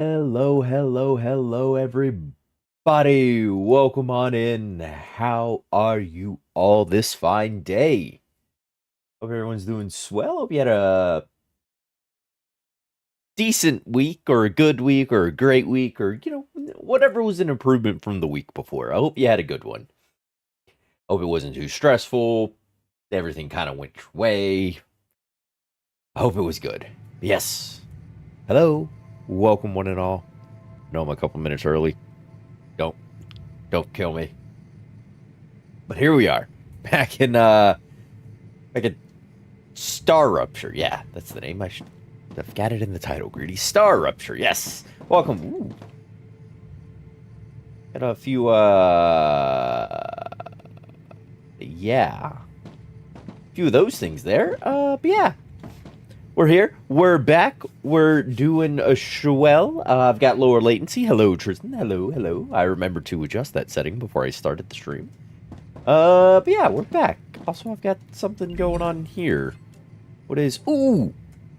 Hello, hello, hello, everybody. Welcome on in. How are you all this fine day? Hope everyone's doing swell. Hope you had a decent week or a good week or a great week or, whatever was an improvement from the week before. I hope you had a good one. Hope it wasn't too stressful. Everything kind of went your way. I hope it was good. Yes. Hello. Welcome, one and all. I know I'm a couple minutes early. Don't Don't kill me. But here we are, back in StarRupture. Yeah, that's the name. I've got it in the title. Greedy StarRupture. Yes. Welcome. Ooh. Got a few yeah. A few of those things there. But yeah. We're here. We're back. We're doing a swell. I've got lower latency. Hello, Tristan. Hello, hello. I remembered to adjust that setting before I started the stream. But yeah, we're back. Also, I've got something going on here. What is... Ooh!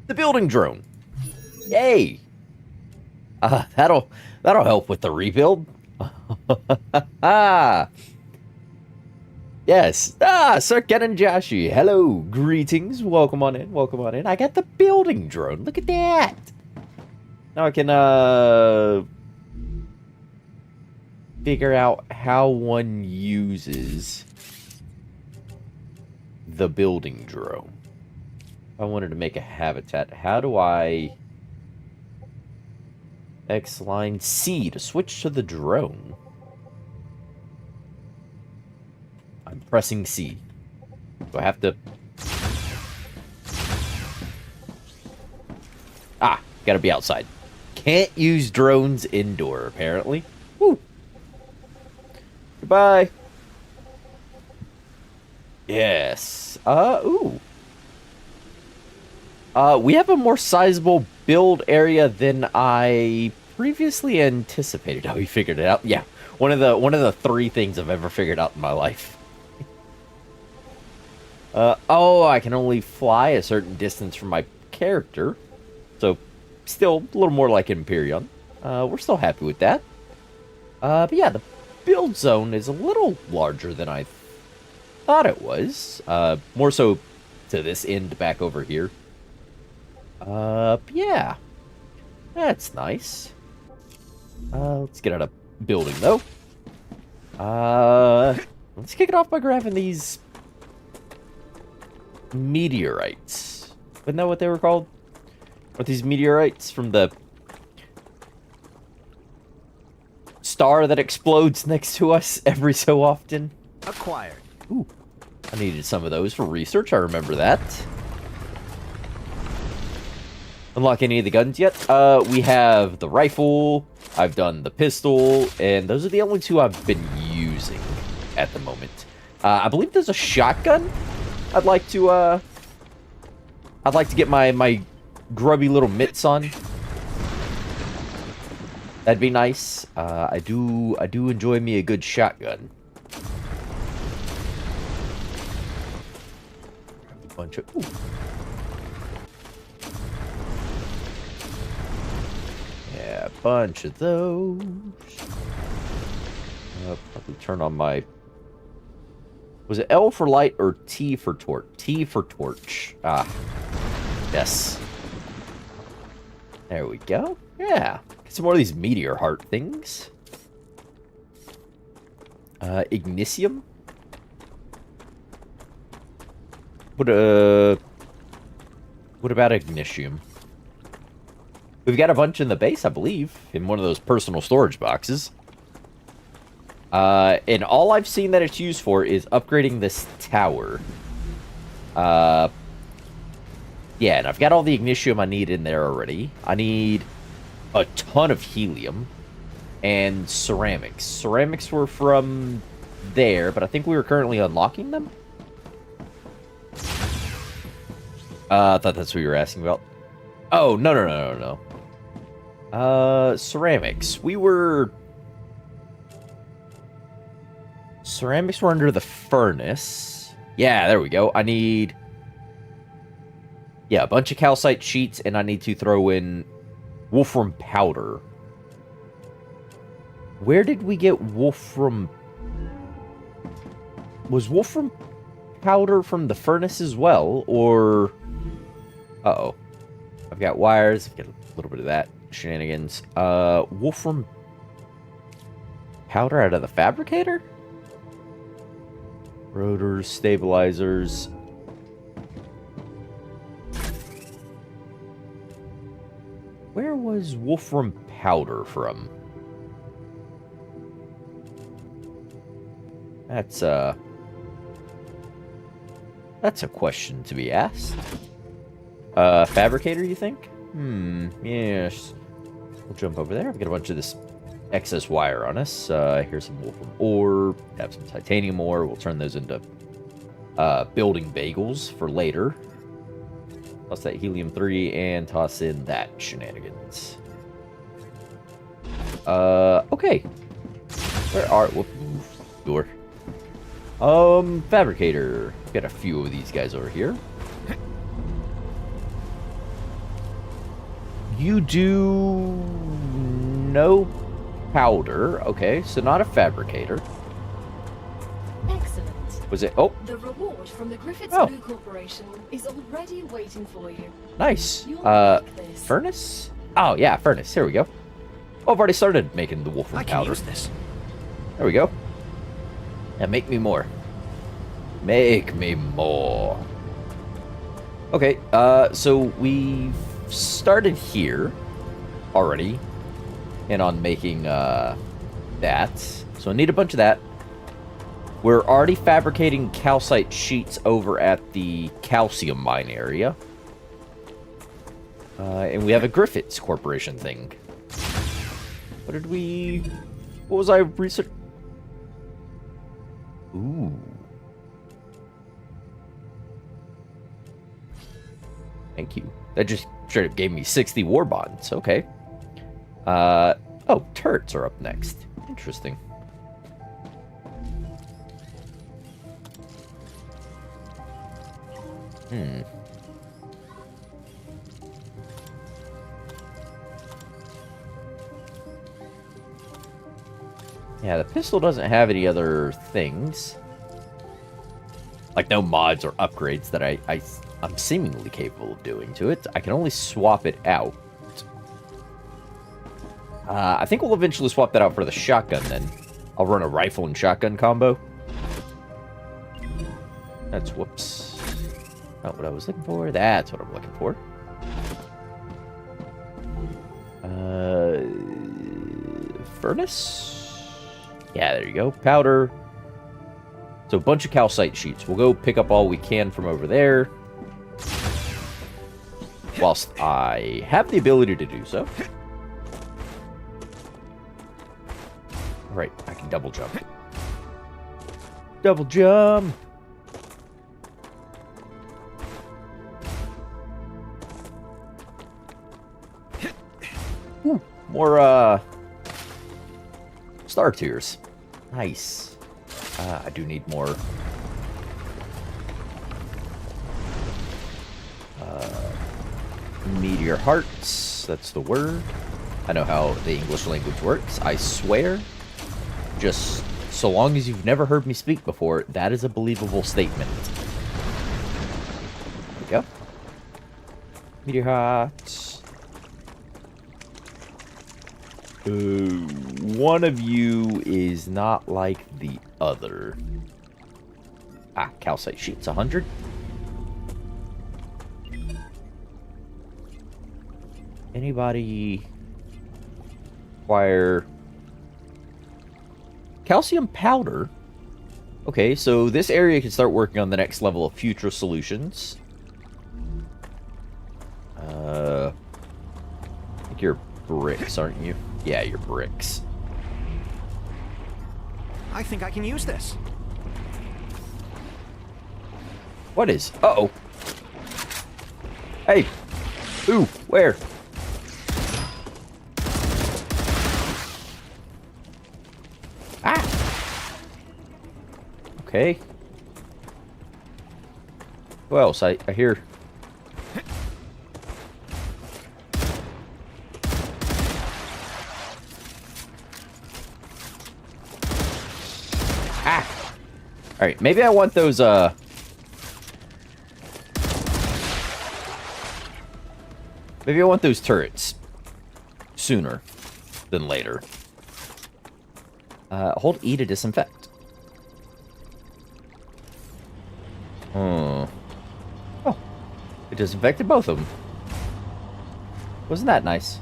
The building drone! Yay! That'll help with the rebuild. Yes. Sir Ken and Joshi. Hello. Greetings. Welcome on in. Welcome on in. I got the building drone. Look at that. Now I can, figure out how one uses the building drone. If I wanted to make a habitat, how do I... X line C to switch to the drone? I'm pressing C. Do I have to... Gotta be outside. Can't use drones indoor, apparently. Woo! Goodbye. Yes. Ooh. We have a more sizable build area than I previously anticipated. Oh, we figured it out. Yeah. One of the 3 things I've ever figured out in my life. I can only fly a certain distance from my character. So, still a little more like Empyrean. We're still happy with that. But yeah, the build zone is a little larger than I thought it was. More so to this end back over here. Yeah. That's nice. Let's get out of building, though. Let's kick it off by grabbing these meteorites. Isn't that what they were called? Are these meteorites from the star that explodes next to us every so often? Acquired. Ooh, I needed some of those for research. I remember that. Unlock any of the guns yet? We have the rifle. I've done the pistol, and those are the only 2 I've been using at the moment. I believe there's a shotgun. I'd like to get my grubby little mitts on. That'd be nice. I do enjoy me a good shotgun. Bunch of... Ooh. Yeah, a bunch of those. Probably turn on my... Was it L for light or T for torch? T for torch. Yes. There we go. Yeah. Get some more of these meteor heart things. Ignisium. What about Ignisium? We've got a bunch in the base, I believe, in one of those personal storage boxes. And all I've seen that it's used for is upgrading this tower. Yeah, and I've got all the Ignisium I need in there already. I need a ton of helium and ceramics. Ceramics were from there, but I think we were currently unlocking them. I thought that's what you were asking about. Oh, no. Ceramics. Ceramics were under the furnace. Yeah, there we go. I need... Yeah, a bunch of calcite sheets, and I need to throw in wolfram powder Where did we get wolfram? Was wolfram powder from the furnace as well, or... Uh-oh. I've got wires. I've got a little bit of that shenanigans. Wolfram powder out of the fabricator? Rotors, stabilizers. Where was wolfram powder from? That's a question to be asked. Fabricator, you think? Yes. We'll jump over there. We've got a bunch of this excess wire on us. Here's some wolfram ore. Have some titanium ore. We'll turn those into building bagels for later. Toss that helium-3 and toss in that shenanigans. Okay. Where are... Whoop, door. Fabricator. Got a few of these guys over here. You do... no powder. Okay, so not a fabricator. Excellent. Was it... Oh. The reward from the Griffiths Blue Corporation is already waiting for you. Nice. You'll like this. Furnace? Oh, yeah, furnace. Here we go. Oh, I've already started making the wolfram powder. I can use this. There we go. Now make me more. Make me more. Okay, so we've started here already. And on making, that. So I need a bunch of that. We're already fabricating calcite sheets over at the calcium mine area. And we have a Griffiths Corporation thing. What did we... What was I research... Ooh. Thank you. That just straight up gave me 60 war bonds. Okay. Oh, turrets are up next. Interesting. Yeah, the pistol doesn't have any other things. Like no mods or upgrades that I'm seemingly capable of doing to it. I can only swap it out. I think we'll eventually swap that out for the shotgun then. I'll run a rifle and shotgun combo. That's whoops. Not what I was looking for. That's what I'm looking for. Furnace? Yeah, there you go. Powder. So a bunch of calcite sheets. We'll go pick up all we can from over there. Whilst I have the ability to do so. Right, I can double jump. Double jump! More, star tiers. Nice. I do need more. Meteor hearts. That's the word. I know how the English language works. I swear. Just so long as you've never heard me speak before, that is a believable statement. There we go. Meteor hearts. One of you is not like the other. Ah, calcite sheets, 100. Anybody acquire calcium powder? Okay, so this area can start working on the next level of future solutions. I think you're bricks, aren't you? Yeah, you're bricks. I think I can use this. What is? Uh-oh. Hey. Ooh, where? Ah. Okay. Who else? I hear... Alright, maybe I want those, maybe I want those turrets sooner than later. Hold E to disinfect. Oh, it disinfected both of them. Wasn't that nice?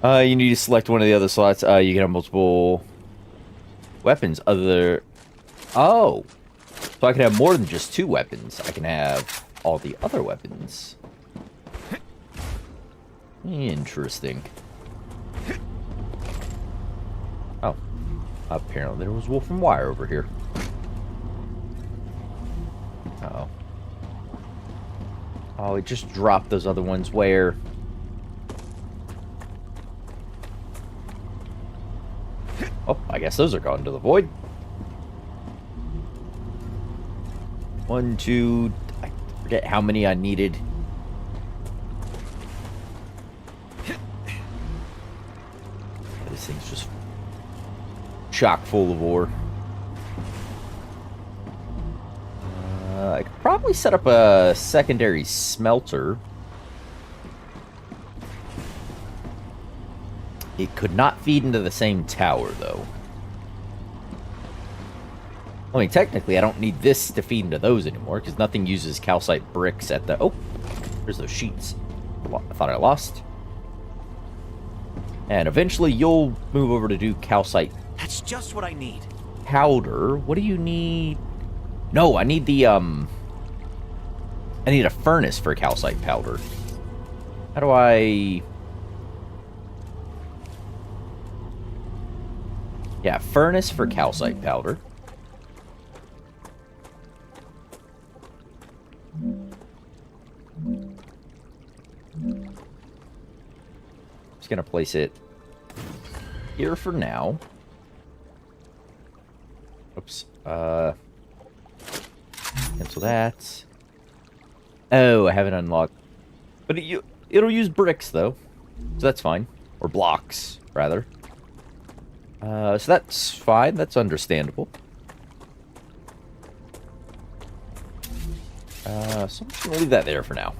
You need to select one of the other slots. You can have multiple weapons other... Oh! So I can have more than just 2 weapons. I can have all the other weapons. Interesting. Oh. Apparently there was wolf and wire over here. Uh-oh. Oh, it just dropped those other ones where... Oh, I guess those are gone to the void. 1, 2... I forget how many I needed. This thing's just chock full of ore. I could probably set up a secondary smelter. It could not feed into the same tower, though. I mean, technically, I don't need this to feed into those anymore, because nothing uses calcite bricks at the... Oh! There's those sheets. I thought I lost. And eventually, you'll move over to do calcite... That's just what I need. Powder. What do you need? No, I need the, I need a furnace for calcite powder. How do I... Yeah, furnace for calcite powder. Just gonna place it here for now. Oops. Cancel that. Oh, I haven't unlocked. But it'll use bricks, though. So that's fine. Or blocks, rather. So that's fine. That's understandable. So I'm just going to leave that there for now.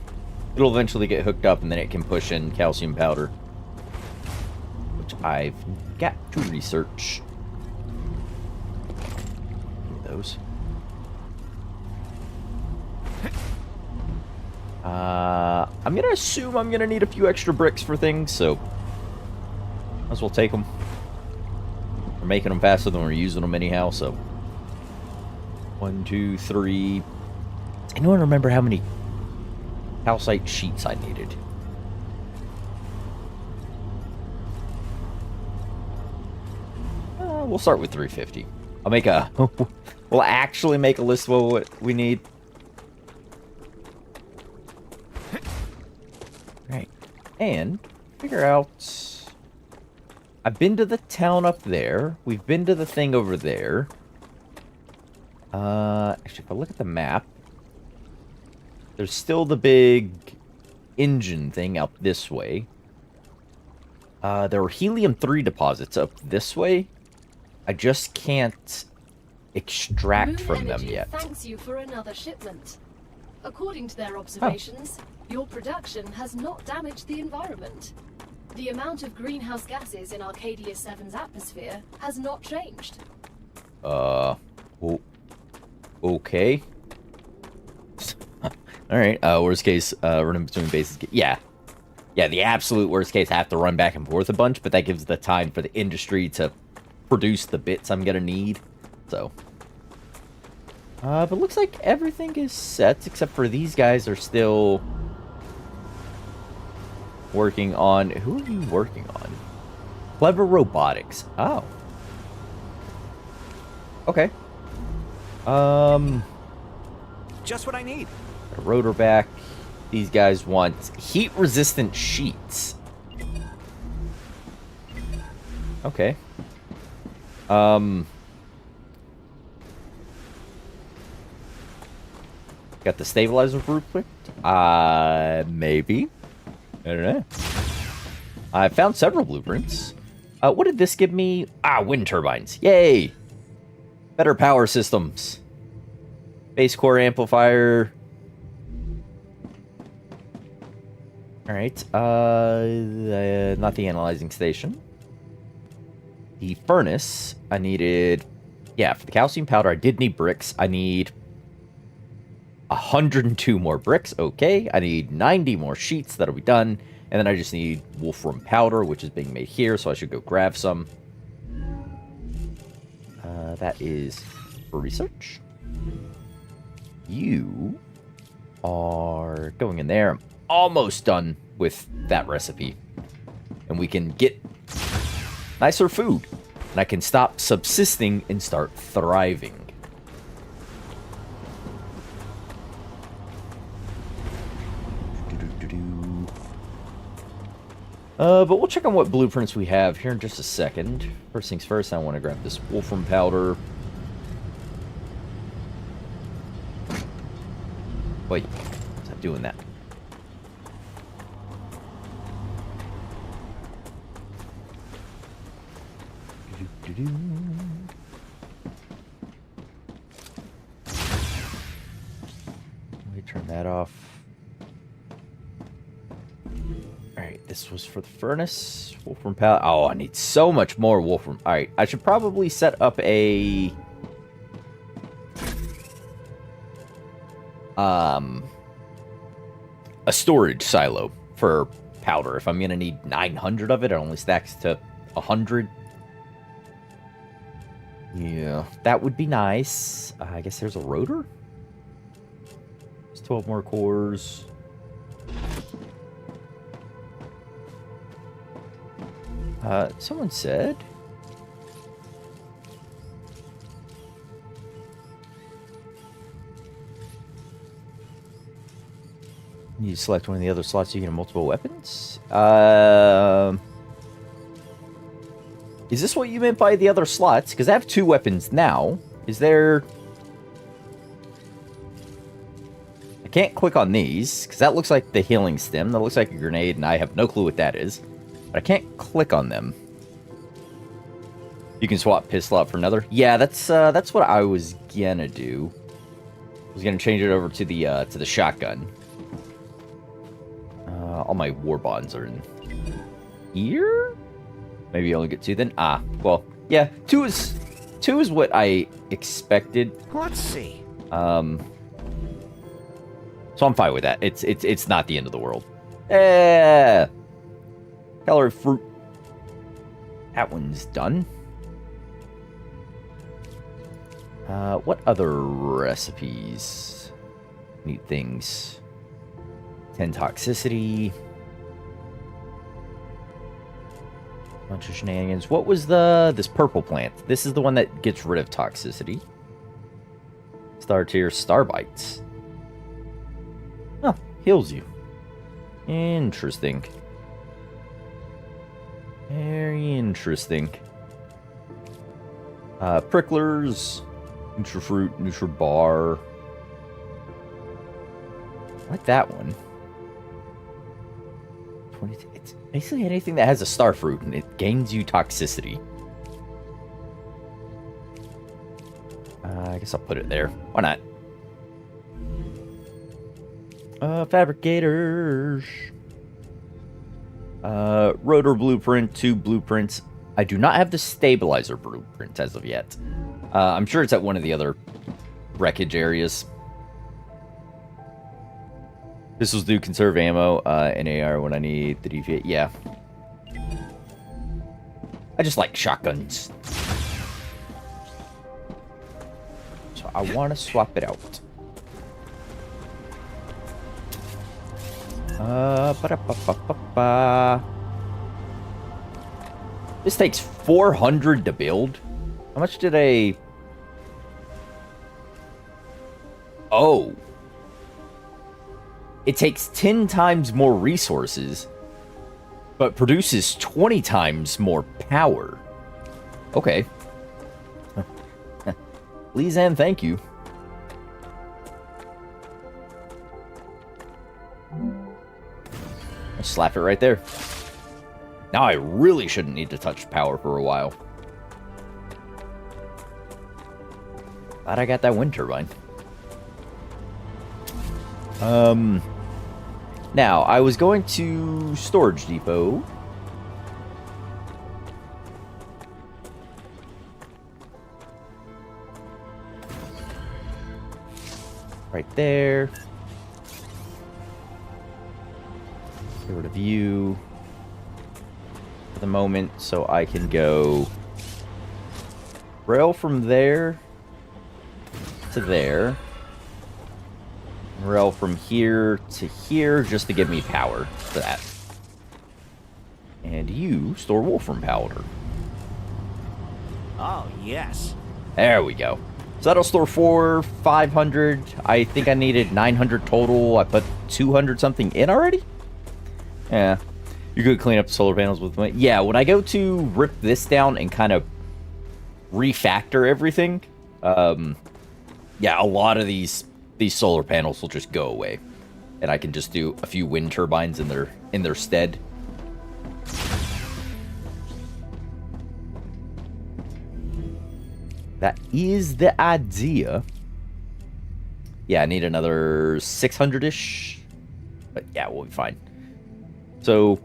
It'll eventually get hooked up, and then it can push in calcium powder. Which I've got to research. Those. I'm going to assume I'm going to need a few extra bricks for things, so might as well take them. We're making them faster than we're using them anyhow, so 1, 2, 3. Does anyone remember how many calcite sheets I needed? We'll start with 350. I'll make a... We'll actually make a list of what we need. Right. And figure out... I've been to the town up there. We've been to the thing over there. Actually, if I look at the map, there's still the big engine thing up this way. There were helium-3 deposits up this way. I just can't extract from them yet. Thanks you for another shipment. According to their observations, your production has not damaged the environment. The amount of greenhouse gases in Arcadia 7's atmosphere has not changed. Okay. Alright, worst case, running between bases. Yeah, the absolute worst case, I have to run back and forth a bunch, but that gives the time for the industry to produce the bits I'm gonna need, so. But it looks like everything is set, except for these guys are still working on... Who are you working on? Clever Robotics. Oh. Okay. Just what I need. A rotor back. These guys want heat-resistant sheets. Okay. Got the stabilizer blueprint? Maybe. I don't know. I found several blueprints. What did this give me? Wind turbines. Yay! Better power systems. Base core amplifier. Alright, not the analyzing station. The furnace, I needed... Yeah, for the calcium powder, I did need bricks. I need 102 more bricks. Okay, I need 90 more sheets. That'll be done. And then I just need wolfram powder, which is being made here, so I should go grab some. That is for research. You are going in there. I'm almost done with that recipe. And we can get nicer food. And I can stop subsisting and start thriving. But we'll check on what blueprints we have here in just a second. First things first, I want to grab this wolfram powder. Wait, stop doing that. Let me turn that off. Alright, this was for the furnace. Wolfram powder. Oh, I need so much more wolfram. Alright, I should probably set up a... a storage silo for powder. If I'm going to need 900 of it, it only stacks to 100. Yeah, that would be nice. I guess there's a rotor? There's 12 more cores. Someone said... You select one of the other slots, you get multiple weapons? Is this what you meant by the other slots? Because I have 2 weapons now. Is there... I can't click on these, because that looks like the healing stem. That looks like a grenade, and I have no clue what that is. But I can't click on them. You can swap pistol out for another. Yeah, that's what I was gonna do. I was gonna change it over to the shotgun. All my war bonds are in here? Maybe you only get 2 then? Ah, well, yeah, 2 is what I expected. Let's see. So I'm fine with that. It's not the end of the world. Eh. Calorie fruit. That one's done. What other recipes? Neat things. 10 toxicity. Bunch of shenanigans. What was this purple plant? This is the one that gets rid of toxicity. Star tier starbites. Oh, heals you. Interesting. Very interesting. Pricklers. Nutrifruit, Nutribar. I like that one. 22. It's basically anything that has a star fruit and it gains you toxicity. I guess I'll put it there. Why not? Fabricators. Rotor blueprint, 2 blueprints. I do not have the stabilizer blueprint as of yet. I'm sure it's at one of the other wreckage areas. Pistols do conserve ammo, and AR when I need the DV8. Yeah. I just like shotguns. So I want to swap it out. This takes 400 to build. How much did I... Oh. It takes 10 times more resources, but produces 20 times more power. Okay. Please and thank you. I'll slap it right there. Now I really shouldn't need to touch power for a while. Glad I got that wind turbine. Now, I was going to storage depot. Right there. Get rid of you for the moment, so I can go rail from there to there. Rail from here to here just to give me power for that. And you store wolfram powder. Oh, yes. There we go. So that'll store 500. I think I needed 900 total. I put 200 something in already? Yeah. You could clean up the solar panels with me. Yeah, when I go to rip this down and kind of refactor everything, yeah, a lot of these solar panels will just go away. And I can just do a few wind turbines in their stead. That is the idea. Yeah, I need another 600-ish. But yeah, we'll be fine. So,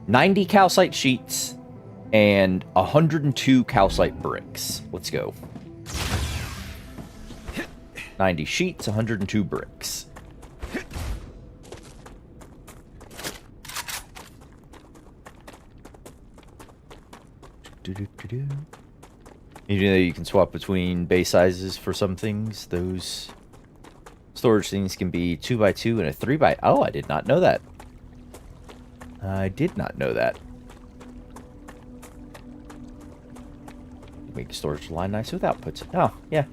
90 calcite sheets and 102 calcite bricks. Let's go. 90 sheets, 102 bricks. You know you can swap between base sizes for some things. Those storage things can be 2x2 and a 3x... Oh, I did not know that. I did not know that. Make storage line nice with outputs. Oh, yeah.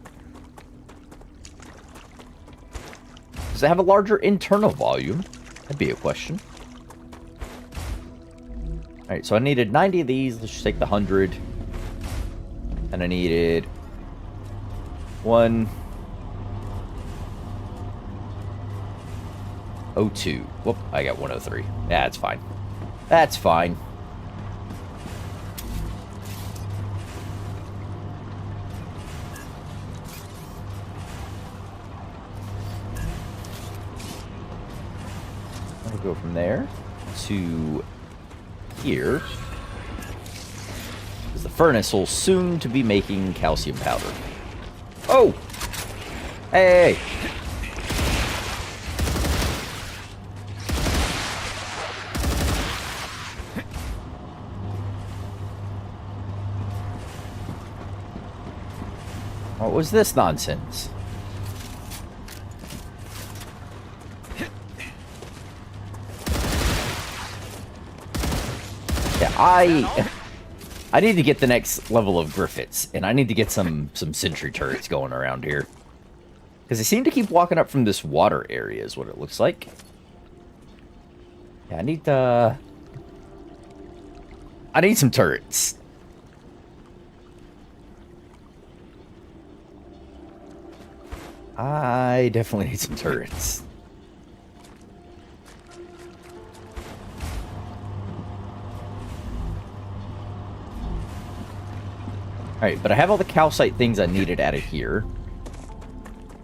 Does it have a larger internal volume? That'd be a question. Alright, so I needed 90 of these. Let's just take the 100. And I needed 102. Whoop, I got 103. That's fine. That's fine. I'll go from there to here. Because the furnace will soon to be making calcium powder. Oh! Hey! What was this nonsense? Yeah, I need to get the next level of Griffiths, and I need to get some sentry turrets going around here. Because they seem to keep walking up from this water area, is what it looks like. Yeah, I need some turrets. I definitely need some turrets. Alright, but I have all the calcite things I needed out of here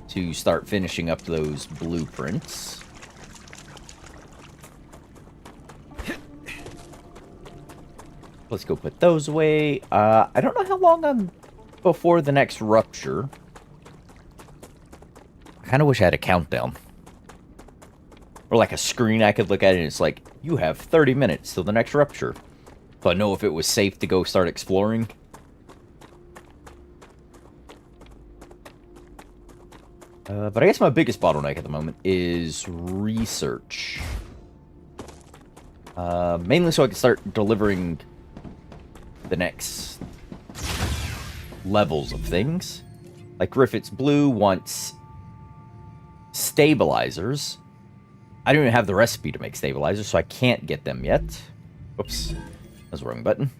to start finishing up those blueprints. Let's go put those away. I don't know how long I'm before the next rupture. I kind of wish I had a countdown. Or like a screen I could look at and it's like, you have 30 minutes till the next rupture. So I know if it was safe to go start exploring. But I guess my biggest bottleneck at the moment is research. Mainly so I can start delivering the next levels of things. Like Griffith's Blue wants stabilizers. I don't even have the recipe to make stabilizers, so I can't get them yet. Whoops. That's the wrong button.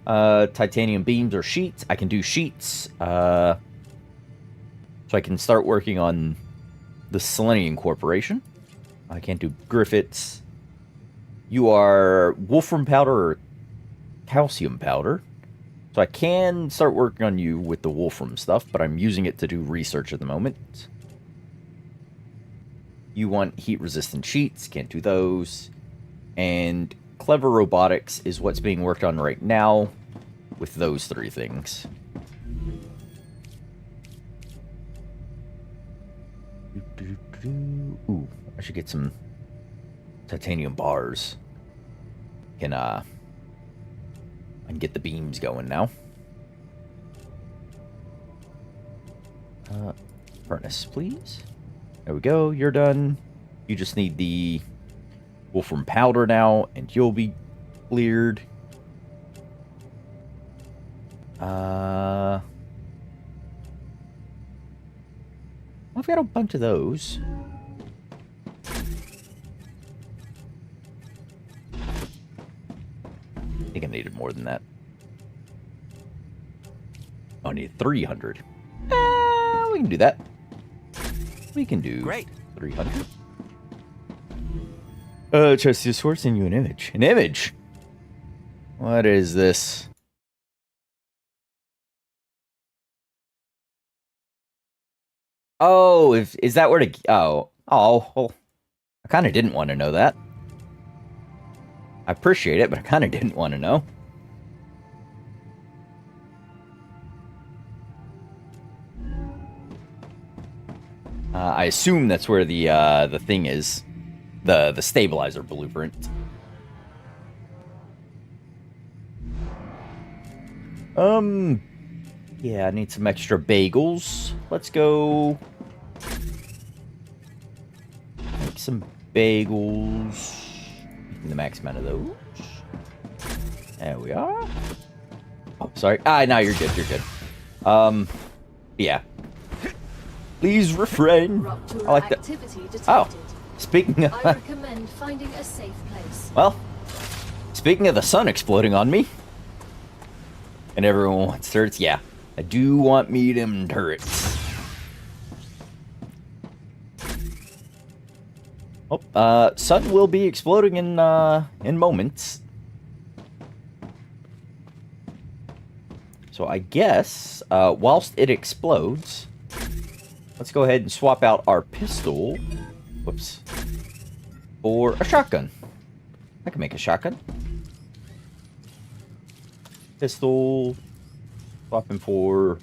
Titanium beams or sheets. I can do sheets. So I can start working on the Selenium Corporation. I can't do Griffiths. You are wolfram powder or calcium powder. So I can start working on you with the Wolfram stuff, but I'm using it to do research at the moment. You want heat-resistant sheets, can't do those. And clever robotics is what's being worked on right now with those 3 things. Ooh, I should get some titanium bars. I can get the beams going now. Furnace, please. There we go. You're done. You just need the Wolfram powder now, and you'll be cleared. I've got a bunch of those. I think I needed more than that. I need 300. We can do that. We can do Great. 300. Trust your source, send you an image. An image? What is this? Oh, is that where to... Oh. I kind of didn't want to know that. I appreciate it, but I kind of didn't want to know. I assume that's where the thing is. The stabilizer blueprint. Yeah, I need some extra bagels. Let's go make some bagels. The max amount of those. There we are. Oh, sorry. Now you're good. You're good. Yeah. Please refrain. Rupture I like that. activity detected. Oh, speaking of... I recommend finding a safe place. Well, speaking of the sun exploding on me, and everyone wants turrets, yeah, I do want medium turrets. Oh, sun will be exploding in moments. So I guess, whilst it explodes, let's go ahead and swap out our pistol. Whoops. For a shotgun. I can make a shotgun. Pistol. Swapping for...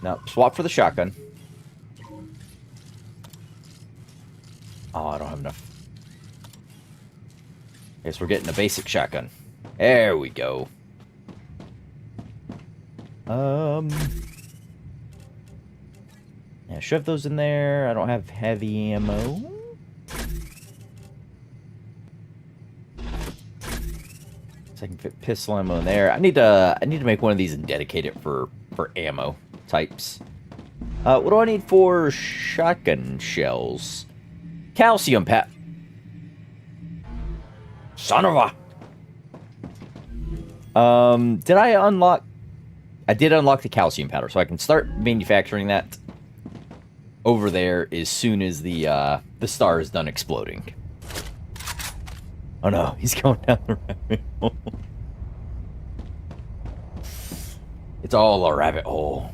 No, swap for the shotgun. Oh, I don't have enough. Guess we're getting a basic shotgun. There we go. Yeah, shove those in there. I don't have heavy ammo. So I can fit pistol ammo in there. I need to make one of these and dedicate it for ammo types. What do I need for shotgun shells? Calcium pat. Son of a. Did I unlock? I did unlock the calcium powder, so I can start manufacturing that over there as soon as the star is done exploding. Oh no, he's going down the rabbit hole. It's all a rabbit hole.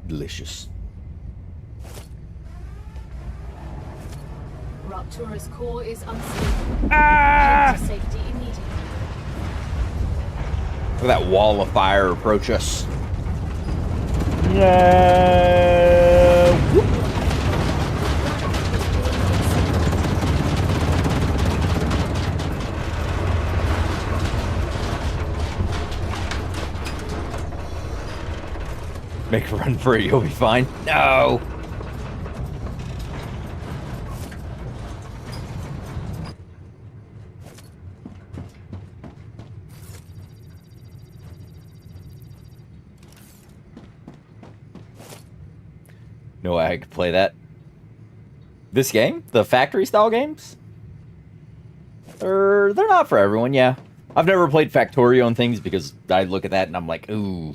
Delicious. Rupture's core is unstable. Head to safety immediately. Look at that wall of fire approach us. Yeah. Whoop. Make a run for it, you'll be fine. No! No way I could play that. This game? The factory style games? They're not for everyone, yeah. I've never played Factorio and things because I look at that and I'm like, ooh,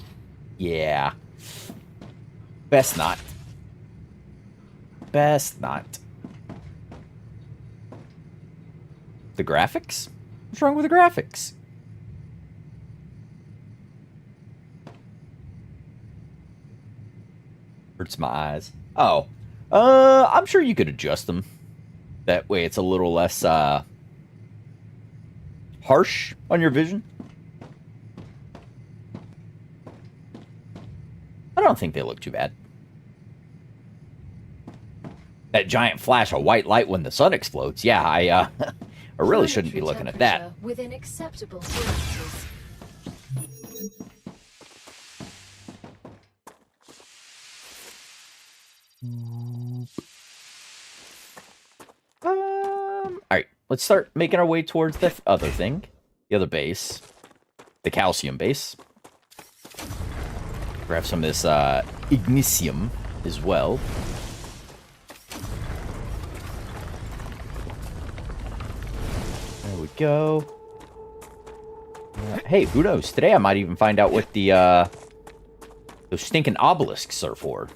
yeah. Best not. best not. The graphics? What's wrong with the graphics? Hurts my eyes. Oh. I'm sure you could adjust them. That way it's a little less, harsh on your vision. I don't think they look too bad. That giant flash of white light when the sun explodes. Yeah, I really shouldn't be looking at that. Within acceptable tolerances. Alright, let's start making our way towards the other thing. The other base. The calcium base. Grab some of this ignisium as well. There we go. Hey, who knows? Today I might even find out what the those stinking obelisks are for.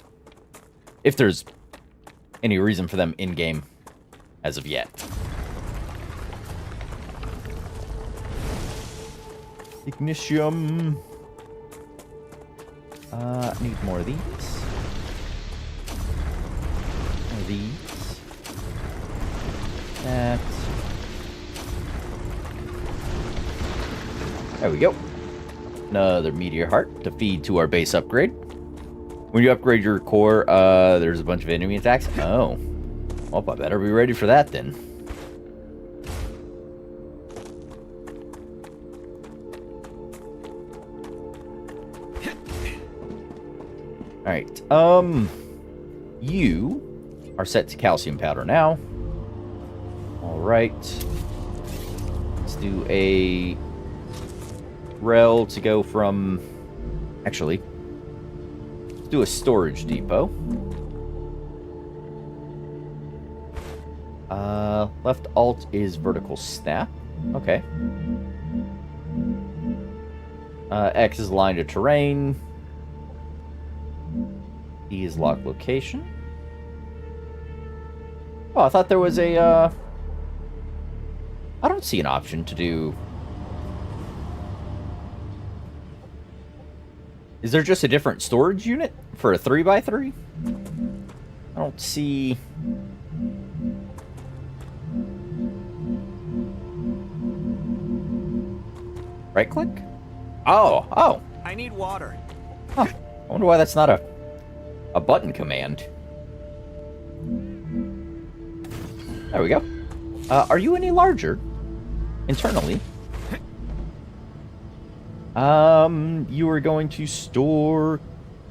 If there's any reason for them in-game as of yet. Ignisium. Need more of these. More of these. That. There we go. Another meteor heart to feed to our base upgrade. When you upgrade your core, there's a bunch of enemy attacks. Oh. Well, I better be ready for that then. Alright, you are set to calcium powder now. Alright. Let's do a rel to go from... Actually, let's do a storage depot. Left alt is vertical snap. Okay. X is line to terrain. E is lock location. Oh, I thought there was a, I don't see an option to do... Is there just a different storage unit for a 3x3? I don't see... Right click? Oh. I need water. Huh. I wonder why that's not a button command. There we go. Are you any larger internally? You are going to store...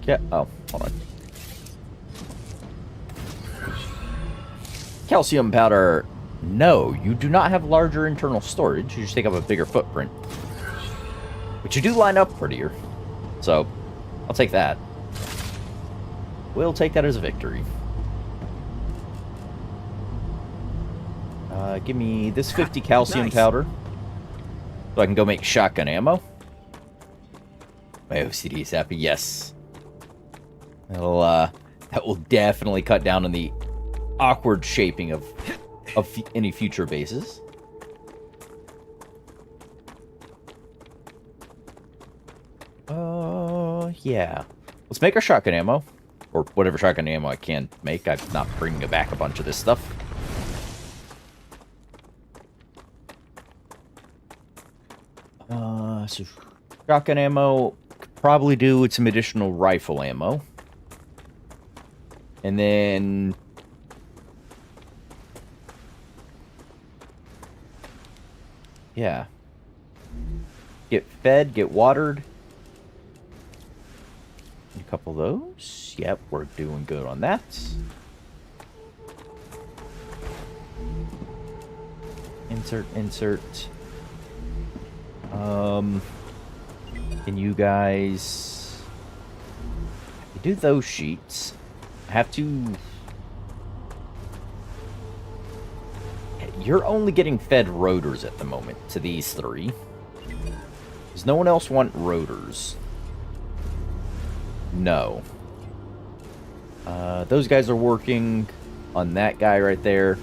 Oh, hold on. Calcium powder. No, you do not have larger internal storage. You just take up a bigger footprint. But you do line up prettier. So, I'll take that. We'll take that as a victory. Give me this 50 calcium powder. So I can go make shotgun ammo. My OCD is happy. Yes. That will definitely cut down on the awkward shaping of any future bases. Yeah. Let's make our shotgun ammo. Or whatever shotgun ammo I can make. I'm not bringing back a bunch of this stuff. So shotgun ammo, could probably do with some additional rifle ammo. And then... Yeah. Get fed, get watered. A couple of those. Yep, we're doing good on that. Insert. Can you guys do those sheets? I have to... You're only getting fed rotors at the moment to these three. Does no one else want rotors? No. Those guys are working. on that guy right there.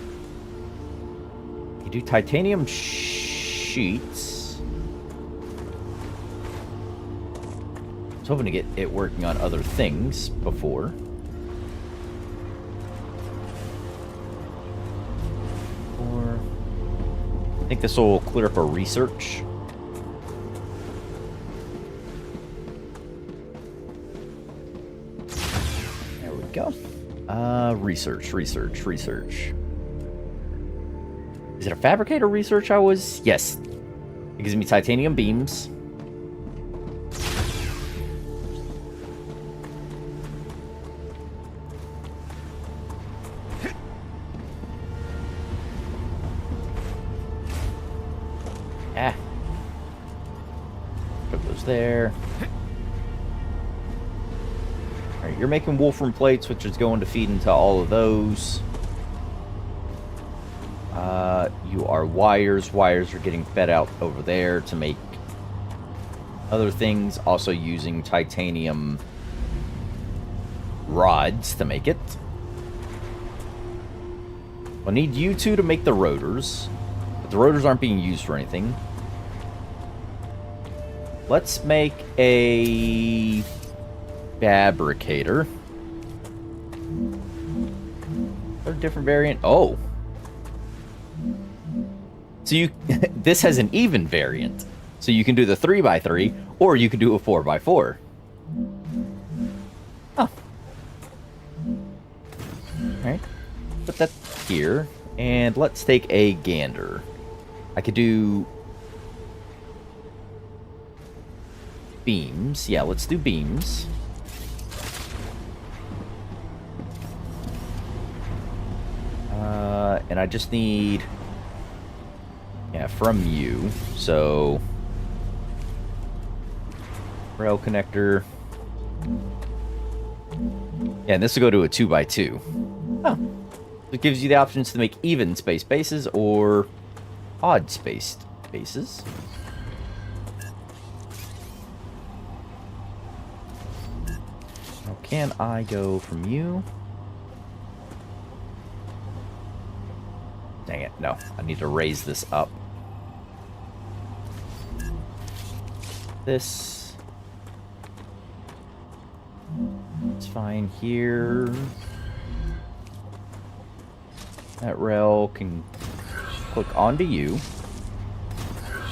You do titanium sheets. I was hoping to get it working on other things before. Or I think this will clear up our research. There we go. Research. Is it a fabricator research I was? Yes. It gives me titanium beams. Ah. Put those there. Alright, you're making wolfram plates, which is going to feed into all of those. You are wires. Wires are getting fed out over there to make other things. Also using titanium rods to make it. We'll need you two to make the rotors. But the rotors aren't being used for anything. Let's make a fabricator. A different variant. Oh. So you this has an even variant. So you can do the 3x3 or you can do a 4x4. Oh. Alright. Put that here. And let's take a gander. I could do beams. Yeah, let's do beams. And I just need... Yeah, from you. So... rail connector. Yeah, and this will go to a 2x2. Oh. It gives you the options to make even space bases or odd spaced bases. Now, can I go from you? Dang it, no. I need to raise this up. This. It's fine here. That rail can click onto you.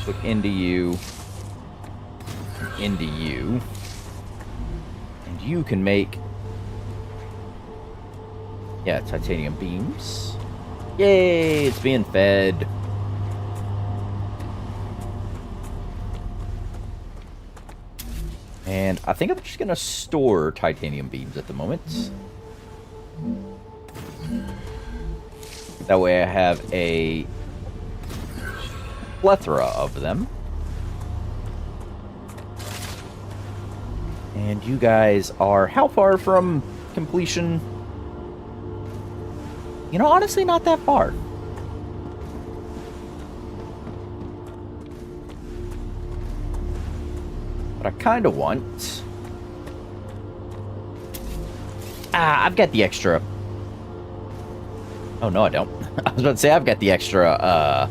Click into you. Into you. And you can make... yeah, titanium beams. Yay, it's being fed. And I think I'm just going to store titanium beams at the moment. That way I have a plethora of them. And you guys are how far from completion? You know, honestly, not that far. But I kind of want... I've got the extra... oh, no, I don't. I was about to say I've got the extra,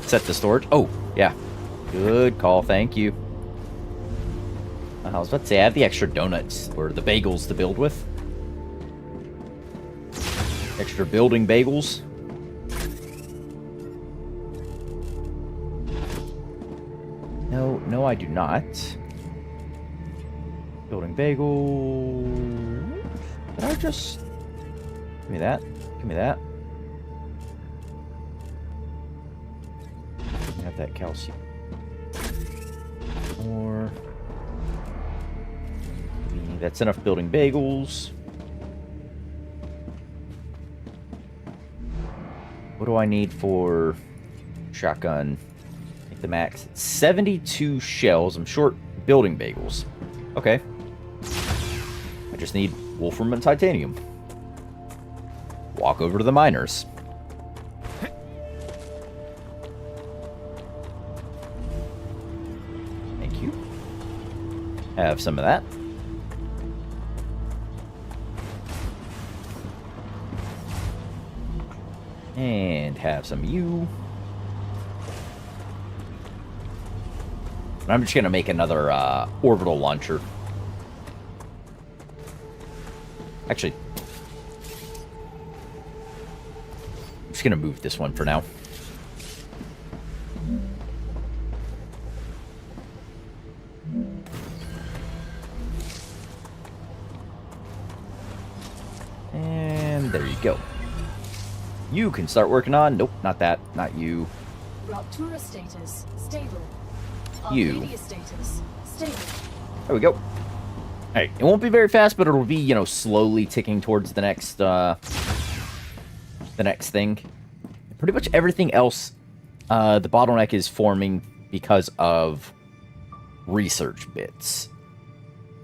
set to storage. Oh, yeah. Good call, thank you. I was about to say I have the extra donuts, or the bagels to build with. Extra building bagels. No, I do not. Building bagel. Did I just... give me that. Give me that. Have that calcium. More. That's enough building bagels. What do I need for shotgun? Make the max. 72 shells. I'm short building bagels. Okay. I just need wolfram and titanium. Walk over to the miners. Thank you. Have some of that. And have some of you. And I'm just going to make another orbital launcher. Actually, I'm just going to move this one for now. And there you go. You can start working on... Nope, not that. Not you. Rupture status stable. You. Arcadia status stable. There we go. Alright, it won't be very fast, but it'll be, you know, slowly ticking towards the next thing. Pretty much everything else, the bottleneck is forming because of research bits.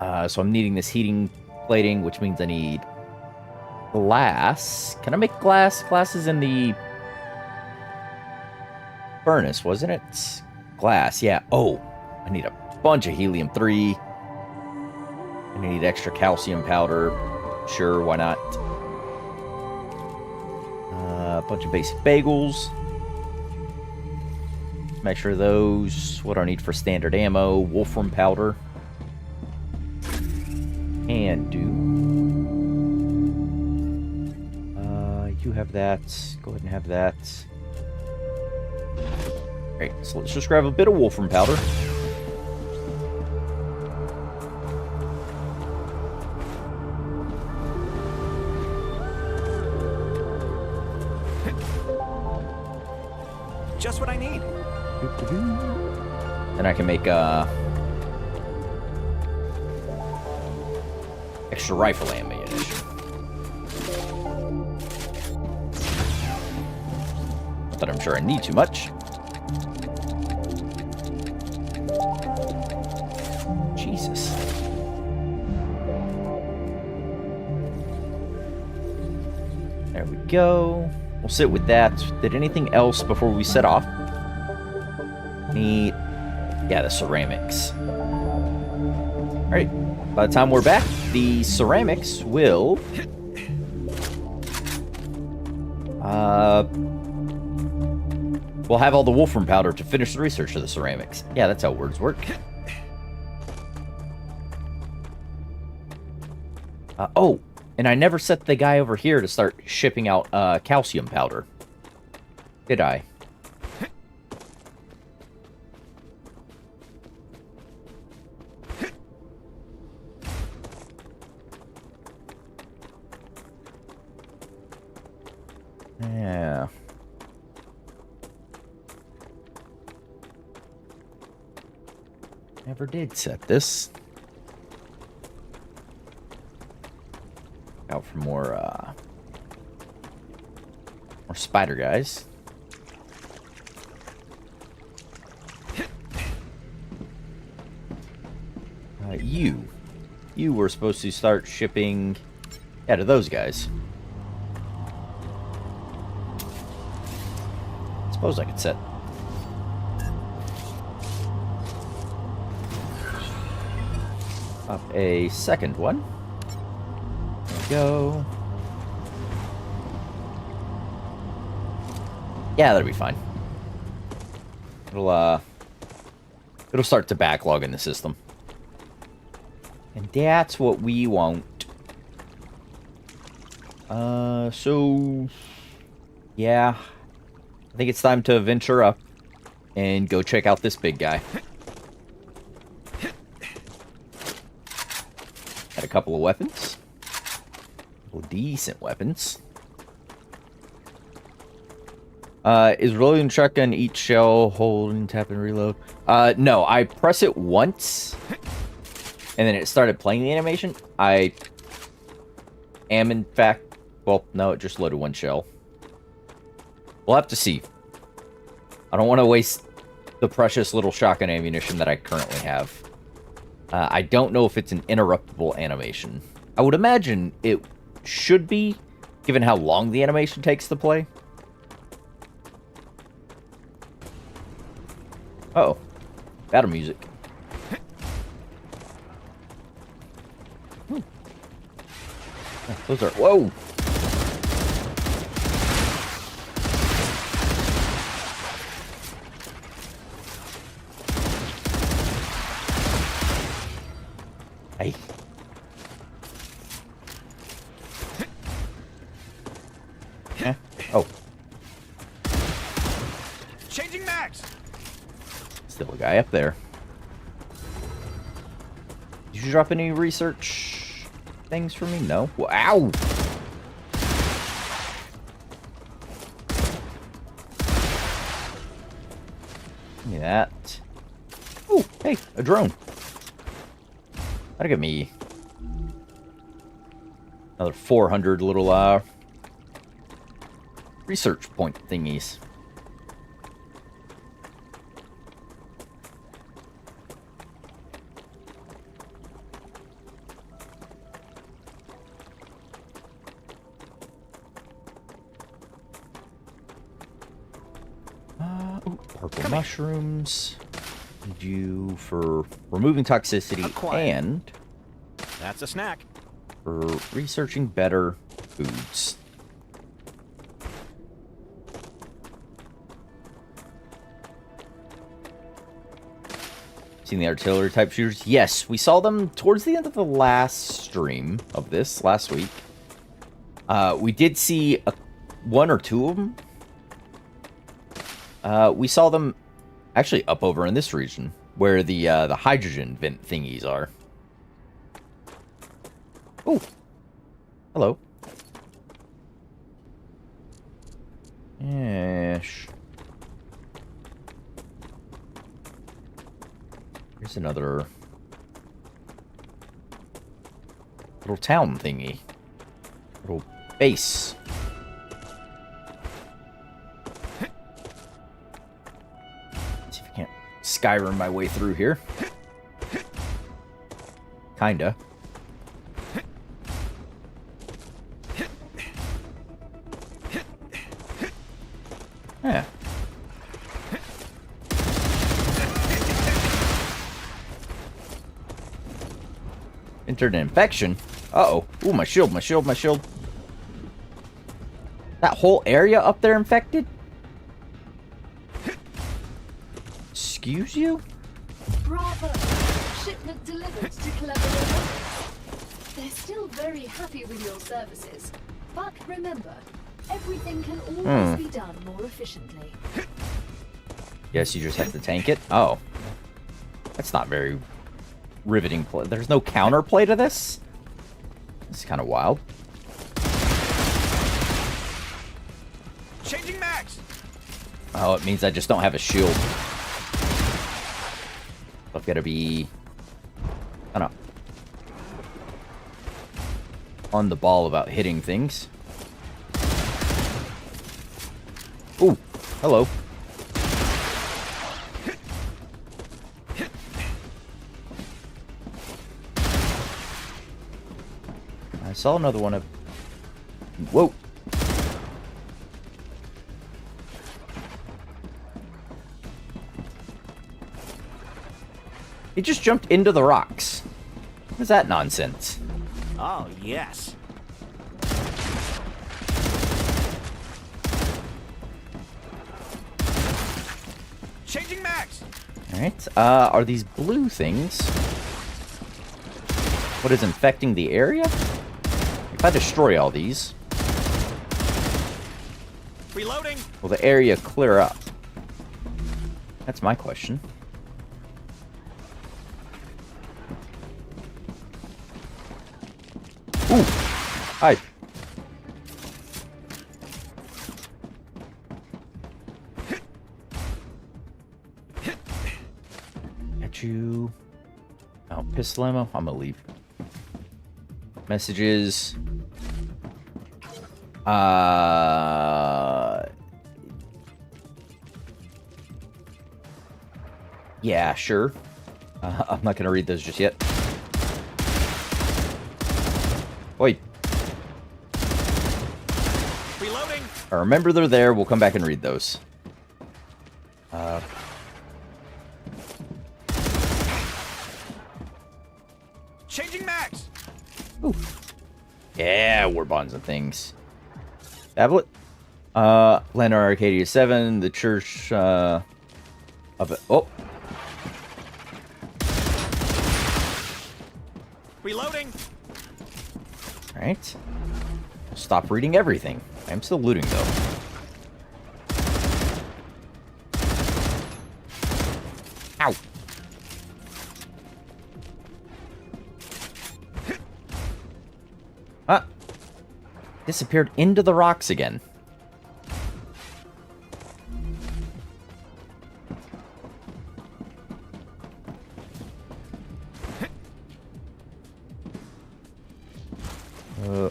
So I'm needing this heating plating, which means I need glass. Can I make glass? Glass is in the furnace, wasn't it? Glass, yeah. Oh, I need a bunch of helium-3. I need extra calcium powder. Sure, why not? A bunch of basic bagels. Make sure those. What do I need for standard ammo? Wolfram powder. And do. You have that. Go ahead and have that. Alright, so let's just grab a bit of wolfram powder. Just what I need. Then I can make extra rifle ammunition. Not that I'm sure I need too much. Jesus. There we go. We'll sit with that. Did anything else before we set off? Need... Yeah, the ceramics. Alright. By the time we're back, the ceramics will... We'll have all the wolfram powder to finish the research of the ceramics. Yeah, that's how words work. Oh, and I never set the guy over here to start shipping out calcium powder. Did I? Yeah. Never did set this. Out for more spider guys. You were supposed to start shipping, yeah, to those guys. Suppose I could set. Up a second one. There we go. Yeah, that'll be fine. It'll start to backlog in the system. And that's what we want. So yeah. I think it's time to venture up and go check out this big guy. Got a couple of weapons. Decent weapons. Is reloading shotgun each shell, hold and tap and reload? No, I press it once and then it started playing the animation. I am in fact, well, no, it just loaded one shell. We'll have to see. I don't want to waste the precious little shotgun ammunition that I currently have. I don't know if it's an interruptible animation. I would imagine it should be, given how long the animation takes to play. Uh-oh. Battle music. Those are... Whoa! Hey. Eh. Oh, Changing mags. still a guy up there. Did you drop any research things for me? No. Wow. Give me that. Oh, hey, a drone. That'll get me another 400 little research point thingies. Purple mushrooms. Need you for removing toxicity Acquired. and That's a snack. for researching better foods. Seen the artillery type shooters? Yes, we saw them towards the end of the last stream of this last week. We did see one or two of them. We saw them actually up over in this region where the hydrogen vent thingies are. Oh, hello. Yes. Here's another little town thingy. Little base. See if I can't Skyrim my way through here. Kinda. Yeah. Entered an infection. Uh-oh. Ooh, my shield, my shield, my shield. That whole area up there infected? Excuse you? Bravo! Shipment delivered to Collaborator. They're still very happy with your services. But remember, everything can always be done more efficiently. Guess you just have to tank it? Oh. That's not very riveting play. There's no counterplay to this? This is kind of wild. Changing mags. Oh, it means I just don't have a shield. I've got to be... I don't know. On the ball about hitting things. Ooh, hello. I saw another one of... Whoa. He just jumped into the rocks. What is that nonsense? Oh, yes. Changing mags. Alright, are these blue things what is infecting the area? If I destroy all these, Reloading. will the area clear up? That's my question. Ooh! Hi. Got you. Oh, pistol ammo? I'm gonna leave. Messages. Yeah, sure. I'm not gonna read those just yet. Oi. Reloading. I remember they're there. We'll come back and read those. Changing mags. Ooh. Yeah, war bonds and things. Tablet. Land on Arcadia 7, the church of it. Oh. Reloading. Alright. Stop reading everything. I'm still looting, though. Ow. Disappeared into the rocks again. Oh.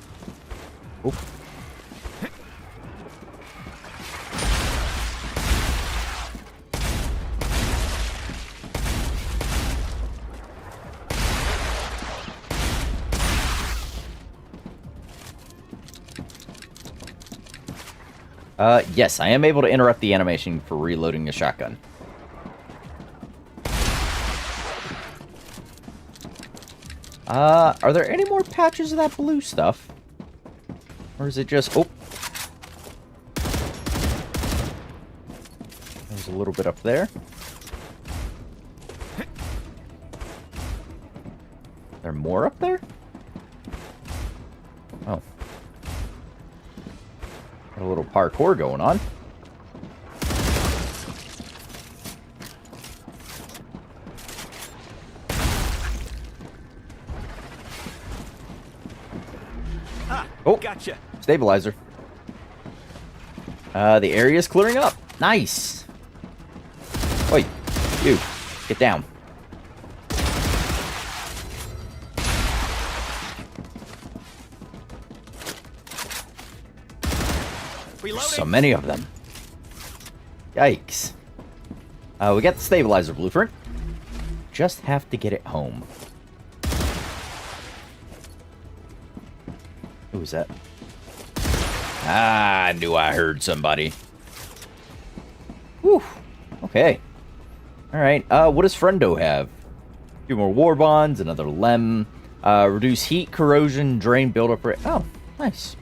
Yes, I am able to interrupt the animation for reloading the shotgun. Are there any more patches of that blue stuff? Or is it just... Oh! There's a little bit up there. There more up there? Oh. Got a little parkour going on. Oh, gotcha. Stabilizer. The area's clearing up. Nice. Oi, you, get down. Reloading. So many of them. Yikes. We got the stabilizer blueprint. Just have to get it home. Who was that? Ah, I knew I heard somebody. Whew. Okay. Alright, what does Friendo have? A few more war bonds, another lem. Reduce heat, corrosion, drain buildup rate. Oh, nice.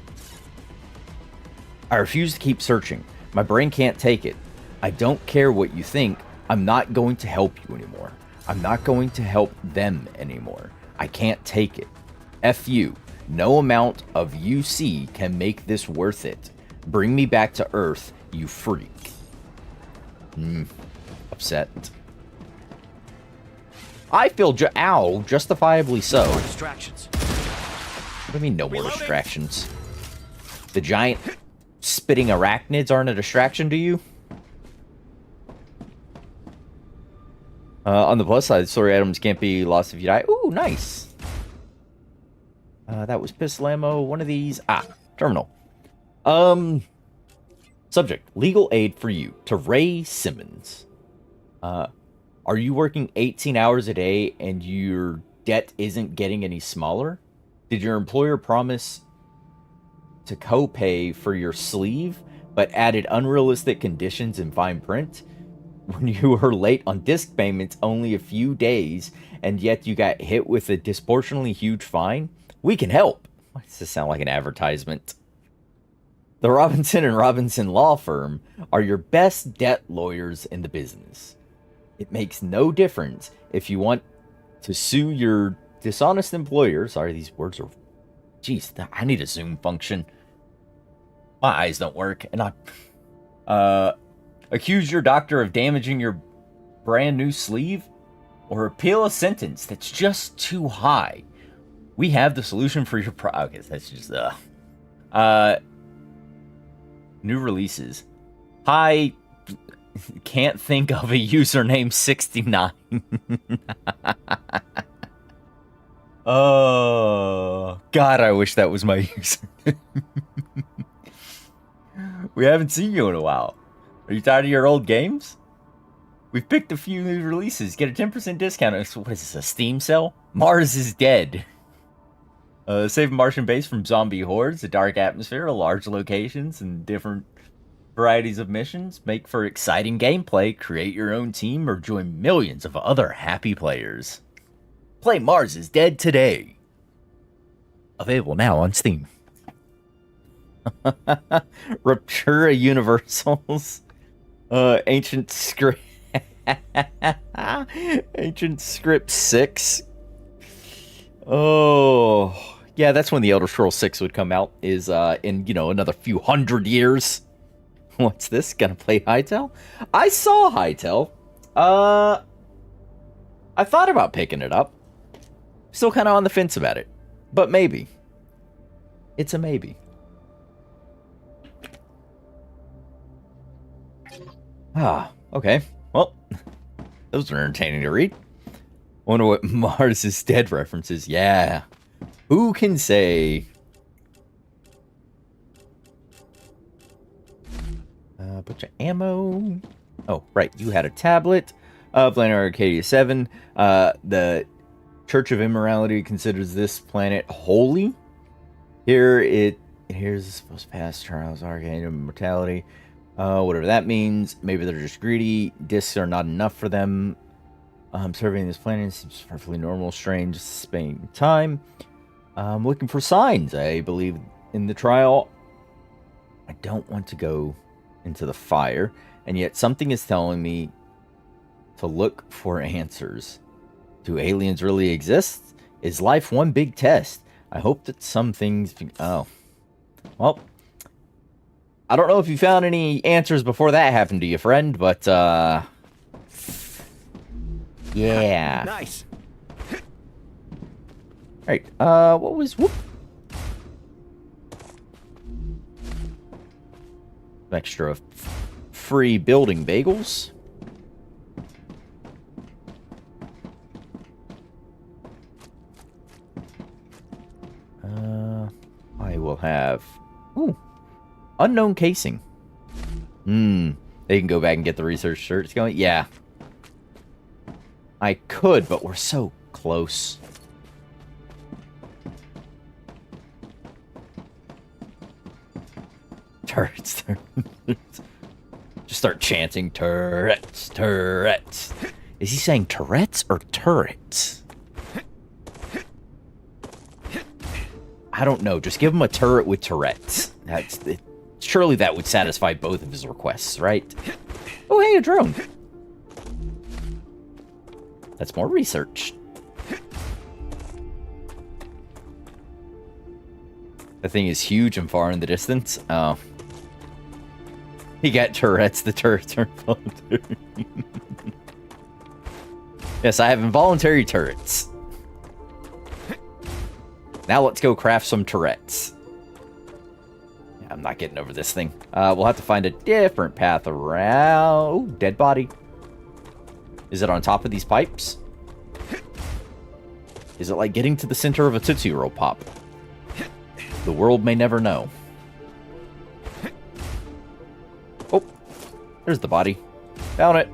I refuse to keep searching. My brain can't take it. I don't care what you think. I'm not going to help you anymore. I'm not going to help them anymore. I can't take it. F you. No amount of UC can make this worth it. Bring me back to Earth, you freak. Upset. I feel justifiably so. No more distractions. What do you mean no more Reloading. distractions? The giant spitting arachnids aren't a distraction to you? On the plus side, story items can't be lost if you die. Ooh, nice. That was pistol ammo. One of these. Terminal. Subject. Legal aid for you. To Ray Simmons. Are you working 18 hours a day and your debt isn't getting any smaller? Did your employer promise to co-pay for your sleeve, but added unrealistic conditions in fine print? When you were late on disc payments only a few days, and yet you got hit with a disproportionately huge fine? We can help. Why does this sound like an advertisement? The Robinson and Robinson Law Firm are your best debt lawyers in the business. It makes no difference if you want to sue your dishonest employer. Sorry, these words are... Jeez, I need a zoom function. My eyes don't work. And accuse your doctor of damaging your brand new sleeve, or appeal a sentence that's just too high. We have the solution for your okay, that's just new releases. Hi, can't think of a username 69. Oh God, I wish that was my username. We haven't seen you in a while. Are you tired of your old games? We've picked a few new releases. Get a 10% discount. What is this, a Steam sale? Mars is dead. Save a Martian base from zombie hordes, a dark atmosphere, large locations, and different varieties of missions. Make for exciting gameplay, create your own team, or join millions of other happy players. Play Mars is Dead today. Available now on Steam. Rupture Universals. Ancient Script. Ancient Script 6. Oh, yeah, that's when the Elder Scrolls 6 would come out, is in, another few hundred years. What's this? Gonna play Hytale? I saw Hytale. I thought about picking it up. Still kind of on the fence about it. But maybe. It's a maybe. Okay. Well, those are entertaining to read. Wonder what Mars is Dead references. Yeah. Who can say? Bunch of ammo. Oh, right. You had a tablet. Planet Arcadia 7. The Church of Immorality considers this planet holy. Here's supposed to pass trials, Arcane Immortality. Whatever that means. Maybe they're just greedy. Discs are not enough for them. Surveying this planet seems perfectly normal, strange, spending time. I'm looking for signs. I believe in the trial. I don't want to go into the fire, and yet something is telling me to look for answers. Do aliens really exist? Is life one big test? I hope that some things... Oh. Well, I don't know if you found any answers before that happened to you, friend, but, yeah. Nice. Alright, what was... Whoop. Extra free building bagels. I will have... Ooh. Unknown casing. They can go back and get the research shirts going. Yeah. I could, but we're so close. Turrets. Just start chanting turrets, turrets. Is he saying Tourette's or turrets? I don't know. Just give him a turret with Tourette's. Surely that would satisfy both of his requests, right? Oh, hey, a drone. That's more research. The thing is huge and far in the distance. Oh. He got turrets. The turrets are involuntary. Yes, I have involuntary turrets. Now let's go craft some turrets. I'm not getting over this thing. We'll have to find a different path around. Ooh, dead body. Is it on top of these pipes? Is it like getting to the center of a Tootsie Roll Pop? The world may never know. Oh, there's the body. Found it.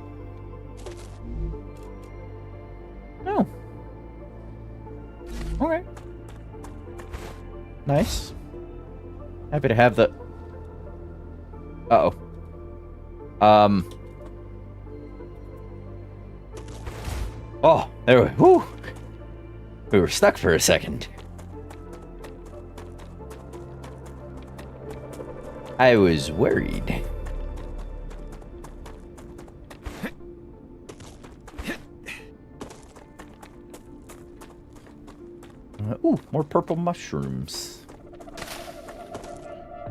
Oh. Okay. Nice. Happy to have the... Uh-oh. Oh, there we... Whew. We were stuck for a second. I was worried. Ooh, more purple mushrooms.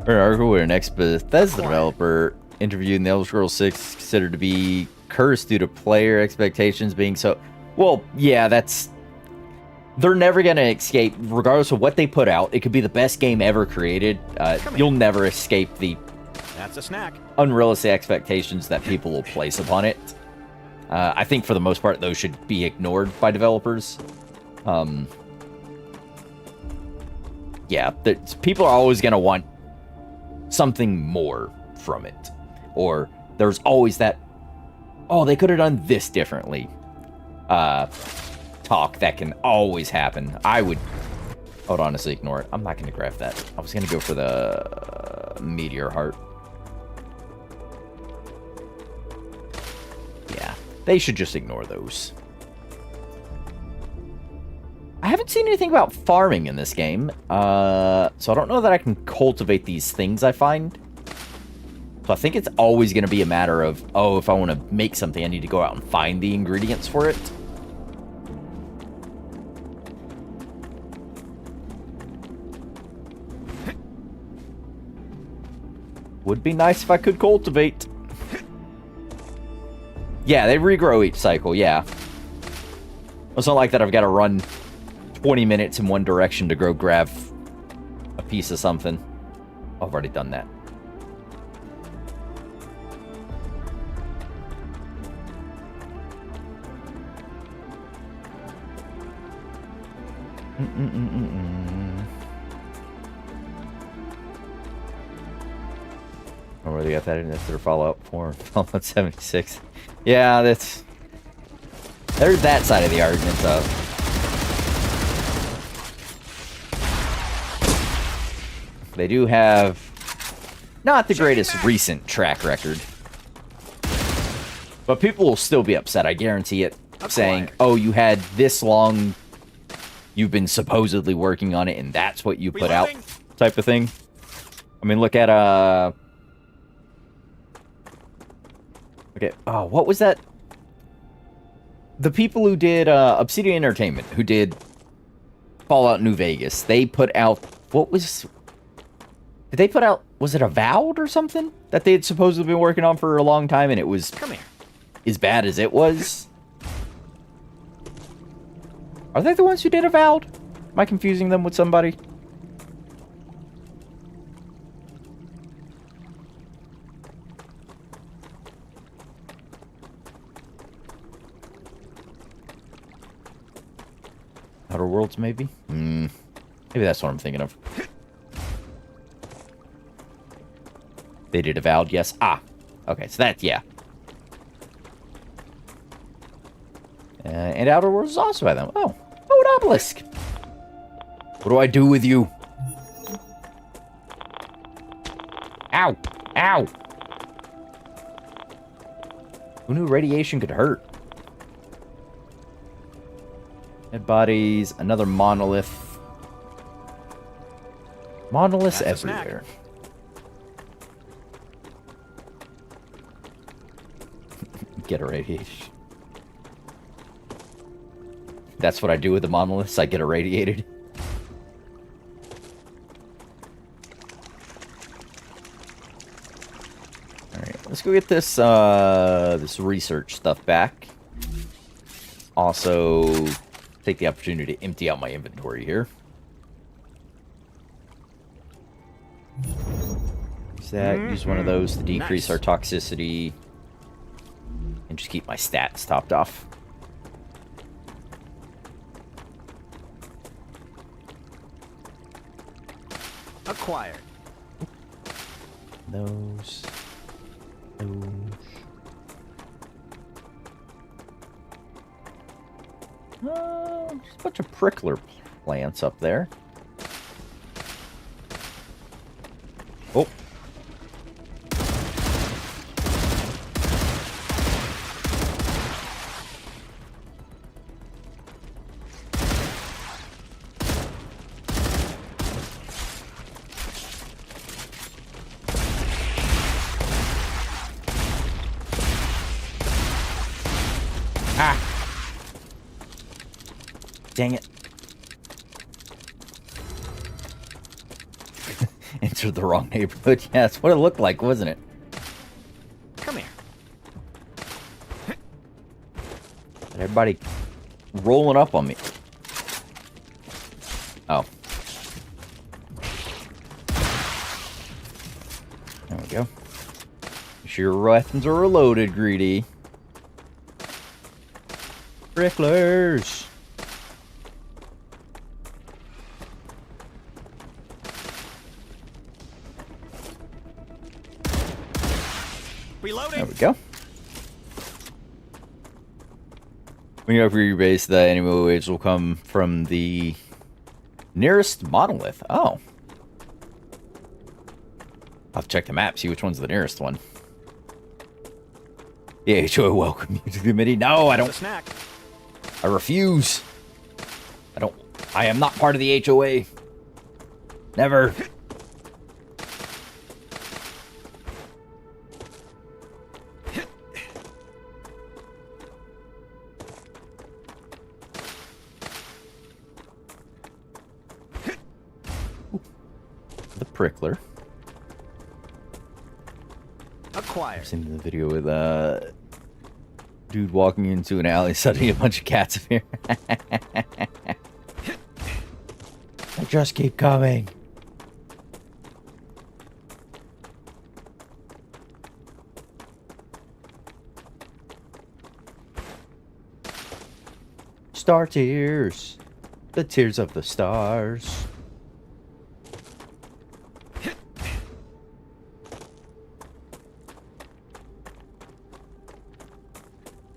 An article where an ex-Bethesda developer interviewed in the Elder Scrolls 6 considered to be cursed due to player expectations being so... Well, yeah, that's... They're never going to escape, regardless of what they put out. It could be the best game ever created. You'll never escape the... That's a snack. Unrealistic expectations that people will place upon it. I think for the most part, those should be ignored by developers. Yeah, people are always going to want something more from it. Or there's always that, oh, they could have done this differently. Talk that can always happen. I would honestly ignore it. I'm not going to grab that. I was going to go for the meteor heart. Yeah, they should just ignore those. I haven't seen anything about farming in this game, so I don't know that I can cultivate these things I find. So I think it's always going to be a matter of, oh, if I want to make something, I need to go out and find the ingredients for it. Would be nice if I could cultivate. Yeah, they regrow each cycle, yeah. It's not like that I've got to run 20 minutes in one direction to go grab a piece of something. Oh, I've already done that. Oh, where they got that in this their Fallout 4, Fallout 76. Yeah, that's... There's that side of the argument, though. They do have not the greatest recent track record. But people will still be upset, I guarantee it. Saying, oh, you had this long, you've been supposedly working on it, and that's what you put out, type of thing. I mean, look at, okay, oh, what was that? The people who did, Obsidian Entertainment, who did Fallout New Vegas, they put out, what was... Did they put out, was it Avowed or something? That they had supposedly been working on for a long time, and it was as bad as it was? Are they the ones who did Avowed? Am I confusing them with somebody? Outer Worlds, maybe? Maybe that's what I'm thinking of. They did Avowed, yes. Ah, okay, so that, yeah. And Outer Worlds is also by them. Oh, an obelisk. What do I do with you? Ow, ow. Who knew radiation could hurt? Dead bodies, another monolith. Monoliths everywhere. Get a radiation. That's what I do with the monoliths. I get irradiated. Alright, let's go get this this research stuff back. Also, take the opportunity to empty out my inventory here. Use that, use one of those to decrease our toxicity. And just keep my stats topped off. Acquired. Those. There's a bunch of prickler plants up there. Oh. Dang it. Entered the wrong neighborhood. Yeah, that's what it looked like, wasn't it? Come here. Everybody rolling up on me. Oh. There we go. Make sure your weapons are reloaded, Greedy. Pricklers. Reloading. There we go. When you over your base, the enemy waves will come from the nearest monolith. Oh. I'll have to check the map, see which one's the nearest one. The HOA welcome you to the committee. No, I don't. Snack. I refuse. I am not part of the HOA. Never. The prickler. Acquired. I've seen the video with dude walking into an alley, suddenly a bunch of cats appear. They just keep coming. Star tears. The tears of the stars.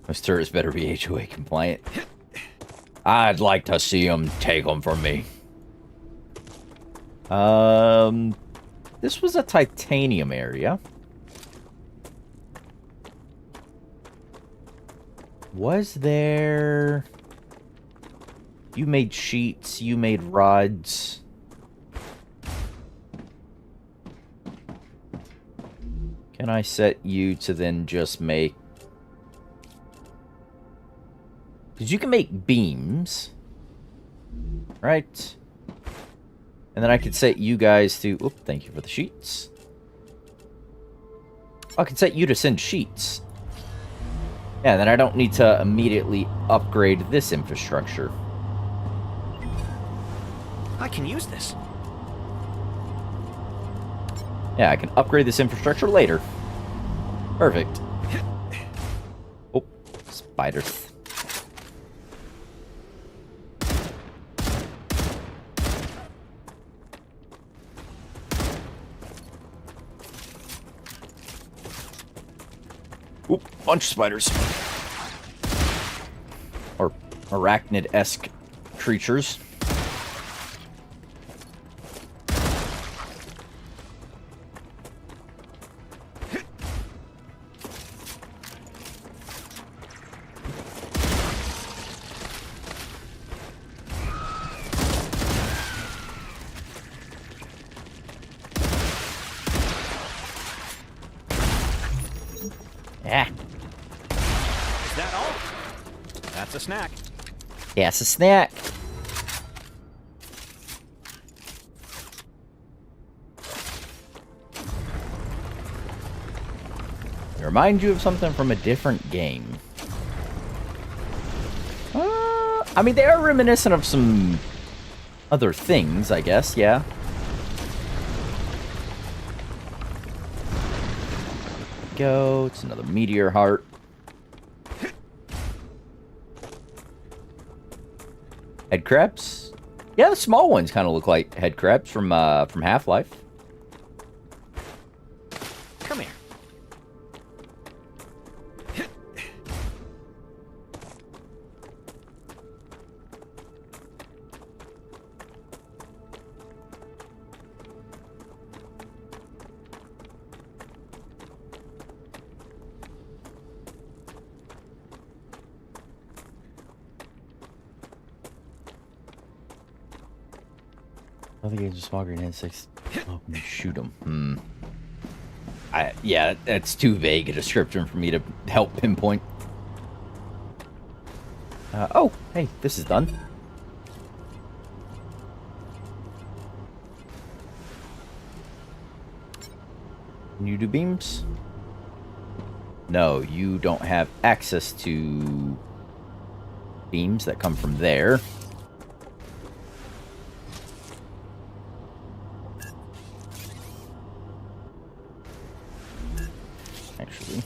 Those turrets better be HOA compliant. I'd like to see them take them from me. This was a titanium area. Was there... You made sheets, you made rods. Can I set you to then just make... Because you can make beams. Right? And then I could set you guys to... Oop, thank you for the sheets. I could set you to send sheets. Yeah, then I don't need to immediately upgrade this infrastructure. I can use this. Yeah, I can upgrade this infrastructure later. Perfect. Oh, spiders. Oop, bunch of spiders. Or arachnid-esque creatures. Yeah. Is that all? That's a snack. Yeah, it's a snack. Remind you of something from a different game. I mean, they are reminiscent of some other things, I guess, yeah. Go. It's another meteor heart. Head crabs? Yeah, the small ones kind of look like head crabs from Half-Life. Come here. Other games with small green insects. Oh, shoot them. Yeah, that's too vague a description for me to help pinpoint. Oh, hey, this is done. Can you do beams? No, you don't have access to beams that come from there. Actually,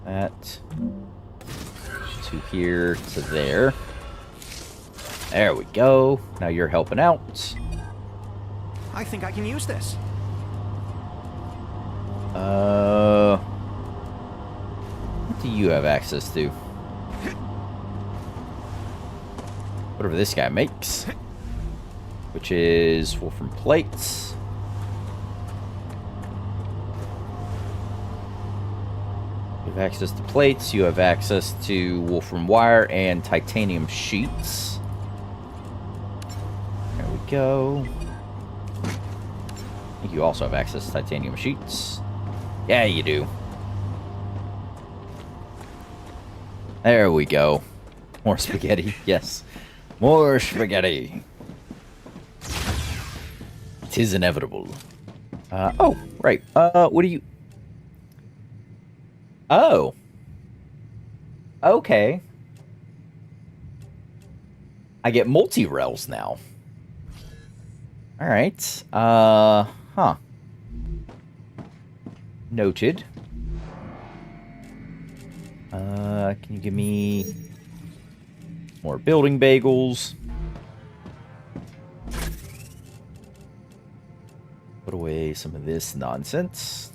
that to here to there. There we go. Now you're helping out. I think I can use this. What do you have access to? Whatever this guy makes, which is wolfram plates. You have access to plates. You have access to wolfram wire and titanium sheets. There we go. I think you also have access to titanium sheets. Yeah, you do. There we go. More spaghetti. Yes. More spaghetti. Tis inevitable. Oh, right. What do you... Oh. Okay. I get multi-rails now. Alright. Huh. Noted. Can you give me more building bagels? Put away some of this nonsense.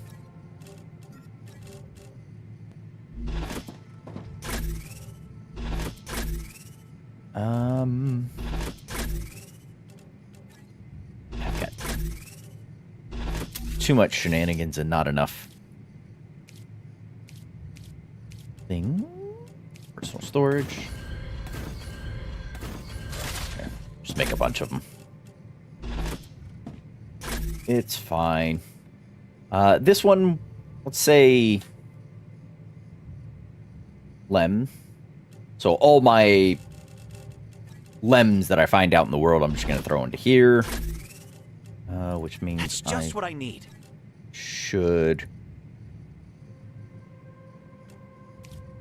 I've got too much shenanigans and not enough thing. Personal storage. There, just make a bunch of them. It's fine. This one, let's say lem. So all my lems that I find out in the world, I'm just going to throw into here. Which means That's just what I need. Should...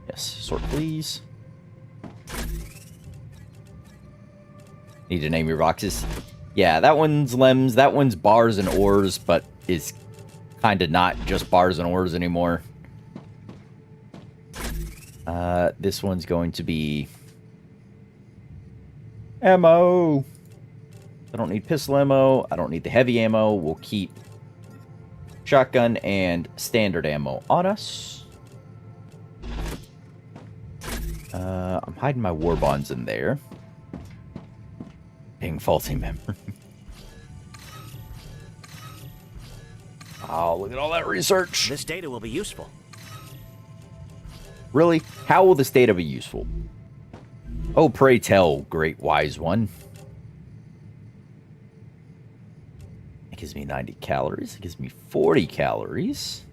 Yes, sort please. Need to name your boxes. Yeah, that one's lems, that one's bars and ores, but is kind of not just bars and ores anymore. This one's going to be ammo. I don't need pistol ammo. I don't need the heavy ammo. We'll keep shotgun and standard ammo on us. I'm hiding my war bonds in there. Being faulty memory. Oh, look at all that research. This data will be useful. Really? How will this data be useful? Oh, pray tell, great wise one. It gives me 90 calories. It gives me 40 calories.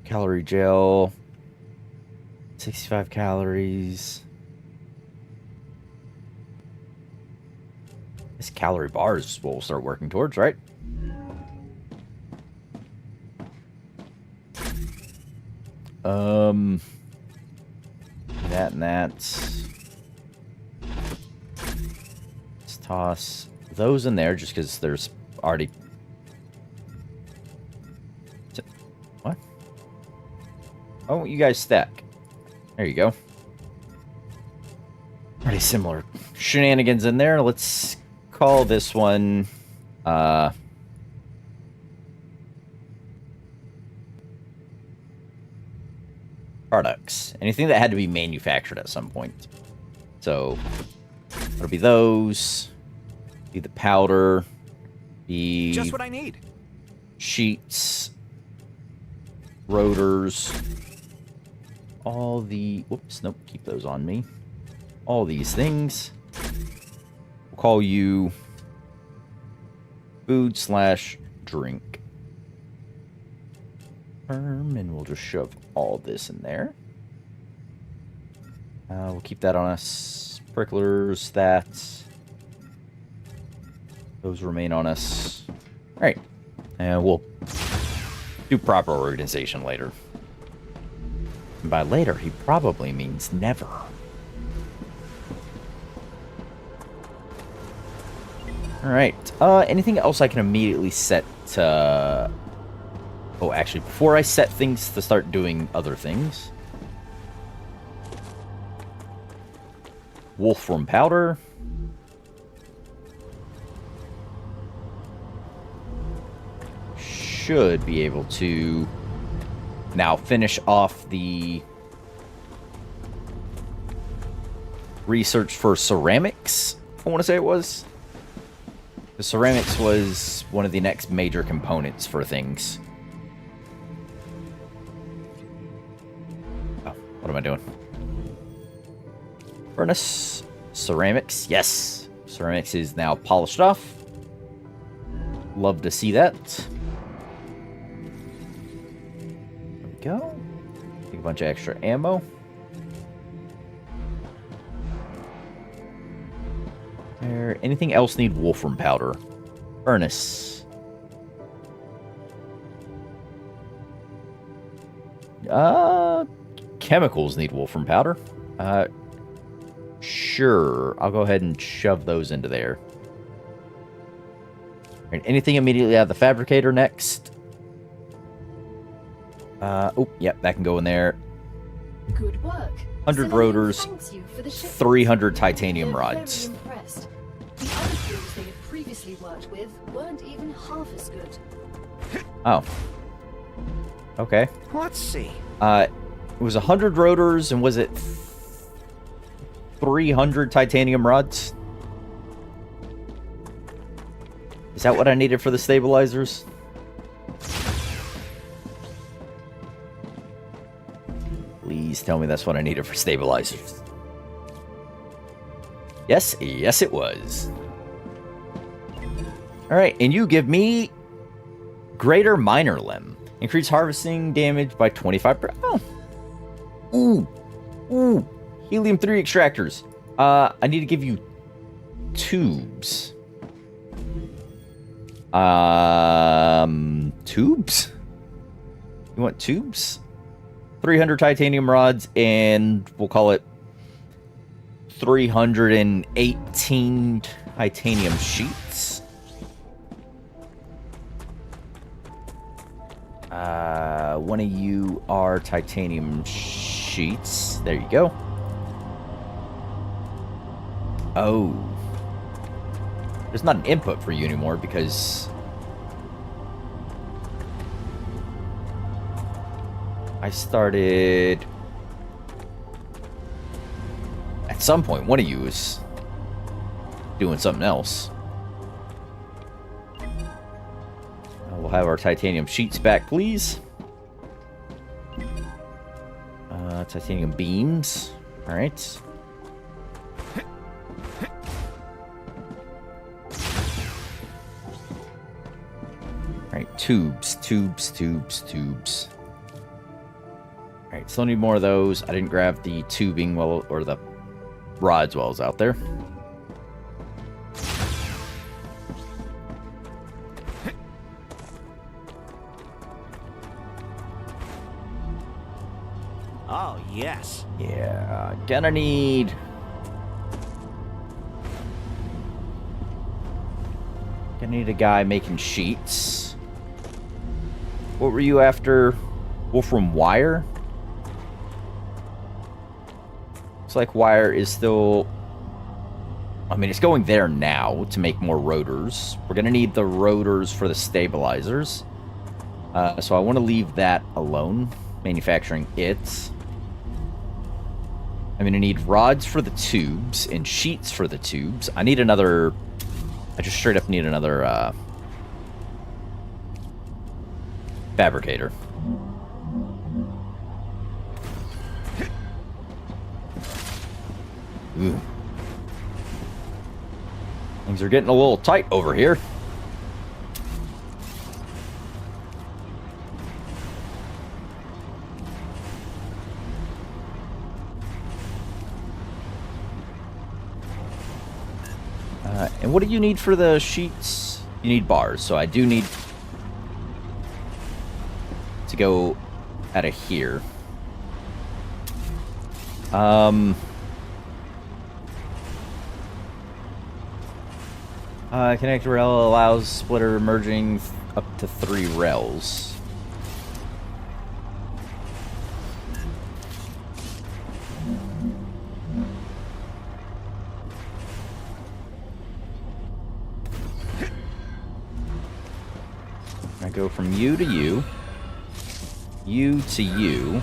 Calorie gel. 65 calories. This calorie bar is what we'll start working towards, right? That and that. Let's toss those in there just because there's already... What? Oh, you guys stack. There you go. Pretty similar shenanigans in there. Let's call this one... products. Anything that had to be manufactured at some point. So, it'll be those. Be the powder. Be... Just what I need. Sheets. Rotors. All the... Whoops, nope, keep those on me. All these things. We'll call you... food/drink. And we'll just shove all this in there. We'll keep that on us. Pricklers, that. Those remain on us. Alright. And we'll do proper organization later. And by later, he probably means never. Alright. Anything else I can immediately set to... Oh, actually, before I set things to start doing other things. Wolfram powder. Should be able to now finish off the research for ceramics, I want to say it was. The ceramics was one of the next major components for things. What am I doing? Furnace. Ceramics. Yes. Ceramics is now polished off. Love to see that. There we go. Take a bunch of extra ammo. There. Anything else need wolfram powder? Furnace. Chemicals need wolfram powder. Sure. I'll go ahead and shove those into there. Right, anything immediately out of the fabricator next? Oh, yep, that can go in there. Good work. 100 Sylvia rotors, thanks you for the shipment. 300 titanium They're rods. very impressed. The other crews they had previously worked with weren't even half as good. Oh. Okay. Let's see. It was 100 rotors, and was it 300 titanium rods? Is that what I needed for the stabilizers? Please tell me that's what I needed for stabilizers. Yes, yes it was. Alright, and you give me Greater Minor Limb. Increase harvesting damage by 25%. Oh. Ooh. Ooh. Helium-3 extractors. I need to give you tubes. Tubes? You want tubes? 300 titanium rods, and we'll call it 318 titanium sheets. One of you are titanium sheets. There you go. Oh. There's not an input for you anymore because I started... At some point, one of you is doing something else. We'll have our titanium sheets back, please. Titanium beams. Alright. Alright, tubes. Alright, still need more of those. I didn't grab the tubing while, or the rods while I was out there. Oh, yes. Yeah, gonna need... a guy making sheets. What were you after? Wolfram wire? Looks like wire is still... I mean, it's going there now to make more rotors. We're gonna need the rotors for the stabilizers. So I want to leave that alone. Manufacturing it. I'm gonna need rods for the tubes and sheets for the tubes. I need another... I just straight up need another fabricator. Ooh. Things are getting a little tight over here. And what do you need for the sheets? You need bars, so I do need to go out of here. Connect rail allows splitter merging up to 3 rails. I go from you to you, you to you,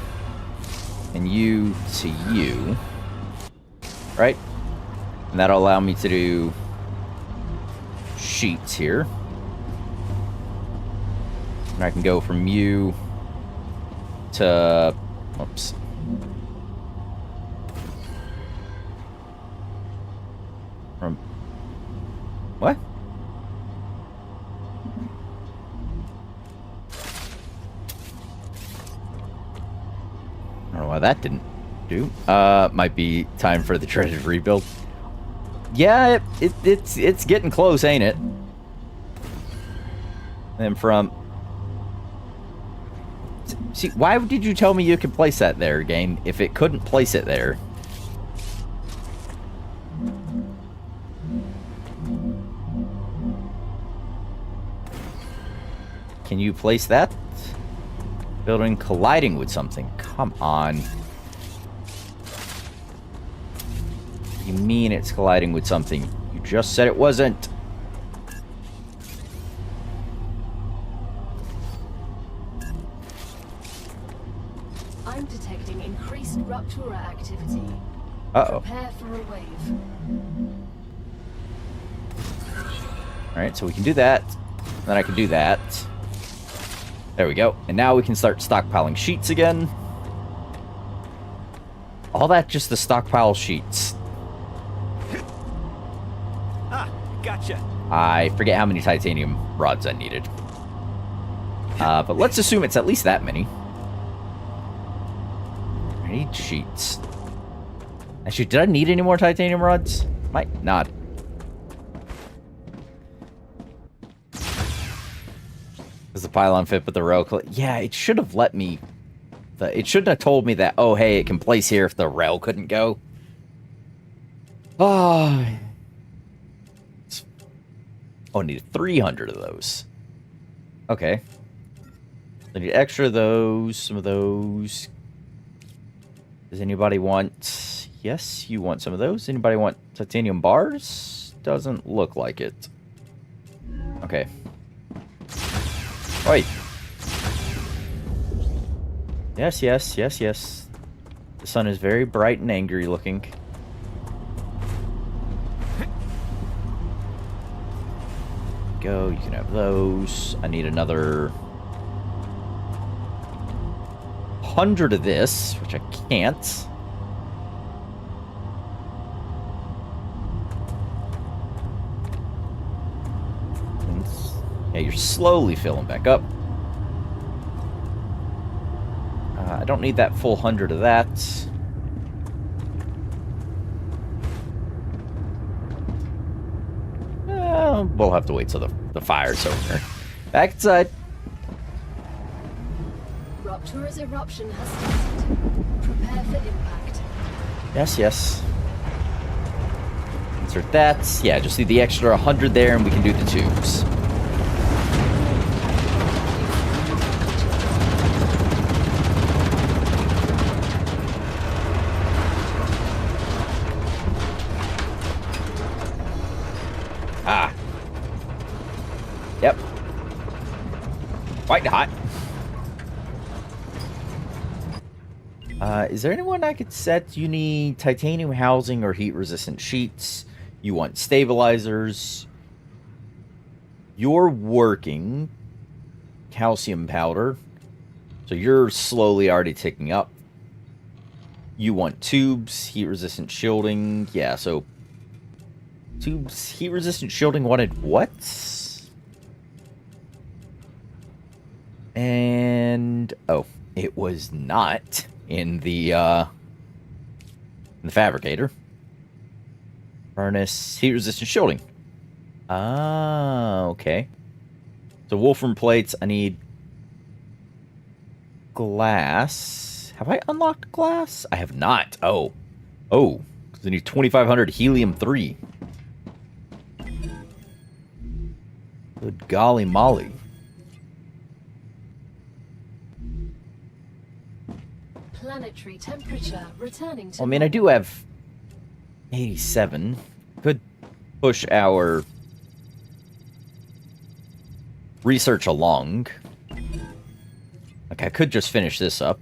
and you to you, right? And that'll allow me to do sheets here. And I can go from you to... Oops. From... What? I don't know why that didn't do. Might be time for the dreaded rebuild. Yeah, it's getting close, ain't it? And from See, why did you tell me you could place that there, game, if it couldn't place it there? Can you place that? Building colliding with something. Come on. You mean it's colliding with something? You just said it wasn't. I'm detecting increased Rupture activity. Uh-oh. Prepare for a wave. Alright, so we can do that. Then I can do that. There we go. And now we can start stockpiling sheets again. All that just to stockpile sheets. Ah, gotcha. I forget how many titanium rods I needed. But let's assume it's at least that many. I need sheets. Actually, did I need any more titanium rods? Might not. Does the pylon fit with the rail? Yeah, it should have let me... It shouldn't have told me that, oh, hey, it can place here if the rail couldn't go. Oh, I need 300 of those. Okay. I need extra of those, some of those. Does anybody want... Yes, you want some of those. Anybody want titanium bars? Doesn't look like it. Okay. Oi. Yes, yes, yes, yes. The sun is very bright and angry looking. Go, you can have those. I need another 100 of this, which I can't. Yeah, you're slowly filling back up. I don't need that full 100 of that. We'll have to wait till the fire's over. Back inside. Rupture's eruption has started. Prepare for impact. Yes, yes. Insert that. Yeah, just need the extra 100 there and we can do the tubes. Ah. Yep. Quite hot. Is there anyone I could set? You need titanium housing or heat-resistant sheets. You want stabilizers. You're working. Calcium powder. So you're slowly already ticking up. You want tubes, heat-resistant shielding. Yeah, so... Tubes, heat-resistant shielding wanted what? And... Oh, it was not in the fabricator. Furnace, heat-resistant shielding. Ah, okay. So wolfram plates, I need... glass. Have I unlocked glass? I have not. Oh. Oh, because I need 2,500 helium-3. Good golly molly. Planetary temperature returning to... Well, I mean, I do have 87. Could push our research along. Like, I could just finish this up.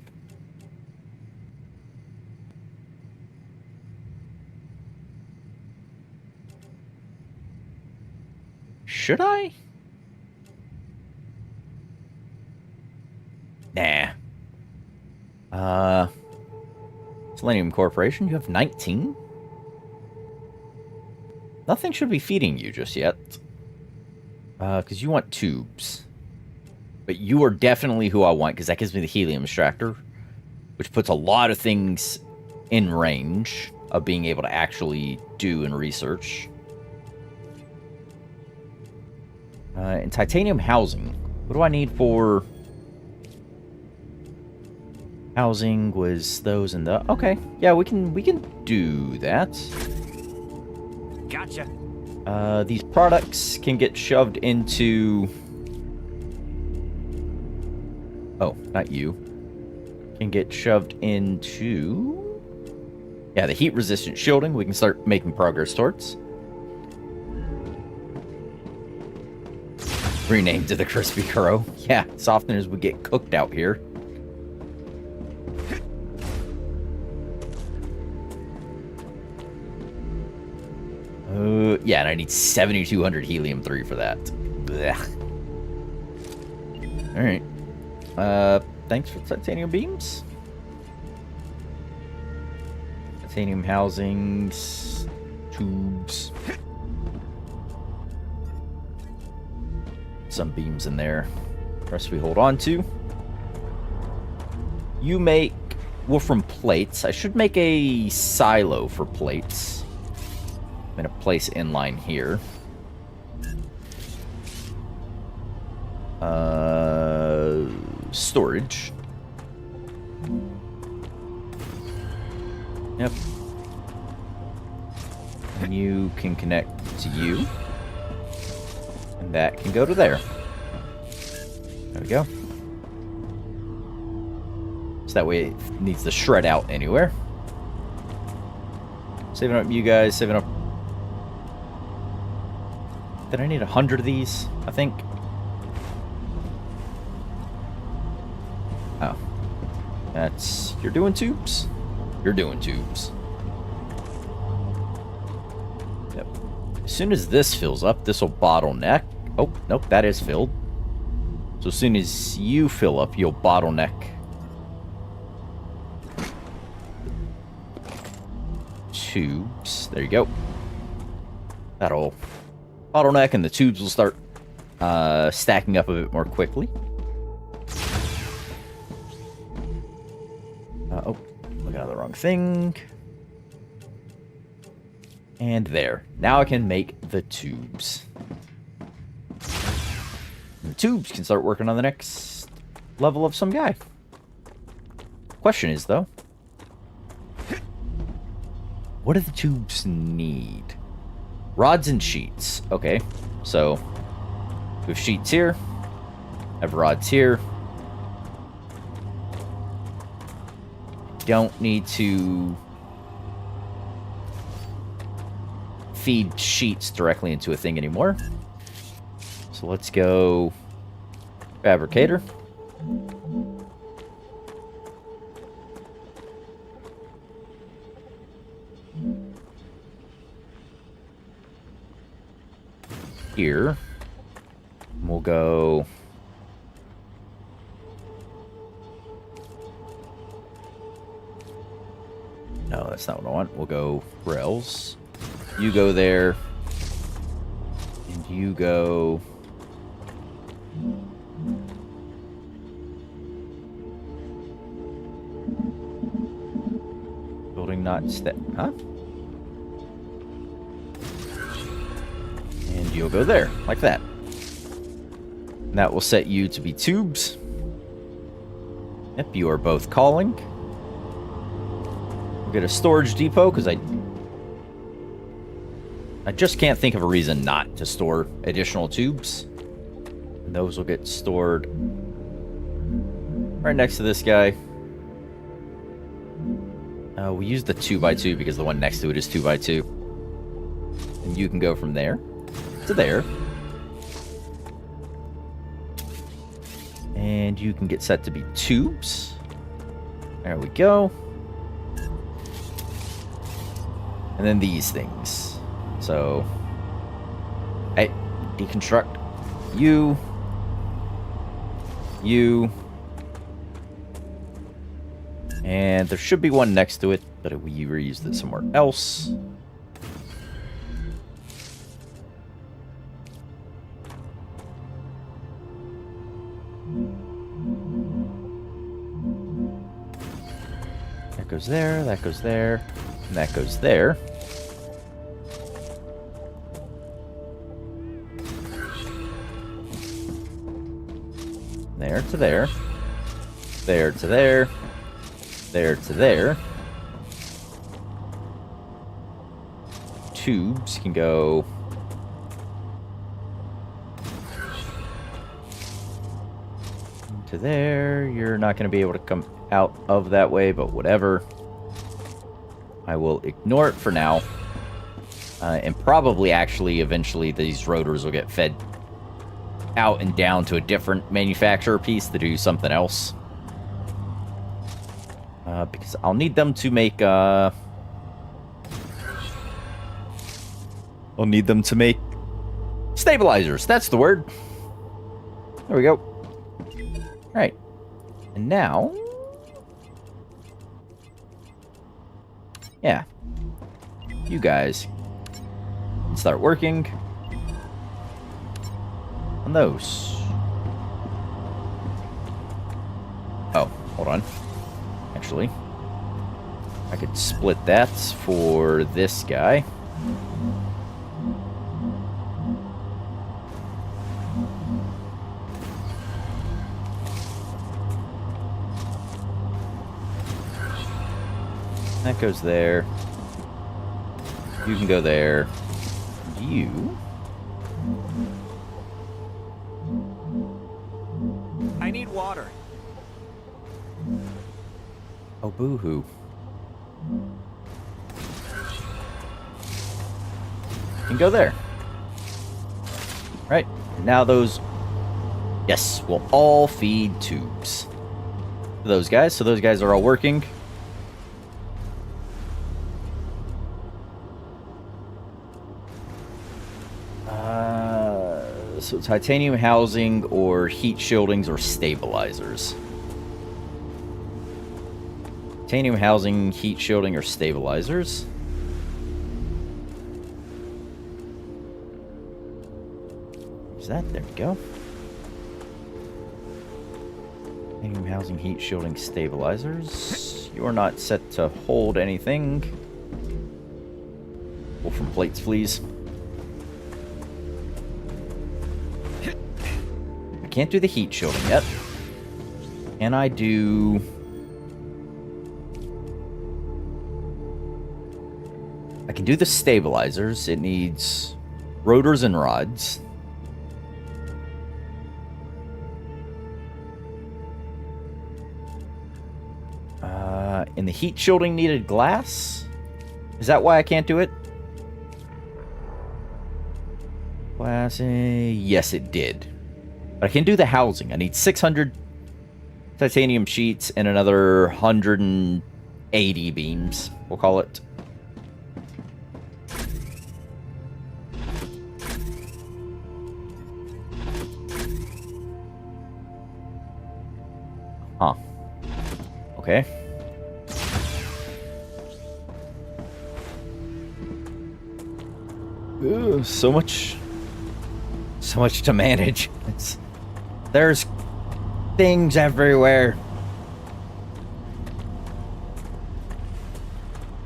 Should I? Nah. Selenium Corporation, you have 19? Nothing should be feeding you just yet. Because you want tubes. But you are definitely who I want, because that gives me the helium extractor, which puts a lot of things in range of being able to actually do and research. And titanium housing. What do I need for... Housing was those and the... Okay, yeah, we can do that. Gotcha. These products can get shoved into... Oh, not you. Can get shoved into... Yeah, the heat-resistant shielding we can start making progress towards. Renamed to the Crispy Crow. Yeah, as often as we get cooked out here. Yeah, and I need 7,200 helium-3 for that. Blech. Alright. Thanks for titanium beams. Titanium housings. Tubes. Some beams in there. Rest we hold on to. You make wolfram plates. I should make a silo for plates. I'm gonna place inline here. Storage. Yep. And you can connect to you. And that can go to there. There we go. So that way it needs to shred out anywhere. Saving up you guys, saving up... Did I need 100 of these? I think. Oh. That's... You're doing tubes? You're doing tubes. Yep. As soon as this fills up, this will bottleneck. Oh, nope, that is filled. So as soon as you fill up, you'll bottleneck. Tubes. There you go. That'll bottleneck and the tubes will start stacking up a bit more quickly. Oh, looking at the wrong thing. And there. Now I can make the tubes. And the tubes can start working on the next level of some guy. Question is, though, what do the tubes need? Rods and sheets. Okay, so we have sheets here. I have rods here. Don't need to feed sheets directly into a thing anymore. So let's go fabricator. Here. We'll go... No, that's not what I want. We'll go rails. You go there. And you go... Building not step... Huh? And you'll go there, like that. And that will set you to be tubes. Yep, you are both calling. We'll get a storage depot, because I just can't think of a reason not to store additional tubes. And those will get stored right next to this guy. We use the 2x2 because the one next to it is 2x2. And you can go from there to there. And you can get set to be tubes. There we go. And then these things. So, I deconstruct you, and there should be one next to it, but we reused it somewhere else. That goes there, that goes there, and that goes there. There to there. There to there. there to there. Tubes can go to there. You're not going to be able to come out of that way, but whatever. I will ignore it for now. And probably actually eventually these rotors will get fed out and down to a different manufacturer piece to do something else. Because I'll need them to make I'll need them to make stabilizers. That's the word. There we go. All right. And now, yeah, you guys can start working on those. Oh, hold on. Actually, I could split that for this guy. That goes there. You can go there. You. I need water. Oh, boo-hoo. You can go there. Right. Now those, yes, will all feed tubes. Those guys. So those guys are all working. So titanium housing or heat shieldings or stabilizers. Titanium housing, heat shielding, or stabilizers. Is that? There we go. Titanium housing, heat shielding, stabilizers. You're not set to hold anything. Pull from plates, please. I can't do the heat shielding yet. Can I do... I can do the stabilizers. It needs rotors and rods. And the heat shielding needed glass? Is that why I can't do it? Glass, yes it did. But I can do the housing. I need 600 titanium sheets and another 180 beams, we'll call it. Huh. Okay. Ooh, so much to manage. There's things everywhere.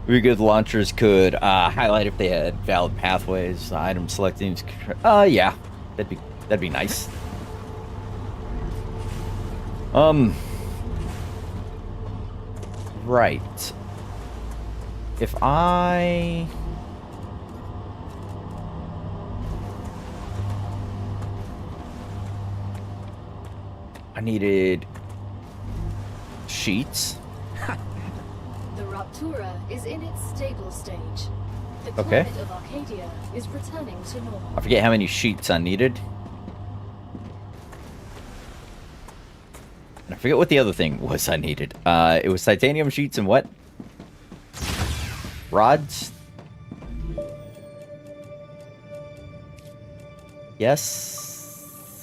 Really good launchers could highlight if they had valid pathways, item selecting. Yeah, that'd be nice. Right. If I needed sheets. The Rupture is in its stable stage. The Okay. climate of Arcadia is returning to normal. I forget how many sheets I needed. And I forget what the other thing was I needed. It was titanium sheets and what? Rods? Yes.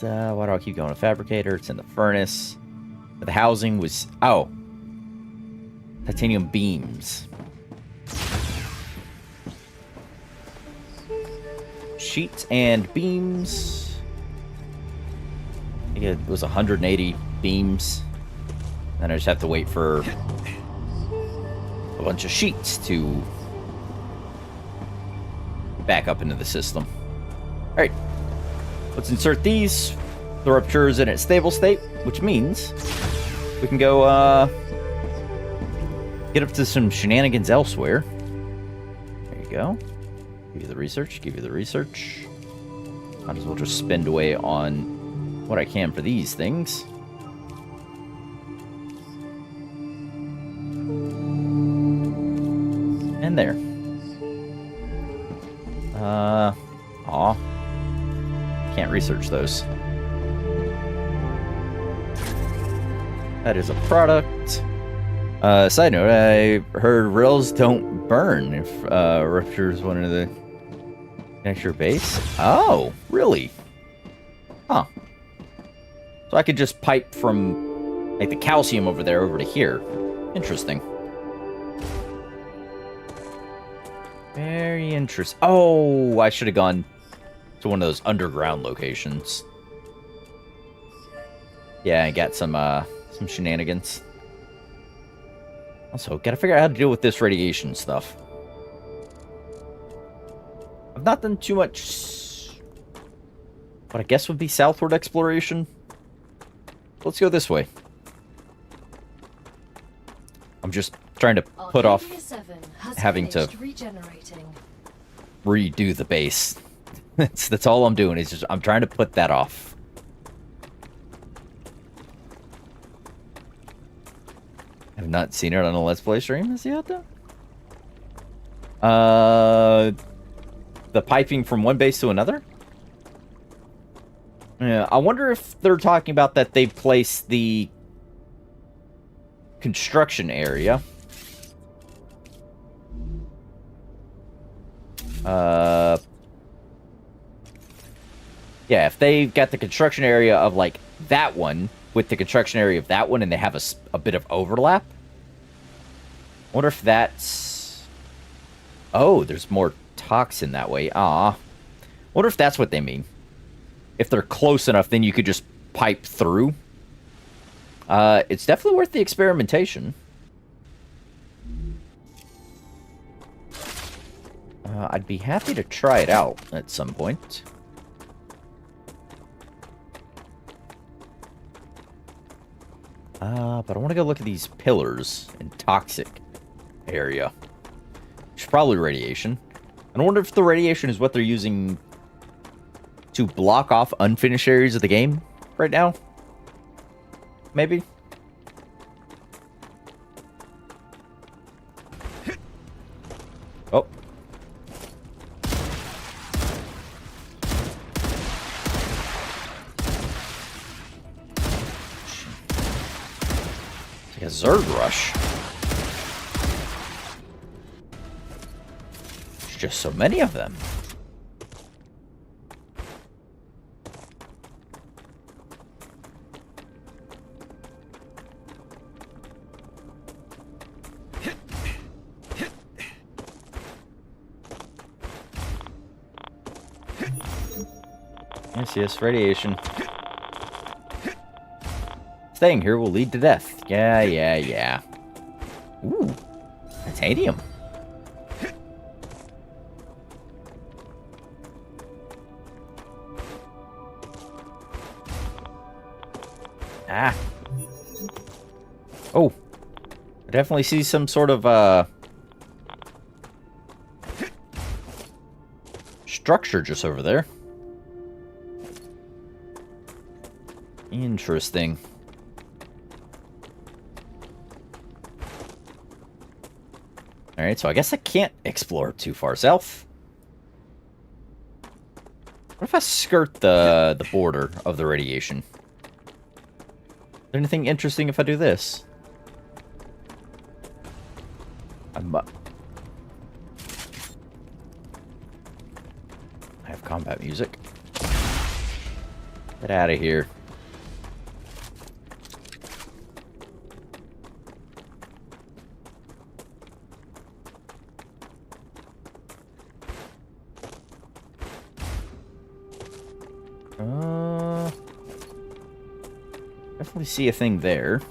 Why do I keep going? A fabricator, it's in the furnace. But the housing was... Oh. Titanium beams. Sheets and beams. I think it was 180 beams. Then I just have to wait for a bunch of sheets to back up into the system. Alright. Let's insert these. The Rupture is in its stable state, which means we can go get up to some shenanigans elsewhere. There you go. Give you the research, give you the research. Might as well just spend away on what I can for these things. And there. Aw. Can't research those. That is a product. Side note, I heard rails don't burn if Rupture is one of the connect your base. Oh, really? Huh. So I could just pipe from like the calcium over there over to here. Interesting. Very interesting. Oh, I should have gone to one of those underground locations. Yeah, I got some shenanigans. Also, gotta figure out how to deal with this radiation stuff. I've not done too much what I guess would be southward exploration. Let's go this way. I'm just trying to put off having to redo the base. That's all I'm doing. Is just I'm trying to put that off. I've not seen it on a Let's Play stream as yet, though. The piping from one base to another? Yeah, I wonder if they're talking about that they place the construction area. Yeah, if they've got the construction area of, like, that one with the construction area of that one and they have a bit of overlap. I wonder if that's... Oh, there's more toxin that way. Ah. Wonder if that's what they mean. If they're close enough, then you could just pipe through. It's definitely worth the experimentation. I'd be happy to try it out at some point. But I want to go look at these pillars in toxic area. Which is probably radiation. I wonder if the radiation is what they're using to block off unfinished areas of the game right now. Maybe. Oh. It's like a Zerg rush. There's just so many of them. Yes, radiation. Staying here will lead to death. Yeah. Ooh, titanium. Ah. Oh. I definitely see some sort of, structure just over there. Interesting. Alright, so I guess I can't explore too far south. What if I skirt the border of the radiation? Is there anything interesting if I do this? I have combat music. Get out of here. Definitely see a thing there.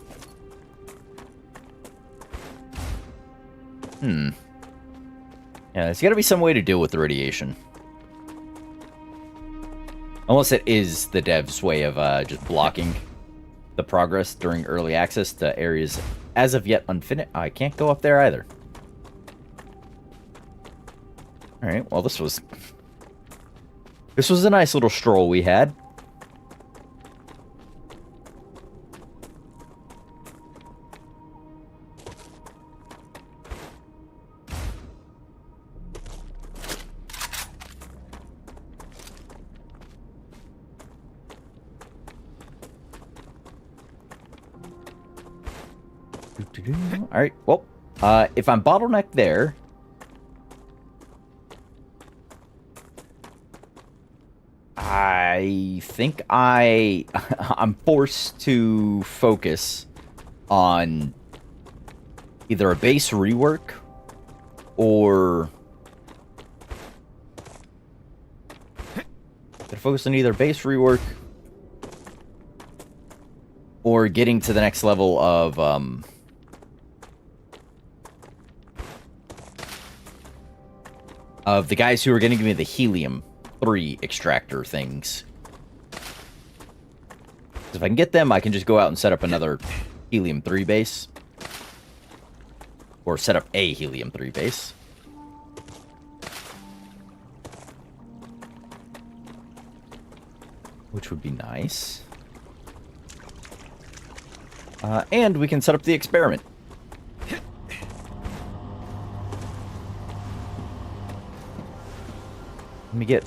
Yeah, there's got to be some way to deal with the radiation. Unless it is the devs' way of just blocking the progress during early access to areas as of yet unfinished. I can't go up there either. Alright, well this was a nice little stroll we had. Alright, well, if I'm bottlenecked there... I think I'm forced to focus on either a base rework or... focus on either base rework or getting to the next level of, the guys who are going to give me the helium-3 extractor things. If I can get them, I can just go out and set up another helium-3 base. Or set up a helium-3 base. Which would be nice. And we can set up the experiment. Let me get,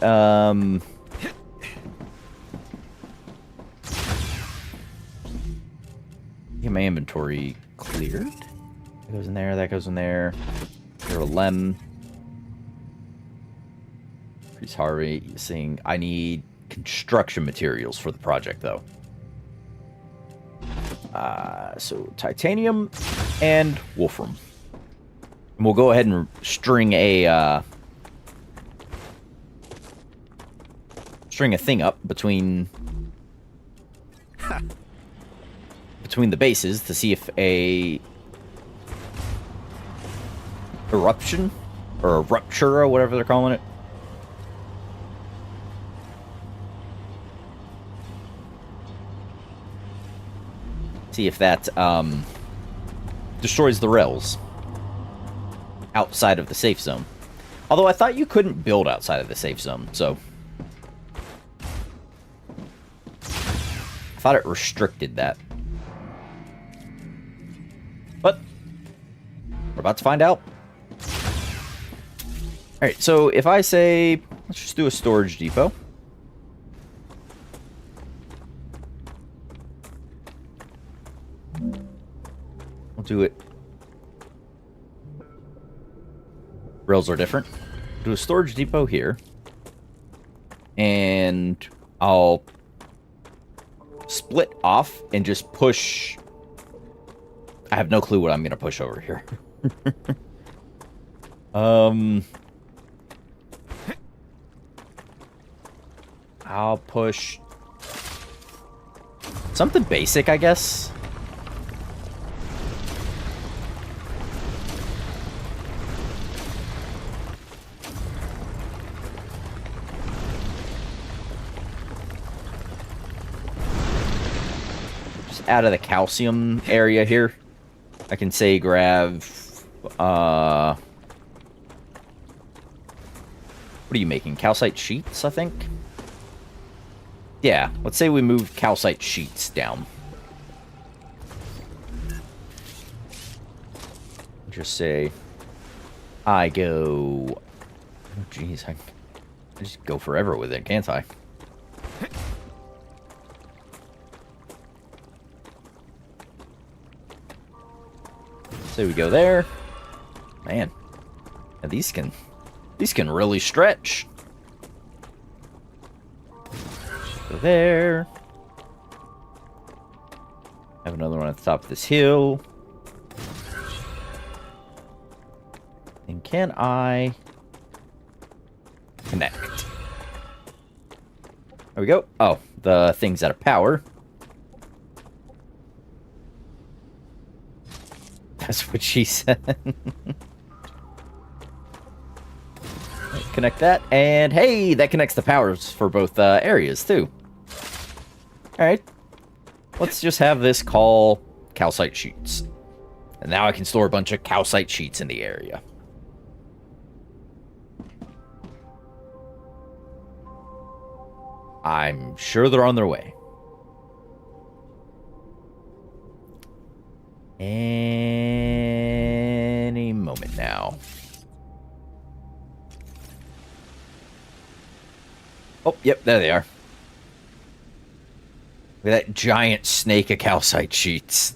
get my inventory cleared. That goes in there, that goes in there. Here a lem. Increase heart rate, seeing I need construction materials for the project, though. So titanium and wolfram. And we'll go ahead and string a thing up between the bases to see if a eruption or a rupture or whatever they're calling it. See if that destroys the rails outside of the safe zone. Although I thought you couldn't build outside of the safe zone, so I thought it restricted that. But we're about to find out. Alright, so if I say, let's just do a storage depot. We'll do it. Rails are different. Do a storage depot here. And I'll split off and just push. I have no clue what I'm going to push over here. I'll push something basic, I guess. Just out of the calcium area here, I can say grab, what are you making? Calcite sheets, I think? Yeah, let's say we move calcite sheets down. Just say, I go... Oh, jeez, I just go forever with it, can't I? So we go there. Man, now these can really stretch. Go there. Have another one at the top of this hill. And can I connect? There we go. Oh, the thing's out of power. That's what she said. Connect that, and hey, that connects the powers for both areas, too. Alright. Let's just have this call calcite sheets. And now I can store a bunch of calcite sheets in the area. I'm sure they're on their way. Any moment now. Oh, yep, there they are. Look at that giant snake of calcite sheets.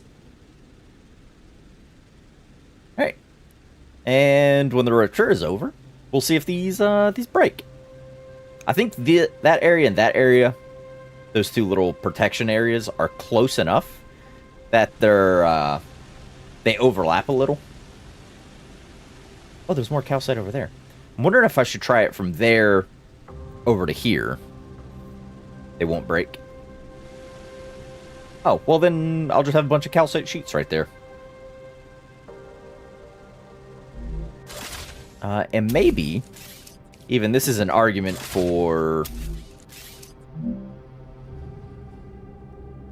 Alright. And when the rupture is over, we'll see if these break. I think that area and that area, those two little protection areas, are close enough that they overlap a little. Oh, there's more calcite over there. I'm wondering if I should try it from there over to here. They won't break. Oh, well then I'll just have a bunch of calcite sheets right there. And maybe even this is an argument for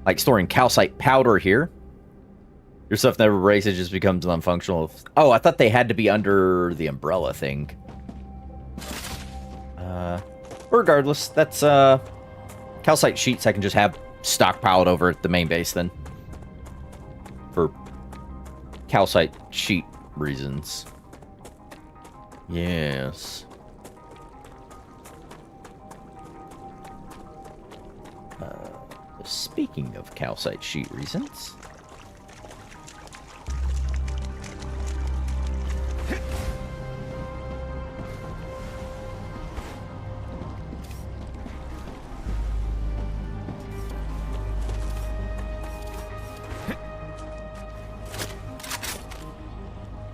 like storing calcite powder here. Your stuff never breaks, it just becomes non-functional. Oh, I thought they had to be under the umbrella thing. Regardless, that's calcite sheets I can just have stockpiled over at the main base then. For calcite sheet reasons. Yes. Speaking of calcite sheet reasons.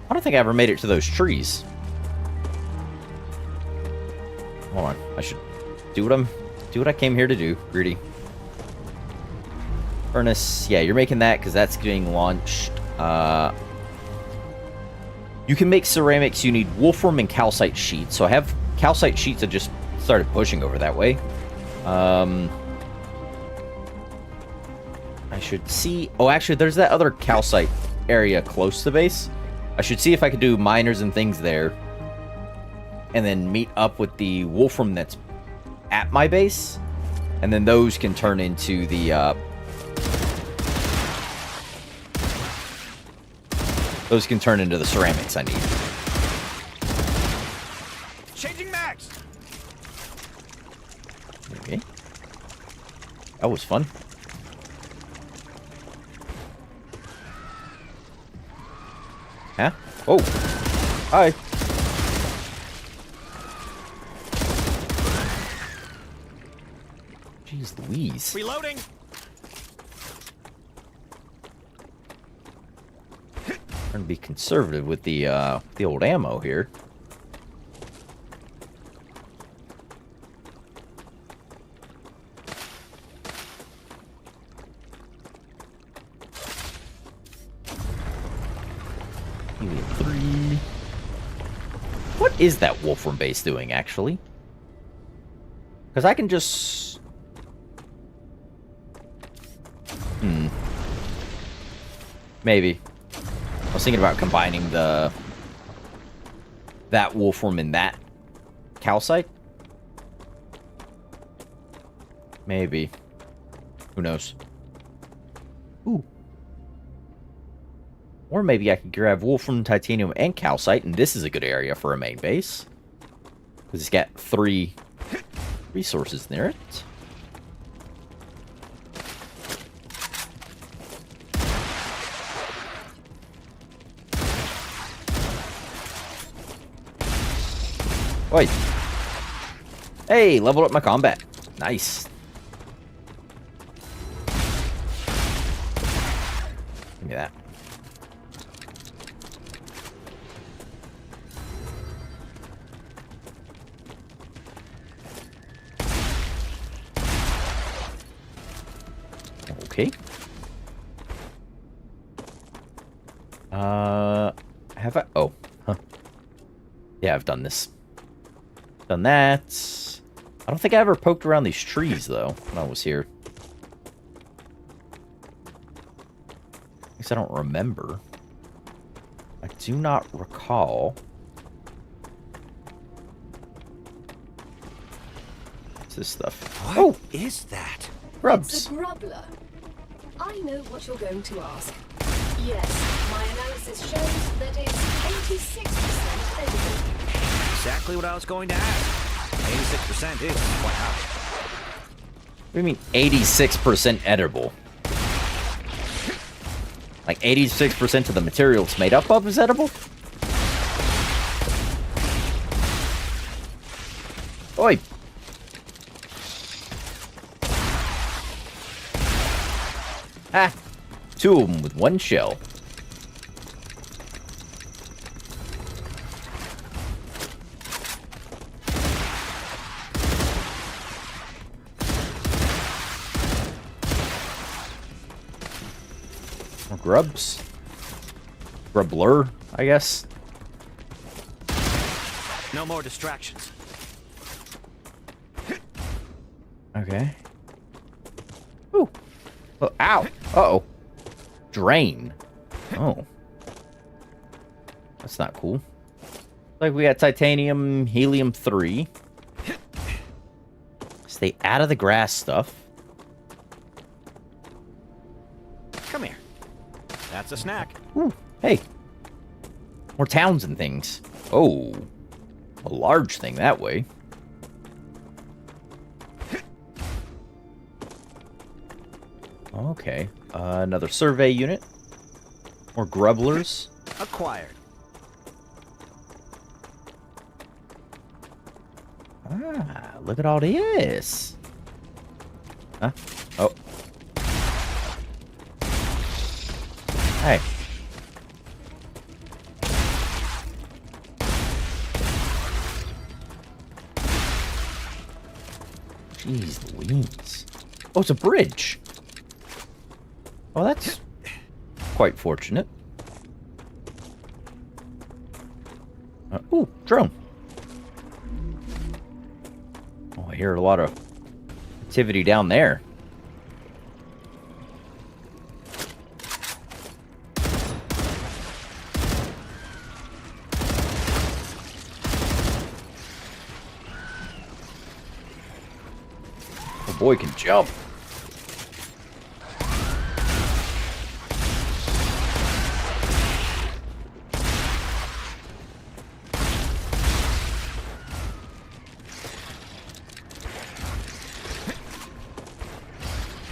I don't think I ever made it to those trees. Hold on, I should do what I came here to do, Greedy. Furnace, yeah, you're making that because that's getting launched. You can make ceramics. You need wolfram and calcite sheets. So I have calcite sheets that just started pushing over that way. I should see. Oh, actually, there's that other calcite area close to base. I should see if I could do miners and things there, and then meet up with the wolfram that's at my base, and then those can turn into the ceramics I need. Changing mags. Okay. That was fun. Huh? Oh. Hi. Jeez Louise. Reloading. Trying to be conservative with the old ammo here. Helium 3. What is that wolfram base doing, actually? Because I can just... Maybe. I was thinking about combining that wolfram and that calcite. Maybe. Who knows? Ooh. Or maybe I could grab wolfram, titanium, and calcite, and this is a good area for a main base. Because it's got 3 resources near it. Oi. Hey, leveled up my combat. Nice. Give me that. Okay. Have I? Oh, huh. Yeah, I've done this. Done that. I don't think I ever poked around these trees, though, when I was here. At least I don't remember. I do not recall. What's this stuff? What is that? Grubs. It's a grubbler. I know what you're going to ask. Yes, my analysis shows that it's 86% edible. Exactly what I was going to ask. 86% is quite high. What do you mean 86% edible? Like 86% of the material it's made up of is edible? Oi! Ah! 2 of them with 1 shell. More grubs. Grubbler, I guess. No more distractions. Okay. Ooh. Oh, ow. Uh-oh. Drain. Oh. That's not cool. Like we got titanium, helium-3. Stay out of the grass stuff. Come here. That's a snack. Ooh. Hey. More towns and things. Oh. A large thing that way. Okay. Another survey unit. More grubblers. Acquired. Ah, look at all this. Huh? Oh. Hey. Jeez Louise. Oh, it's a bridge. Oh, that's quite fortunate. Ooh, drone. Oh, I hear a lot of activity down there. Oh, boy can jump.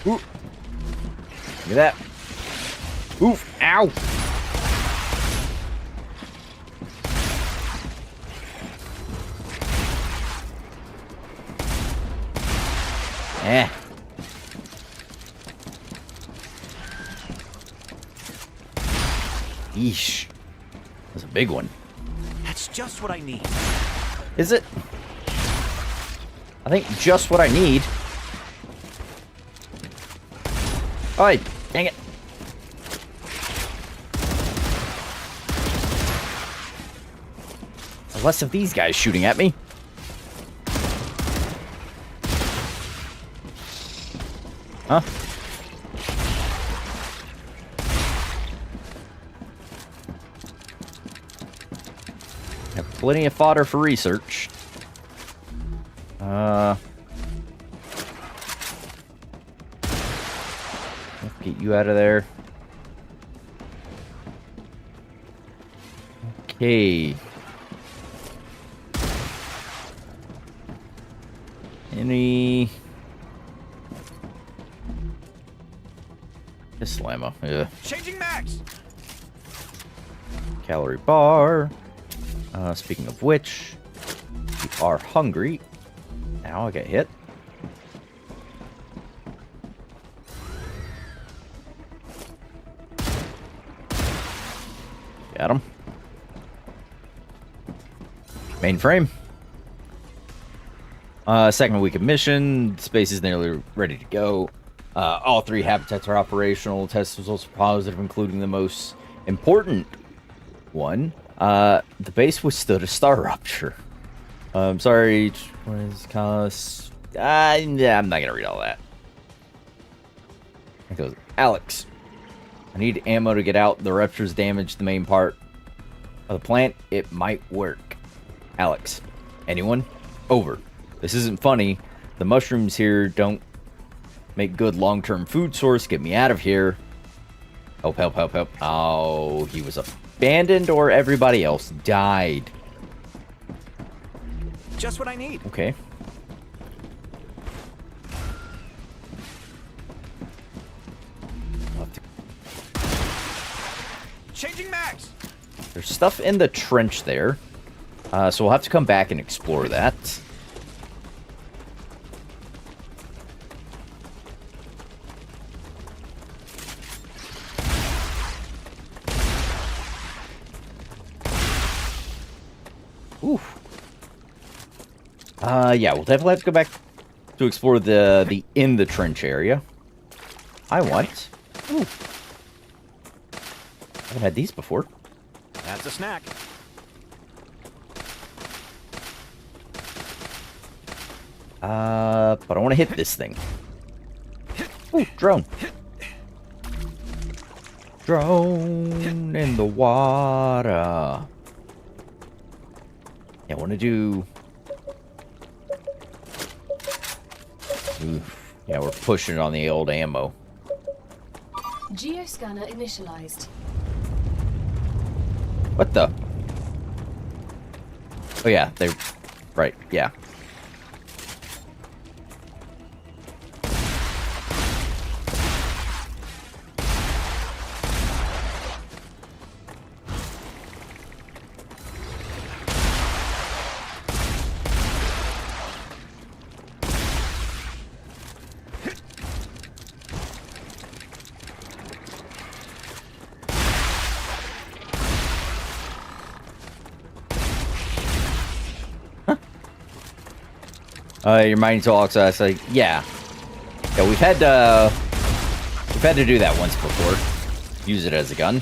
Ooh. Look at that. Oof. Ow. Eh. Yeesh. That's a big one. That's just what I need. Is it? I think just what I need. Oh, dang it. There's less of these guys shooting at me. Huh? Have plenty of fodder for research. Let's get you out of there. Okay. Any... This slammer, yeah. Changing max. Calorie bar. Speaking of which, we are hungry. Now I get hit. Got him. Mainframe. Second week of mission. Space is nearly ready to go. All 3 habitats are operational. Test results are positive, including the most important one. The base withstood a StarRupture. I'm sorry. What is cost? Yeah, I'm not gonna read all that. It goes, Alex. I need ammo to get out. The Rupture's damaged the main part. of the plant, it might work. Alex, anyone? Over. This isn't funny. The mushrooms here don't make good long-term food source. Get me out of here. Help, help, help, help. Oh, he was abandoned or everybody else died. Just what I need. Okay. Changing mags. There's stuff in the trench there. So we'll have to come back and explore that. Oof. Yeah, we'll definitely have to go back to explore the in the trench area. I want. Ooh. I haven't had these before. That's a snack. But I want to hit this thing. Ooh, drone. Drone in the water. Yeah, I want to do... Oof. Yeah, we're pushing it on the old ammo. Geoscanner initialized. What the? Oh yeah, they're... Right, yeah. Your mind's all outside. It's like, yeah. Yeah, we've had to do that once before. Use it as a gun.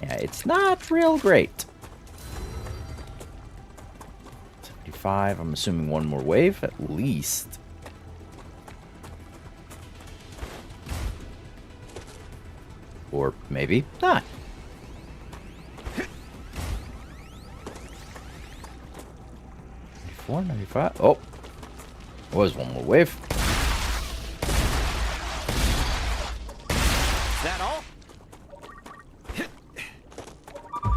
Yeah, it's not real great. 75, I'm assuming one more wave, at least. Or maybe not. 95. Oh, was one more wave. Is that all?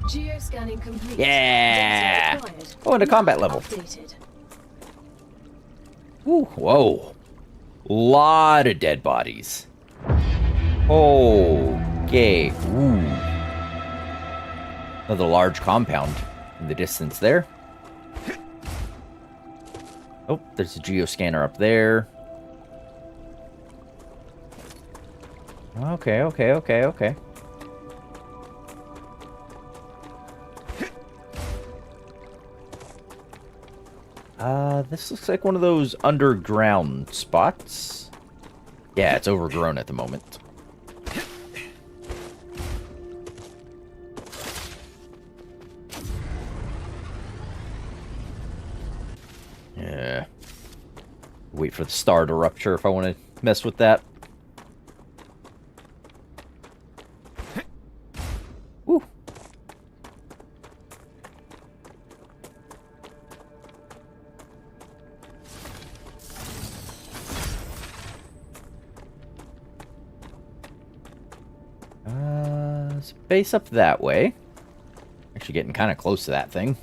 Geoscanning complete. Yeah. Data acquired. Oh, into combat level. Updated. Ooh, whoa. Lot of dead bodies. Okay. Ooh. Another large compound in the distance there. Oh, there's a geoscanner up there. Okay, okay, okay, okay. This looks like one of those underground spots. Yeah, it's overgrown at the moment. Yeah. Wait for the star to rupture if I want to mess with that. Woo. Space up that way. Actually getting kind of close to that thing.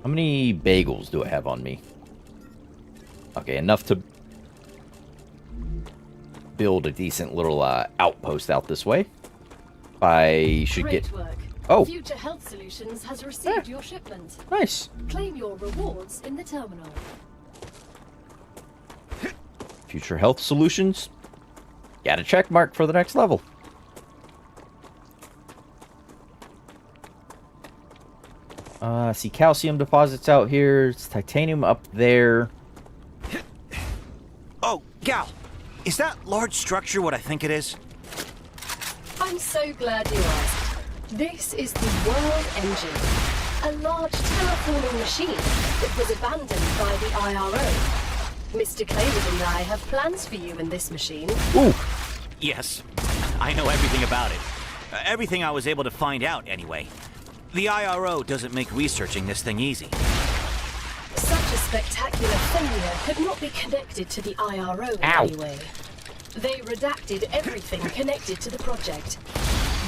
How many bagels do I have on me? Okay, enough to build a decent little outpost out this way. I should Great get... work. Oh. Future Health Solutions has received your shipment. Nice. Claim your rewards in the terminal. Future Health Solutions. Got a check mark for the next level. See calcium deposits out here. It's titanium up there. Oh, Gal, is that large structure what I think it is? I'm so glad you asked. This is the World Engine, a large terraforming machine that was abandoned by the IRO. Mr. Claymore and I have plans for you in this machine. Ooh. Yes, I know everything about it. Everything I was able to find out, anyway. The IRO doesn't make researching this thing easy. Such a spectacular failure could not be connected to the IRO in any way. They redacted everything connected to the project.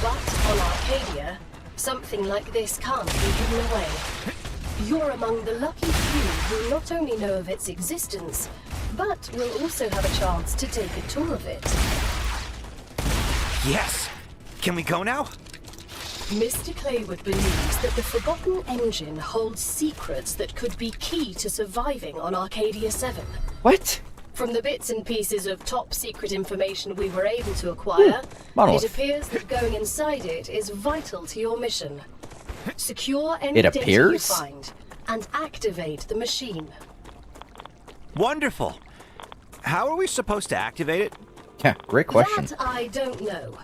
But on Arcadia, something like this can't be hidden away. You're among the lucky few who not only know of its existence, but will also have a chance to take a tour of it. Yes! Can we go now? Mr. Claywood believes that the Forgotten Engine holds secrets that could be key to surviving on Arcadia 7. What? From the bits and pieces of top-secret information we were able to acquire, it appears that going inside it is vital to your mission. Secure any data you find, and activate the machine. Wonderful! How are we supposed to activate it? Yeah, great question. That I don't know.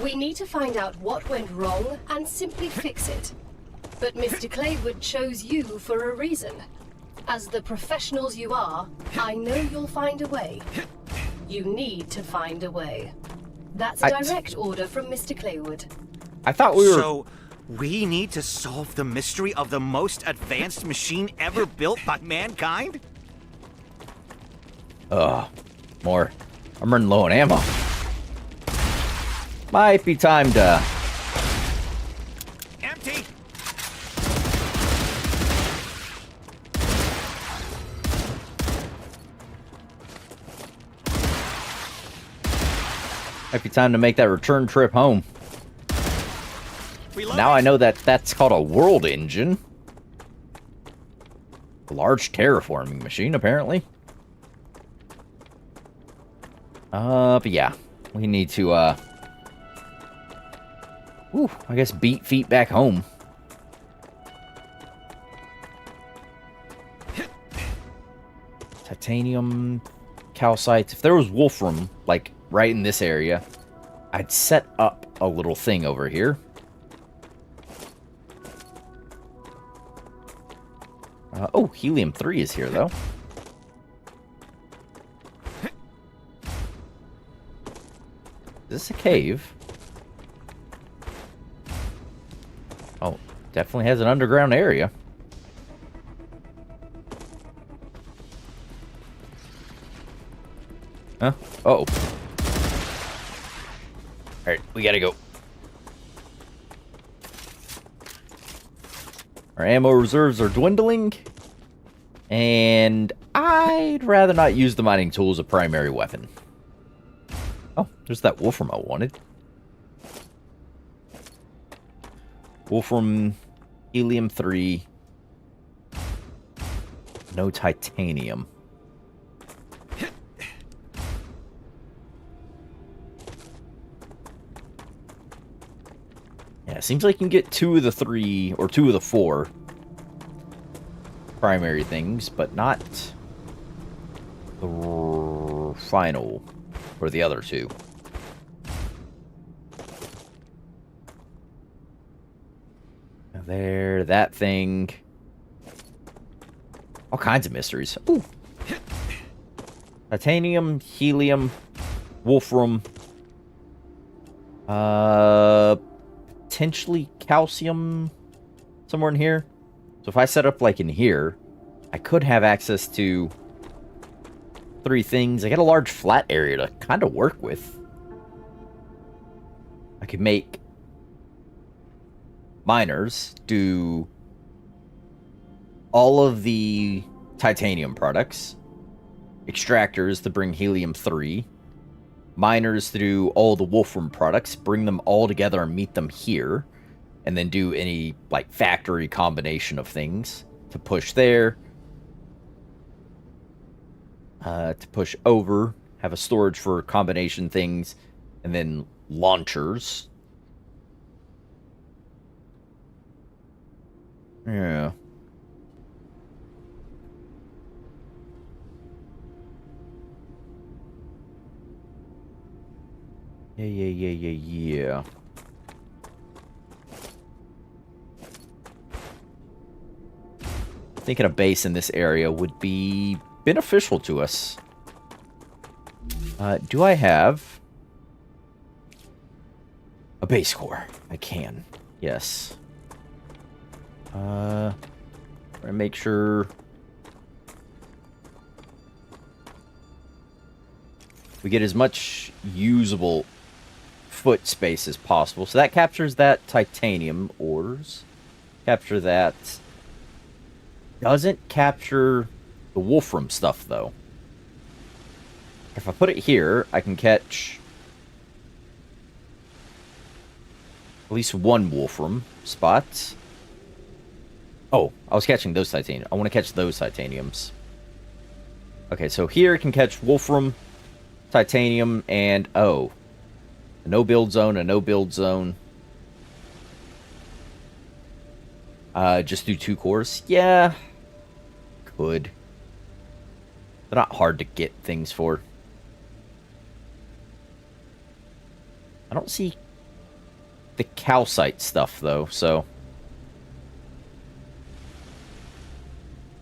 We need to find out what went wrong and simply fix it. But Mr. Claywood chose you for a reason. As the professionals you are, I know you'll find a way. You need to find a way. That's a direct order from Mr. Claywood. I thought we were... So, we need to solve the mystery of the most advanced machine ever built by mankind? More. I'm running low on ammo. Might be time to... Empty! Might be time to make that return trip home. Reload. Now I know that that's called a world engine. A large terraforming machine, apparently. But yeah. We need to, I guess beat feet back home. Titanium, calcite. If there was wolfram, like, right in this area, I'd set up a little thing over here. Helium-3 is here, though. Is this a cave? Oh, definitely has an underground area. Huh? Uh-oh. Alright, we gotta go. Our ammo reserves are dwindling. And I'd rather not use the mining tool as a primary weapon. Oh, there's that wolfram I wanted. Wolfram, helium-3. No titanium. Yeah, it seems like you can get 2 of the 3, or 2 of the 4 primary things, but not the final, or the other 2. Now there, that thing. All kinds of mysteries. Ooh. Titanium, helium, wolfram. Potentially calcium somewhere in here. So if I set up like in here, I could have access to 3 things. I got a large flat area to kind of work with. I could make miners do all of the titanium products, extractors to bring helium-3, miners to do all the wolfram products, bring them all together and meet them here, and then do any like factory combination of things to push there, to push over, have a storage for combination things, and then launchers. Yeah. Yeah. Thinking a base in this area would be beneficial to us. Do I have A base core. I can. Yes. Try to make sure we get as much usable foot space as possible. So that captures that titanium ores. Capture that. Doesn't capture the wolfram stuff, though. If I put it here, I can catch at least one wolfram spot. Oh, I was catching those titanium. I want to catch those titaniums. Okay, so here I can catch wolfram, titanium, and oh, a no-build zone, a no-build zone. Just do 2 cores? Yeah. Could. They're not hard to get things for. I don't see the calcite stuff, though, so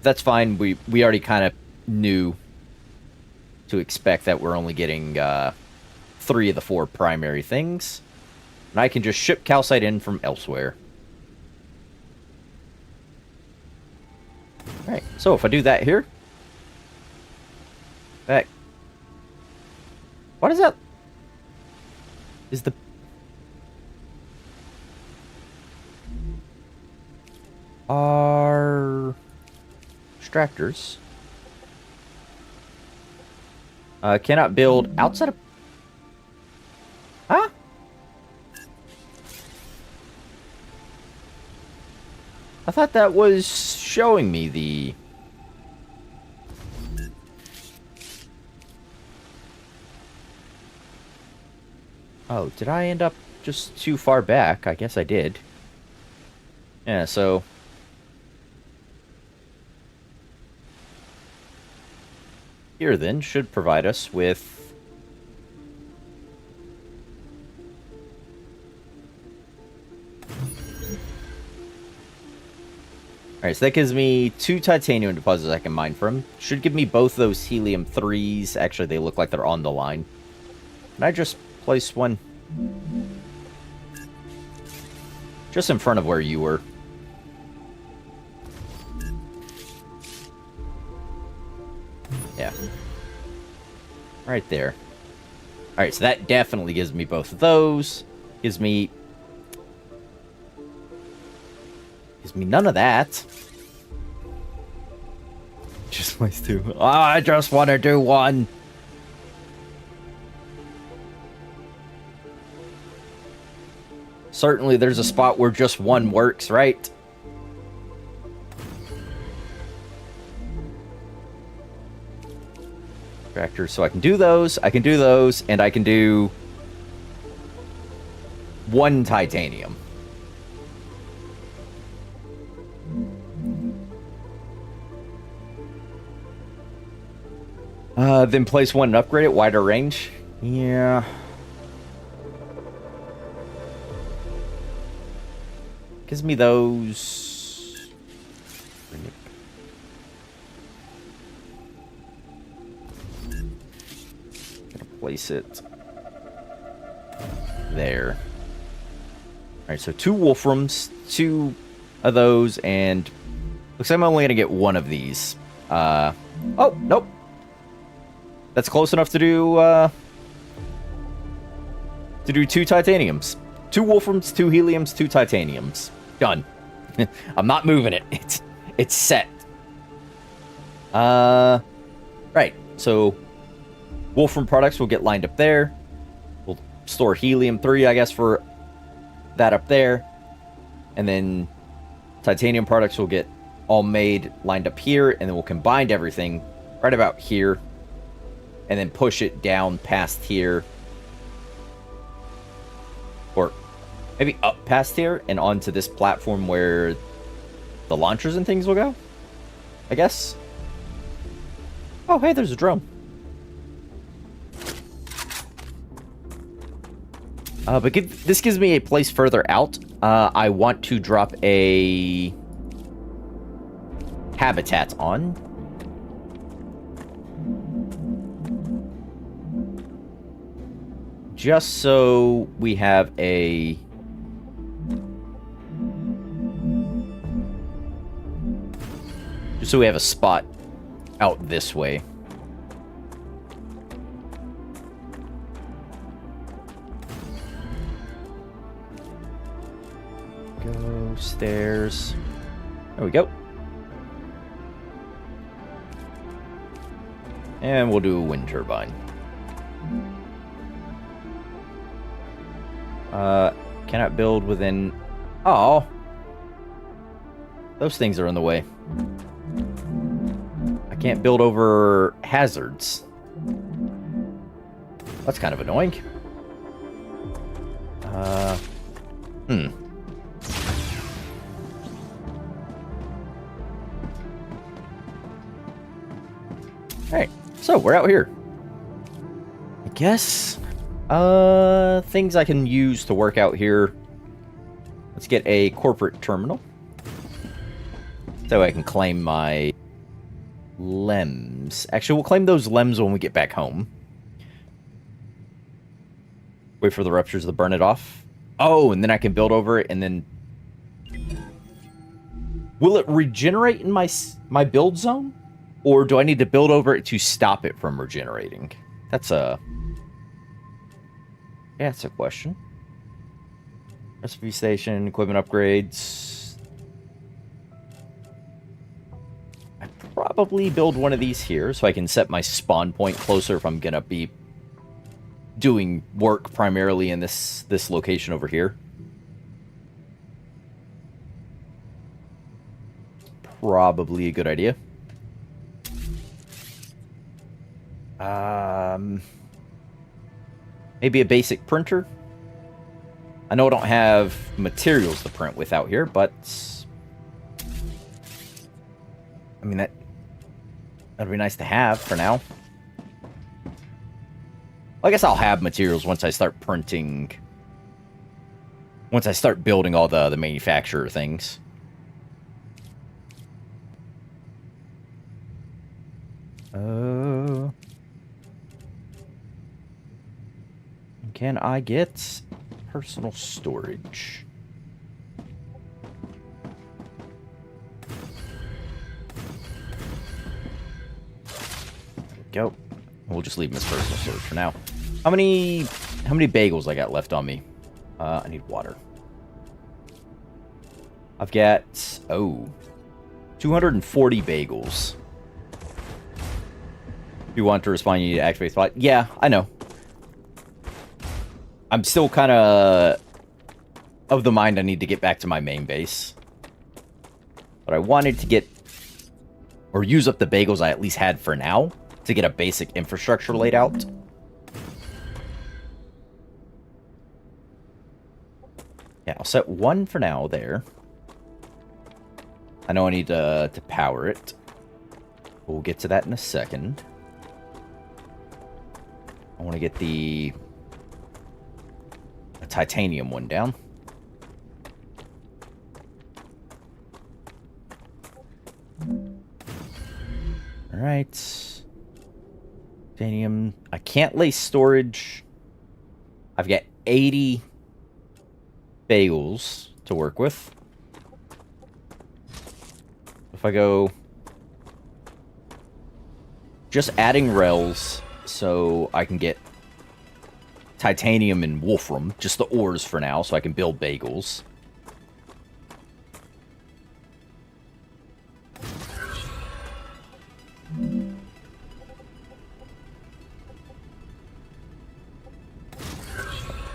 that's fine. We already kind of knew to expect that we're only getting 3 of the 4 primary things. And I can just ship calcite in from elsewhere. Alright, so if I do that here... What is that? Is the... Our... extractors... cannot build outside of... Huh? I thought that was showing me the... Oh, did I end up just too far back? I guess I did. Yeah, so... Here, then, should provide us with... Alright, so that gives me 2 titanium deposits I can mine from. Should give me both those helium 3s. Actually, they look like they're on the line. Can I just place one just in front of where you were? Yeah. Right there. Alright, so that definitely gives me both of those. Gives me none of that. Just place 2. Oh, I just want to do 1. Certainly there's a spot where just 1 works, right? Tractors, so I can do those, and I can do 1 titanium. Then place 1 and upgrade it, wider range. Yeah. Gives me those. Gonna place it there. Alright, so 2 wolframs, 2 of those, and looks like I'm only gonna get 1 of these. Oh, nope. That's close enough to do 2 titaniums. 2 wolframs, 2 heliums, 2 titaniums. Done. I'm not moving it. It's set. Right. So wolfram products will get lined up there. We'll store helium 3, I guess, for that up there. And then titanium products will get all made, lined up here, and then we'll combine everything right about here. And then push it down past here. Or maybe up past here and onto this platform where the launchers and things will go, I guess. Oh, hey, there's a drone. But this gives me a place further out. I want to drop a habitat on. just so we have a... Just so we have a spot out this way. Go stairs. There we go. And we'll do a wind turbine. Cannot build within... Oh! Those things are in the way. I can't build over hazards. That's kind of annoying. Alright, so we're out here. I guess... things I can use to work out here. Let's get a corporate terminal. So I can claim my lems. Actually, we'll claim those lems when we get back home. Wait for the ruptures to burn it off. Oh, and then I can build over it, and then... Will it regenerate in my build zone? Or do I need to build over it to stop it from regenerating? That's a... Yeah, that's a question. Recipe station, equipment upgrades. I'd probably build one of these here so I can set my spawn point closer if I'm gonna be doing work primarily in this location over here. Probably a good idea. Maybe a basic printer. I know I don't have materials to print with out here, but I mean that'd be nice to have for now. I guess I'll have materials once I start printing. Once I start building all the manufacturer things. Can I get personal storage? There we go. We'll just leave them as personal storage for now. How many bagels I got left on me? I need water. I've got 240 bagels. If you want to respond, you need to activate spot. Yeah, I know. I'm still kind of the mind I need to get back to my main base. But I wanted to get, or use up the bagels I at least had for now, to get a basic infrastructure laid out. Yeah, I'll set one for now there. I know I need to power it. We'll get to that in a second. I want to get the titanium one down. All right. Titanium. I can't lay storage. I've got 80 bagels to work with. If I go just adding rails so I can get titanium and wolfram, just the ores for now, so I can build bagels.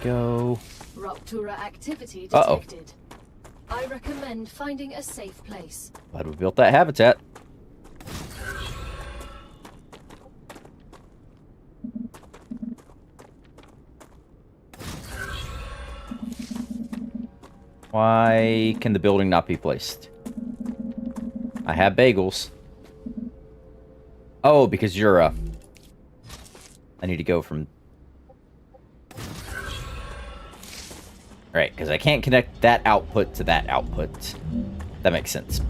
Go. Rupture activity detected. I recommend finding a safe place. Glad we built that habitat. Why can the building not be placed? I have bagels. Oh, because you're I need to go from... Right, because I can't connect that output to that output. That makes sense.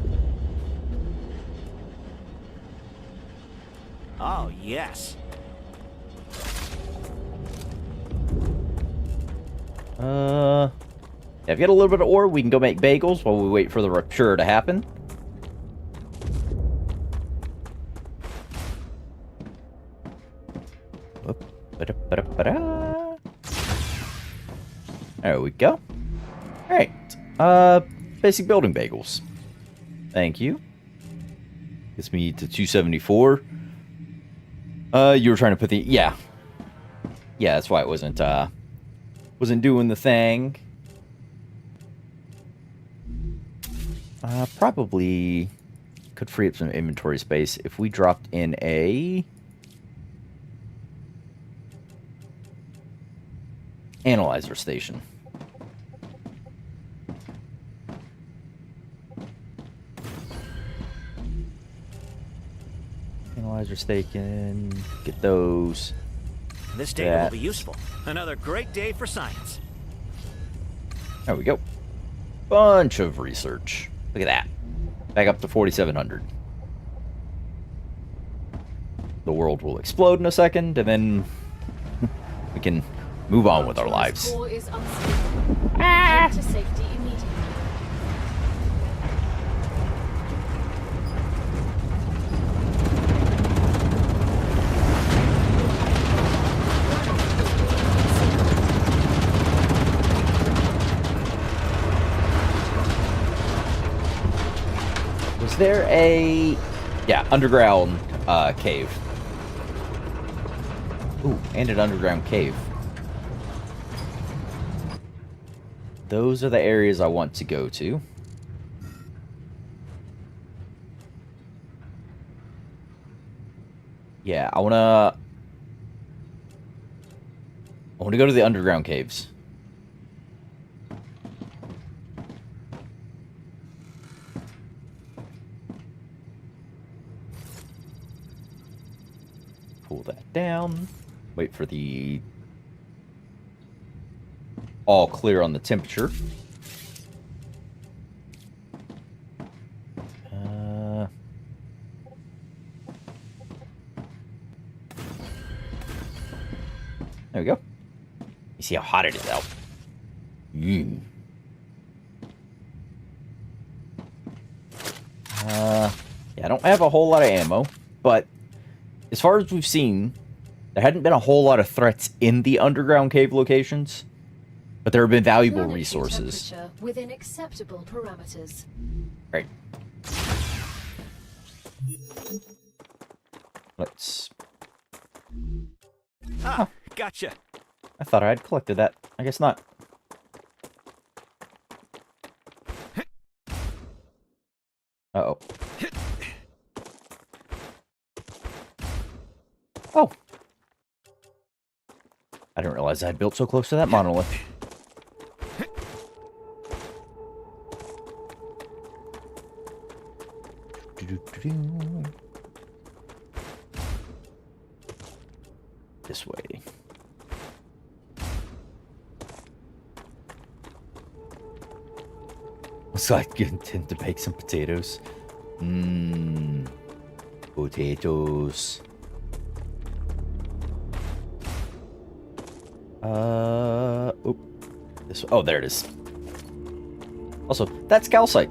Oh, yes. Yeah, if we get a little bit of ore, we can go make bagels while we wait for the rupture to happen. There we go. Alright. Basic building bagels. Thank you. Gets me to 274. You were trying to put the... Yeah. Yeah, that's why it wasn't doing the thing. Probably could free up some inventory space if we dropped in a... analyzer station. Analyzer station. Get those. This day will be useful. Another great day for science. There we go. Bunch of research. Look at that. Back up to 4,700. The world will explode in a second, and then we can move on with our lives. Core is unstable. Head to safety immediately. Was there a... Yeah, underground cave. Ooh, and an underground cave. Those are the areas I want to go to. Yeah, I wanna go to the underground caves. Pull that down. Wait for the all clear on the temperature. There we go. You see how hot it is out. Yeah, I don't have a whole lot of ammo, but as far as we've seen, there hadn't been a whole lot of threats in the underground cave locations, but there have been valuable Planetary resources. temperature within acceptable parameters. Right. Let's... Ah, gotcha. I thought I had collected that. I guess not. Uh-oh. Oh. I didn't realize I had built so close to that monolith. This way. Looks like you intend to bake some potatoes. Mmm. Potatoes. Oop. This. Oh, there it is. Also, that's calcite.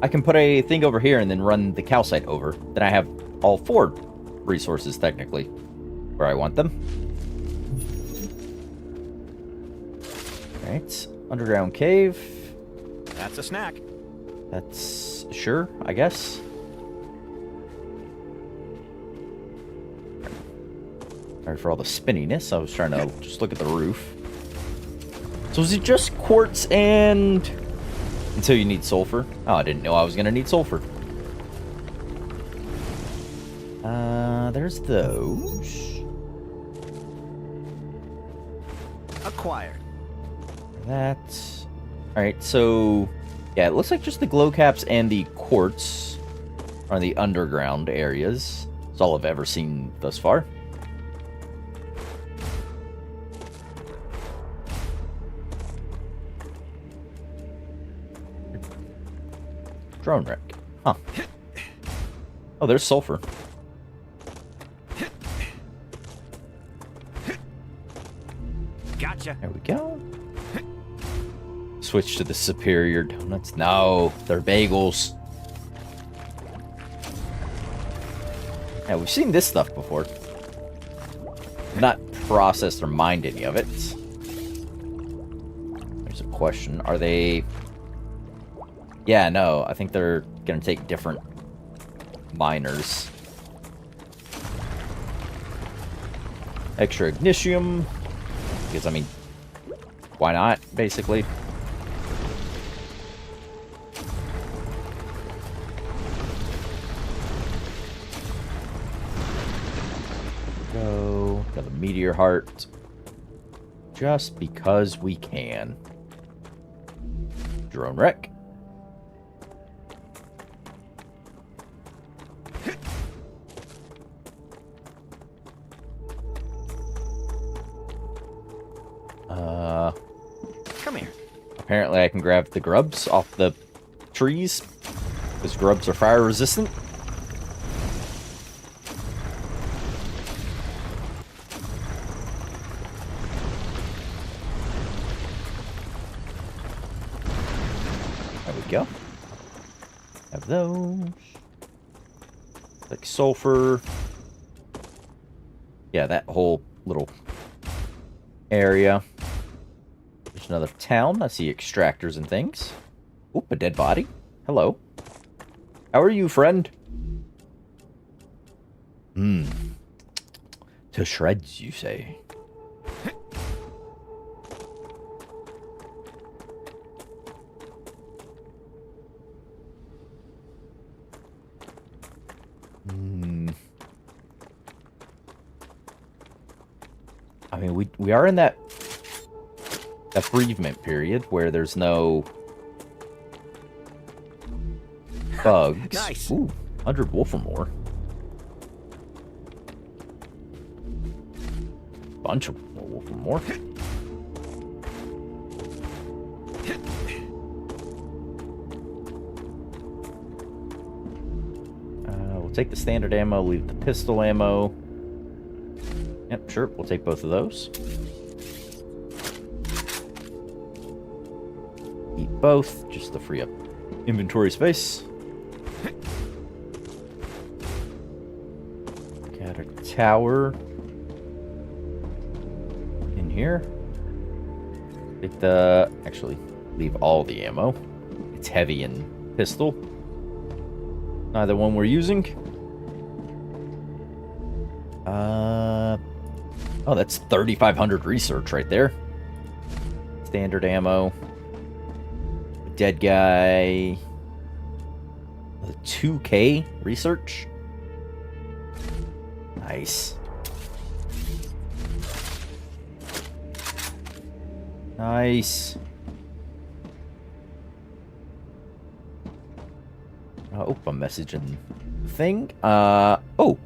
I can put a thing over here and then run the calcite over. Then I have all 4 resources, technically, where I want them. Alright. Underground cave. That's a snack. That's... sure, I guess. Sorry for all the spinniness. I was trying to just look at the roof. So is it just quartz and... until you need sulfur? Oh, I didn't know I was going to need sulfur. There's those. Acquired. That's... Alright, so... yeah, it looks like just the glow caps and the quartz are the underground areas. That's all I've ever seen thus far. Drone wreck. Huh. Oh, there's sulfur. Gotcha. There we go. Switch to the superior donuts. No, they're bagels. Yeah, we've seen this stuff before. Not processed or mined any of it. There's a question. Are they... Yeah, no. I think they're going to take different miners. Extra ignitium. Because, I mean, why not, basically? Go. Got the meteor heart. Just because we can. Drone wreck. Come here. Apparently I can grab the grubs off the trees. Because grubs are fire resistant. There we go. Have those. Like sulfur. Yeah, that whole little area. There's another town. I see extractors and things. Oop, a dead body. Hello. How are you, friend? To shreds, you say? I mean, we are in that bereavement period where there's no bugs. Nice. Ooh, 100 wolfram ore. Bunch of more wolfram ore. We'll take the standard ammo, leave the pistol ammo. Yep, sure, we'll take both of those. Eat both, just to free up inventory space. Got a tower in here. Take the... Actually, leave all the ammo. It's heavy in pistol. Neither one we're using. Oh, that's 3,500 research right there. Standard ammo. Dead guy. 2K research. Nice. Nice. Oh, a message in the thing. Oh.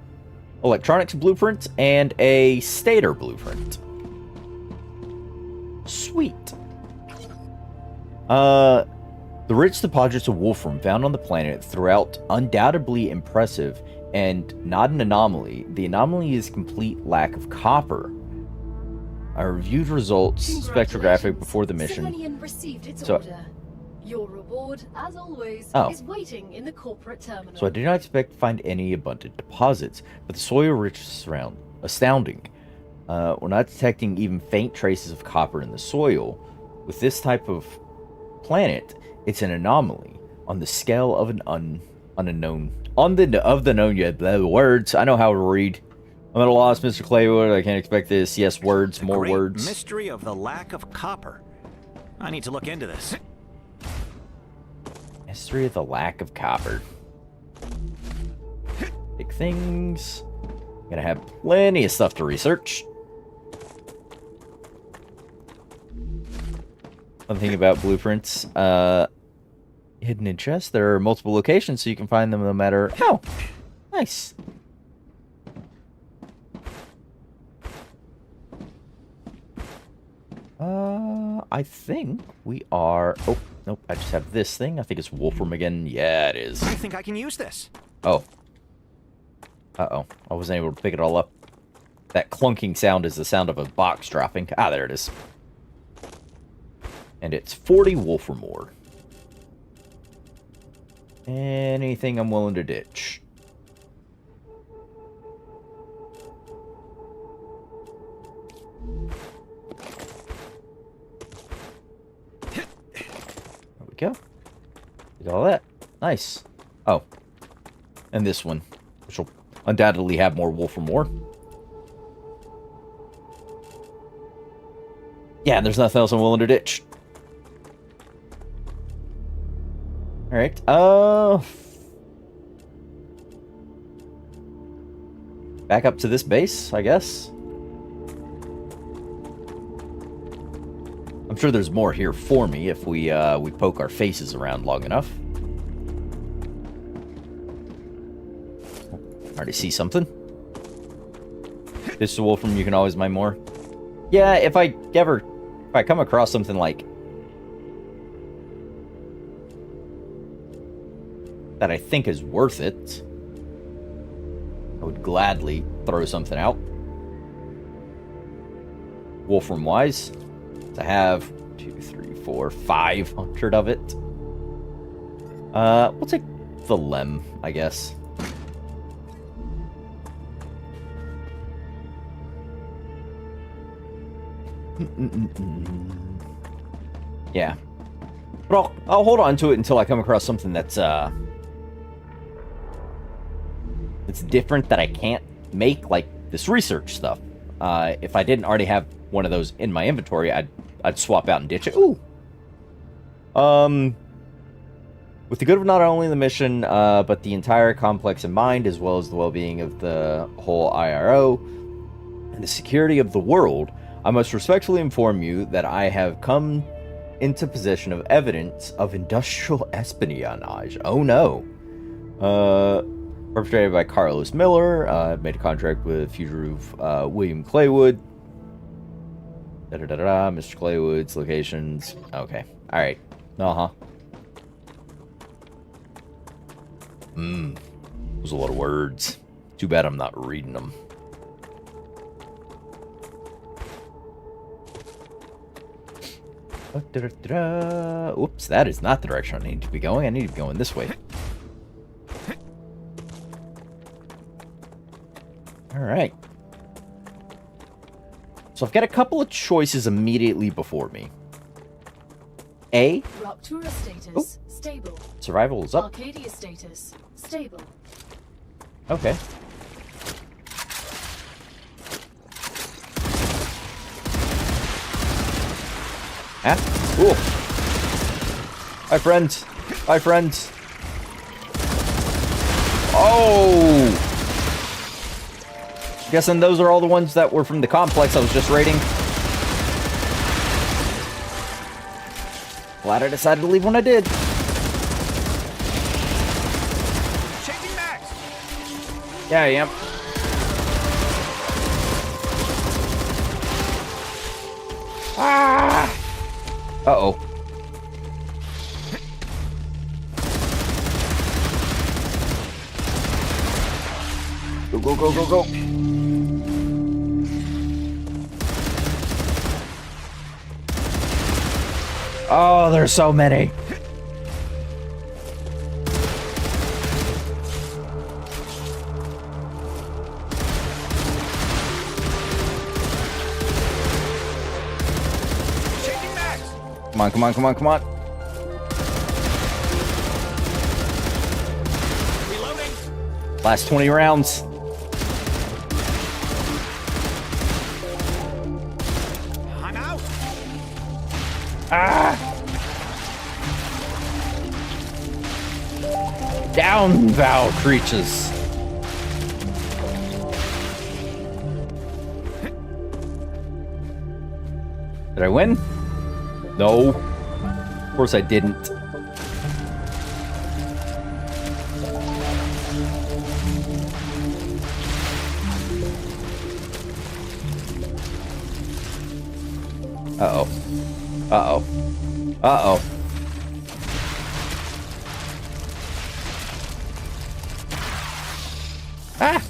Electronics blueprint and a stator blueprint. Sweet. The rich deposits of wolfram found on the planet throughout undoubtedly impressive and not an anomaly. The anomaly is complete lack of copper. I reviewed results spectrographic before the mission. Civilian received its So- order. Your reward, as always, is waiting in the corporate terminal. So I did not expect to find any abundant deposits, but the soil rich is astounding. We're not detecting even faint traces of copper in the soil. With this type of planet, it's an anomaly on the scale of an unknown. Of the known yet. The words. I know how to read. I'm at a loss, Mr. Claywood. I can't expect this. Yes, words. The More great words. Mystery of the lack of copper. I need to look into this. Mystery of the lack of copper. Big things. Gonna have plenty of stuff to research. One thing about blueprints, hidden in chests, there are multiple locations, so you can find them no matter... Oh! Nice. I think we are... Oh, nope, I just have this thing. I think it's Wolfram again. Yeah, it is. I think I can use this. Oh. Uh-oh. I wasn't able to pick it all up. That clunking sound is the sound of a box dropping. Ah, there it is. And it's 40 Wolfram ore. Anything I'm willing to ditch. There we go. Did all that. Nice. Oh. And this one, which will undoubtedly have more Wolfram ore. Yeah, there's nothing else I'm willing to ditch. Alright, back up to this base, I guess. I'm sure there's more here for me if we poke our faces around long enough. Already see something. This is Wolfram, you can always mine more. Yeah, if I come across something like that I think is worth it, I would gladly throw something out. Wolfram wise, to have 2, 3, 4, 500 of it. We'll take the lem, I guess. Yeah. But I'll hold on to it until I come across something that's different that I can't make, like this research stuff. If I didn't already have one of those in my inventory, I'd swap out and ditch it. Ooh. With the good of not only the mission, but the entire complex in mind, as well as the well-being of the whole IRO and the security of the world, I must respectfully inform you that I have come into possession of evidence of industrial espionage. Oh no. Perpetrated by Carlos Miller, made a contract with fugitive William Claywood. Mr. Claywood's locations. Okay. Alright. Uh-huh. There's a lot of words. Too bad I'm not reading them. Oops, that is not the direction I need to be going. I need to be going this way. Alright. So I've got a couple of choices immediately before me. A. Rupture status stable. Survival is up. Arcadia status stable. Okay. Ah. Ooh. Hi, friends. Hi, friends. Oh! Guessing those are all the ones that were from the complex I was just raiding. Glad I decided to leave when I did. Changing max. Yeah, I am. Ah! Uh-oh. Go, go, go, go, go. Oh, there's so many. Changing max. Come on, come on, come on, come on. Reloading. Last 20 rounds. I'm out. Ah! Down, thou creatures. Did I win? No. Of course I didn't. Uh-oh. Uh-oh. Uh-oh. Ah!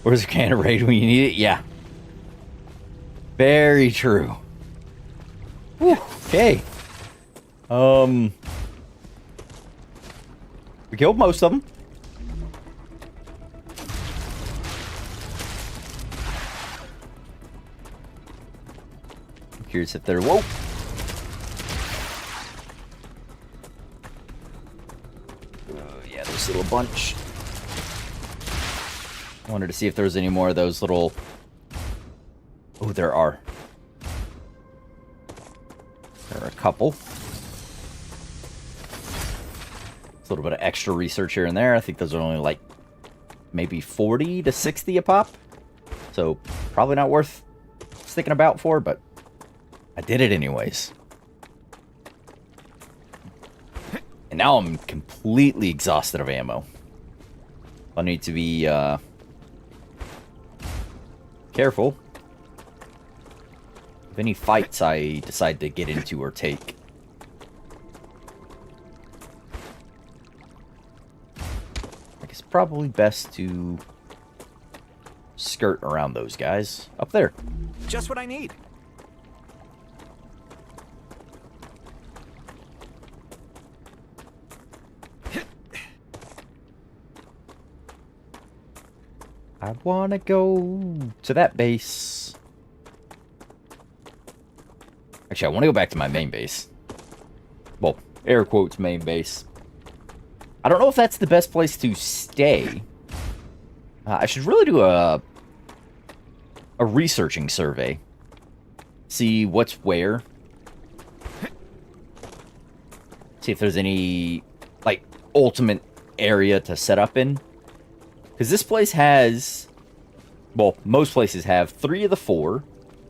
Where's a can of Raid when you need it? Yeah. Very true. Whew, okay. We killed most of them. I'm curious if they're... Whoa! Yeah, there's a little bunch. I wanted to see if there was any more of those little... Oh, there are. There are a couple. A little bit of extra research here and there. I think those are only like maybe 40 to 60 a pop. So probably not worth sticking about for, but I did it anyways. And now I'm completely exhausted of ammo. I need to be careful of any fights I decide to get into or take. I guess probably best to skirt around those guys up there. Just what I need. I wanna go to that base. Actually, I want to go back to my main base. Well, air quotes main base. I don't know if that's the best place to stay. I should really do a researching survey. See what's where. See if there's any, like, ultimate area to set up in. Because this place has... Well, most places have 3 of the 4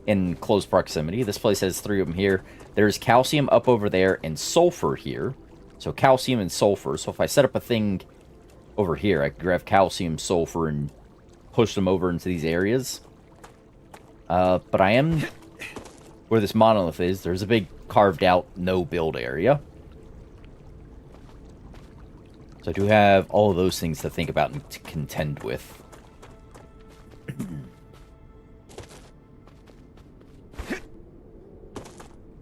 in close proximity. This place has 3 of them here. There's calcium up over there and sulfur here. So calcium and sulfur. So if I set up a thing over here, I could grab calcium, sulfur, and push them over into these areas. But I am... Where this monolith is, there's a big carved out no-build area. So I do have all of those things to think about and to contend with.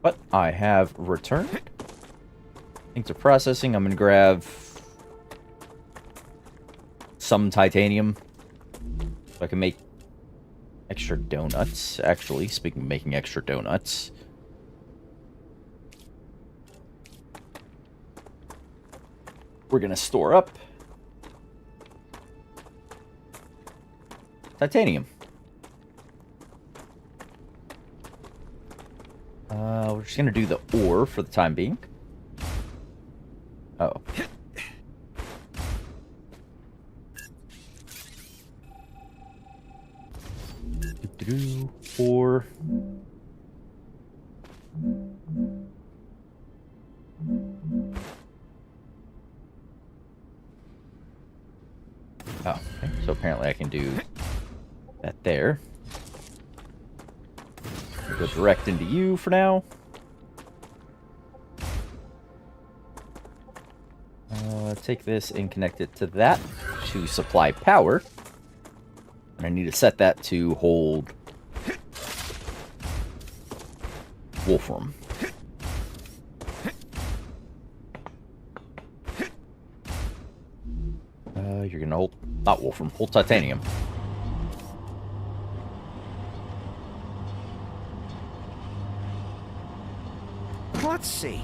But I have returned. Things are processing. I'm going to grab some titanium so I can make extra donuts. Actually, speaking of making extra donuts, we're going to store up titanium. We're just going to do the ore for the time being. Oh. Ore. Oh, okay. So apparently I can do that there. Go direct into you for now. Take this and connect it to that to supply power. And I need to set that to hold wolfram. You're gonna hold, not wolfram, hold titanium. Let's see.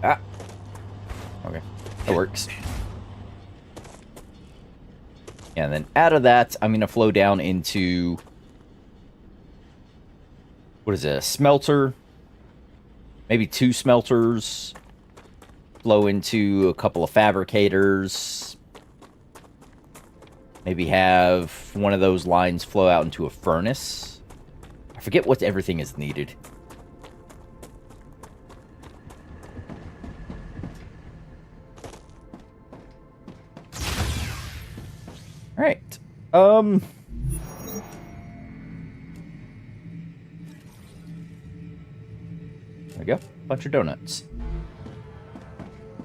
Ah. Okay, that works. Yeah, and then out of that, I'm gonna flow down into, what is it, a smelter? Maybe 2 smelters. Flow into a couple of fabricators. Maybe have one of those lines flow out into a furnace. I forget what everything is needed. Alright. There we go. Bunch of donuts.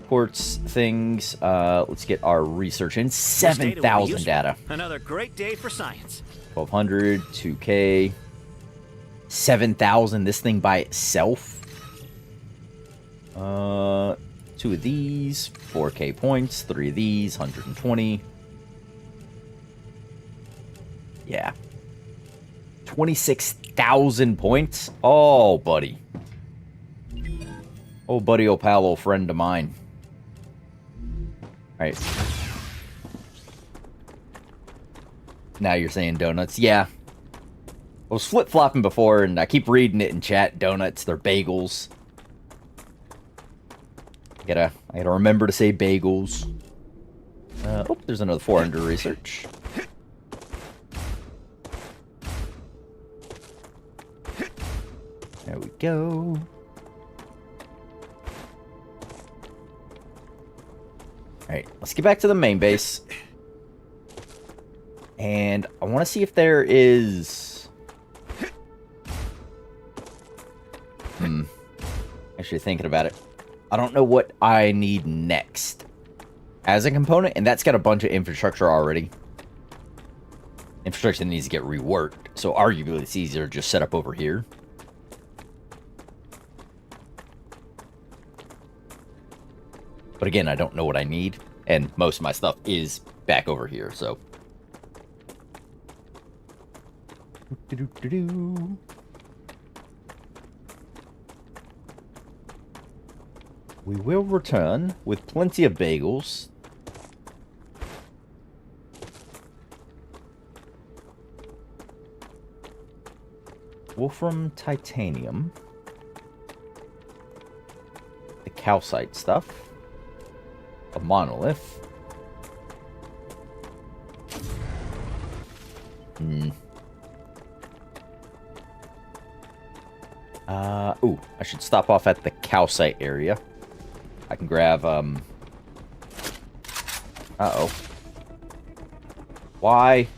quartz things. Let's get our research in. This data will be 7,000 useful. data. Another great day for science. 1,200, 2K, 7,000. This thing by itself. 2 of these, 4K points. 3 of these, 120. Yeah. 26,000 points. Oh, buddy. Oh, buddy, oh, pal, old friend of mine. All right. Now you're saying donuts. Yeah. I was flip-flopping before, and I keep reading it in chat. Donuts, they're bagels. I gotta remember to say bagels. Oh, there's another 400 research. There we go. Alright, let's get back to the main base. And I want to see if there is... Actually thinking about it. I don't know what I need next as a component, and that's got a bunch of infrastructure already. Infrastructure needs to get reworked, so arguably it's easier to just set up over here. But again, I don't know what I need, and most of my stuff is back over here, so... We will return with plenty of bagels. Wolfram titanium. The calcite stuff. A monolith. Ooh, I should stop off at the calcite area. I can grab, Uh-oh. Why?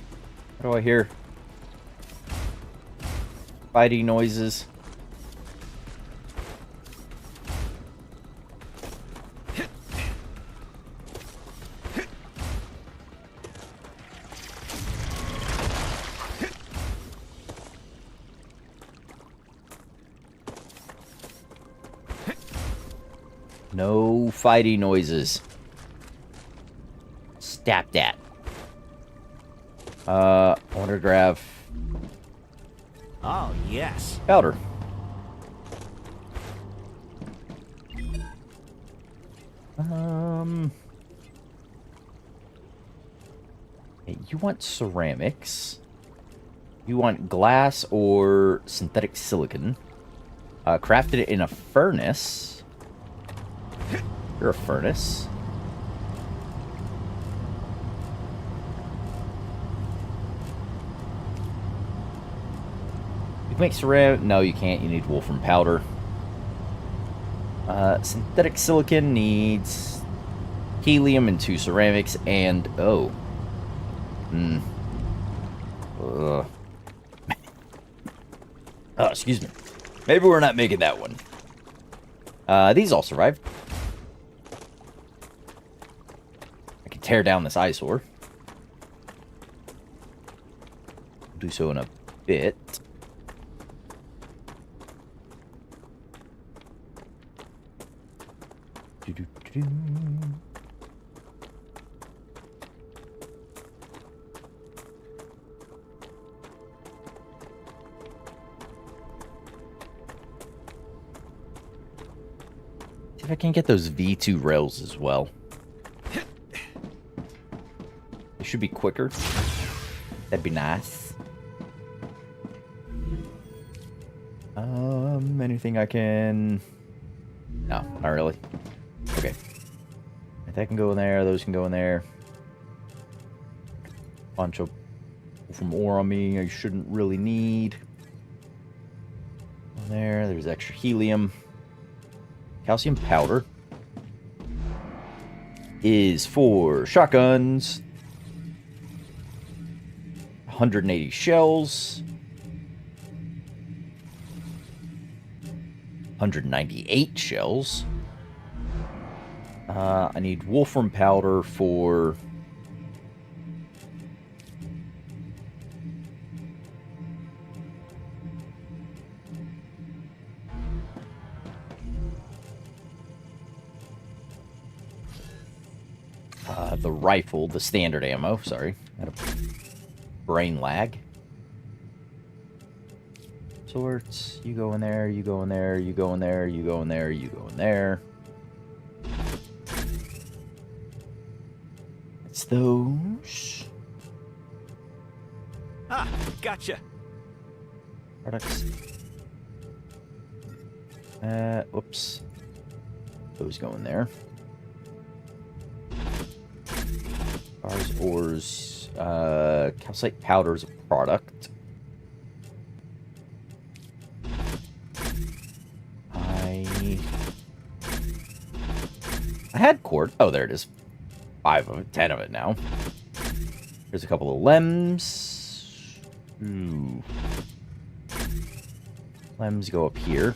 What do I hear? Fighting noises. No fighting noises. Stop that. I want to grab... Oh, yes. powder. Hey, you want ceramics. You want glass or synthetic silicon. Crafted it in a furnace. You're a furnace. You can make ceramic. No, you can't. You need wolfram powder. Synthetic silicon needs helium and 2 ceramics and... oh. Oh, excuse me. Maybe we're not making that one. These all survived. I can tear down this eyesore. Do so in a bit. Do-do-do-do. See if I can get those V2 rails as well. They should be quicker. That'd be nice. Anything I can... no, not really. Okay. If that can go in there, those can go in there. Bunch of from ore on me I shouldn't really need. There's extra helium. Calcium powder is for shotguns. 180 shells. 198 shells. I need wolfram powder for... the rifle, the standard ammo, sorry. Had a brain lag. Sorts, you go in there, you go in there, you go in there, you go in there, you go in there. It's those. Ah, gotcha. Products. Oops. Those go in there. Bars, ores, calcite powder is a product. I had cord. Oh, there it is. 5 of it, 10 of it now. Here's a couple of lems. Ooh. Lems go up here.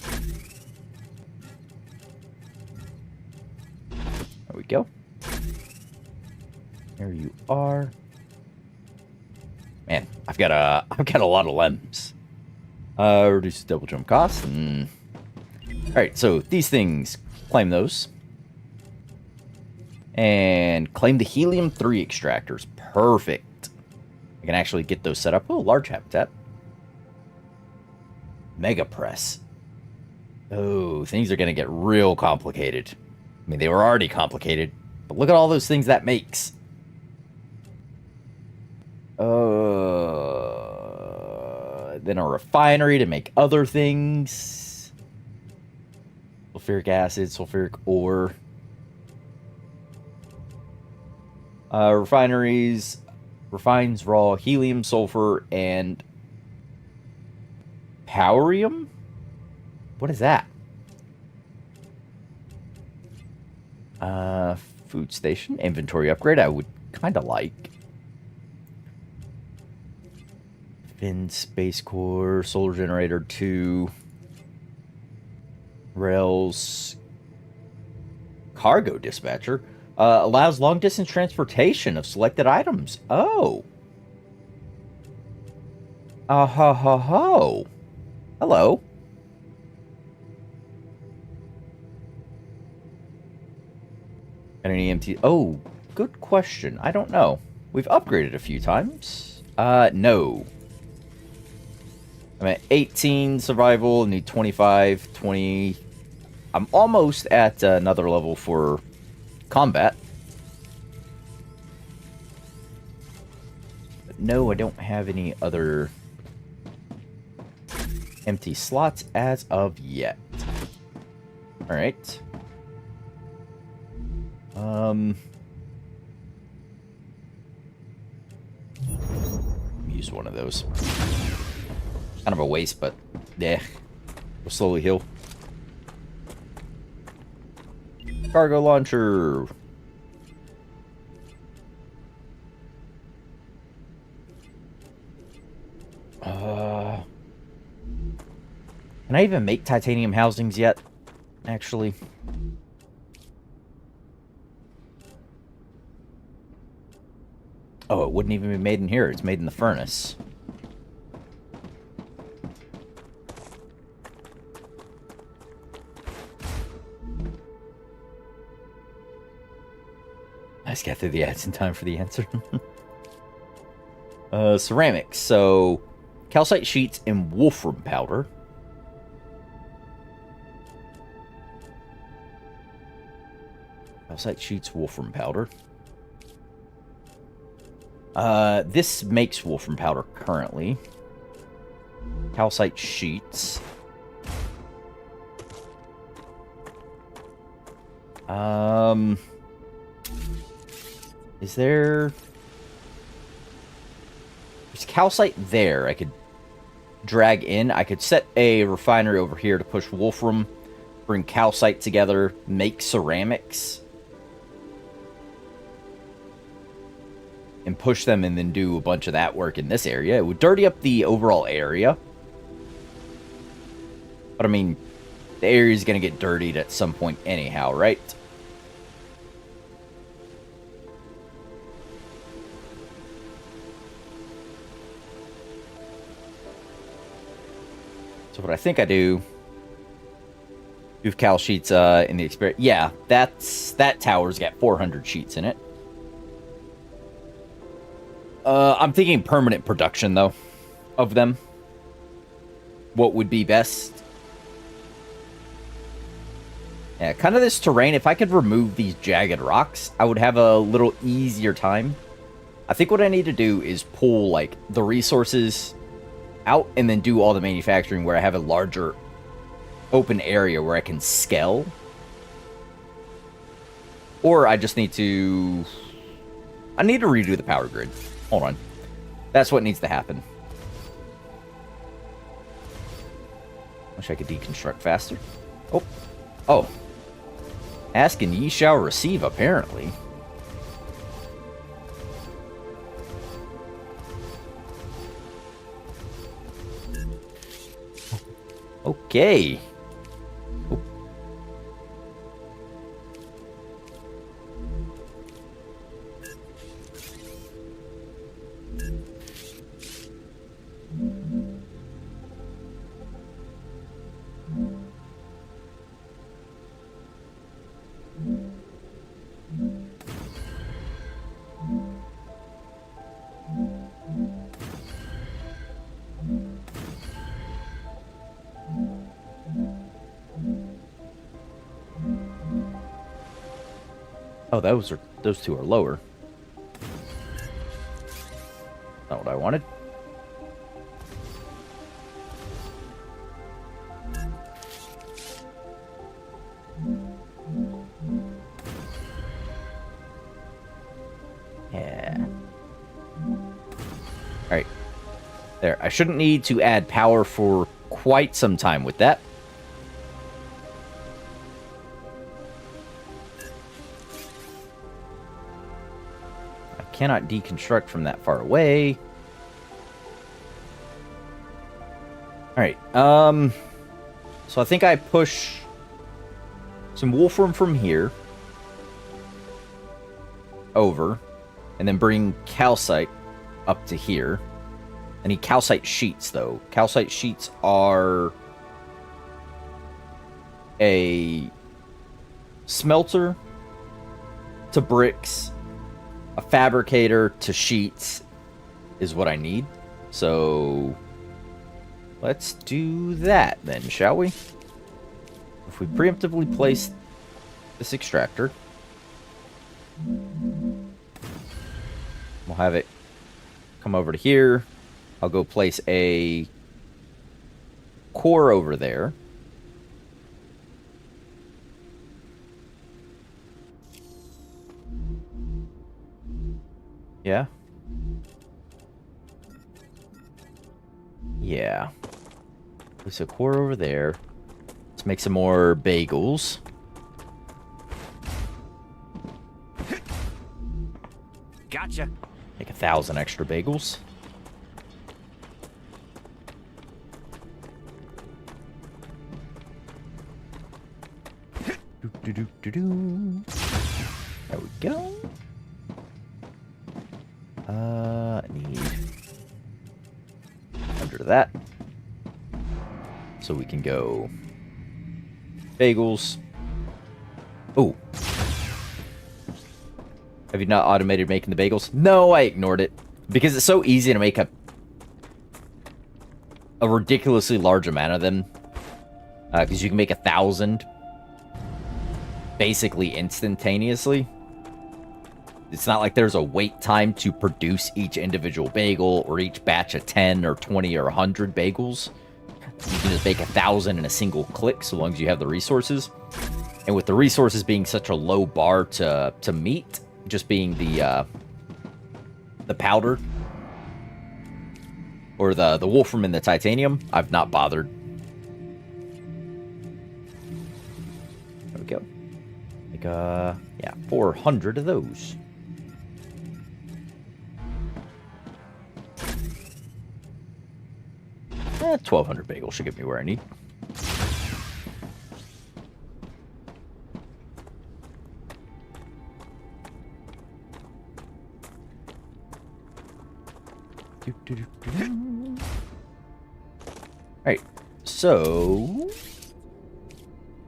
There we go. There you are. Man, I've got a lot of lems. Reduce double jump cost. Alright, so these things, claim those. And claim the helium-3 extractors. Perfect. I can actually get those set up. Oh, large habitat. Mega press. Oh, things are going to get real complicated. I mean, they were already complicated. But look at all those things that makes. Then a refinery to make other things. Sulfuric acid, sulfuric ore. Refineries refines raw helium, sulfur, and powerium? What is that? Food station, inventory upgrade, I would kind of like. Fin space core, solar generator 2, rails, cargo dispatcher. Allows long-distance transportation of selected items. Oh. Ho. Hello. And an EMT. Oh, good question. I don't know. We've upgraded a few times. No. I'm at 18 survival, need 25, 20. I'm almost at another level for combat. But no, I don't have any other empty slots as of yet. Alright. Use one of those. Kind of a waste, but yeah. We'll slowly heal. Cargo launcher. Can I even make titanium housings yet? Actually. Oh, it wouldn't even be made in here. It's made in the furnace. I just got through the ads in time for the answer. Ceramics. So, calcite sheets and wolfram powder. Calcite sheets, wolfram powder. This makes wolfram powder currently. Calcite sheets. Is there... There's calcite there I could drag in. I could set a refinery over here to push wolfram, bring calcite together, make ceramics, and push them and then do a bunch of that work in this area. It would dirty up the overall area. But I mean, the area's gonna get dirtied at some point anyhow, right? So what I think I do... Move cal sheets in the experience. Yeah, that tower's got 400 sheets in it. I'm thinking permanent production, though, of them. What would be best? Yeah, kind of this terrain. If I could remove these jagged rocks, I would have a little easier time. I think what I need to do is pull, like, the resources out and then do all the manufacturing where I have a larger open area where I can scale. Or I just need to... I need to redo the power grid. Hold on. That's what needs to happen. Wish I could deconstruct faster. Oh. Oh. Ask and ye shall receive, apparently. Okay. Oh. Oh, those two are lower. Not what I wanted. Yeah. Alright. There. I shouldn't need to add power for quite some time with that. Cannot deconstruct from that far away. Alright, so I think I push some wolfram from here over, and then bring calcite up to here. I need calcite sheets, though. Calcite sheets are a smelter to bricks, a fabricator to sheets is what I need. So let's do that then, shall we? If we preemptively place this extractor, we'll have it come over to here. I'll go place a core over there. Yeah. Yeah. Place a core over there. Let's make some more bagels. Gotcha. Make 1,000 extra bagels. There we go. I need under that. So we can go bagels. Oh. Have you not automated making the bagels? No, I ignored it. Because it's so easy to make a ridiculously large amount of them. Because you can make 1,000 basically instantaneously. It's not like there's a wait time to produce each individual bagel or each batch of 10 or 20 or 100 bagels. You can just make 1,000 in a single click so long as you have the resources. And with the resources being such a low bar to meet, just being the powder or the wolfram and the titanium, I've not bothered. There we go. Like yeah, 400 of those. 1,200 bagels should get me where I need. Alright, So,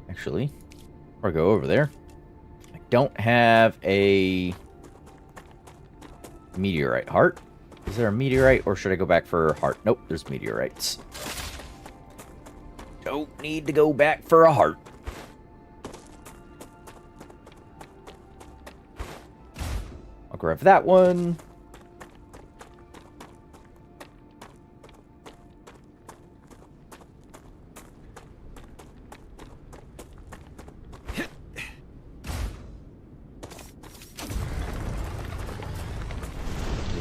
actually, or go over there. I don't have a meteorite heart. Is there a meteorite, or should I go back for a heart? Nope, there's meteorites. Don't need to go back for a heart. I'll grab that one.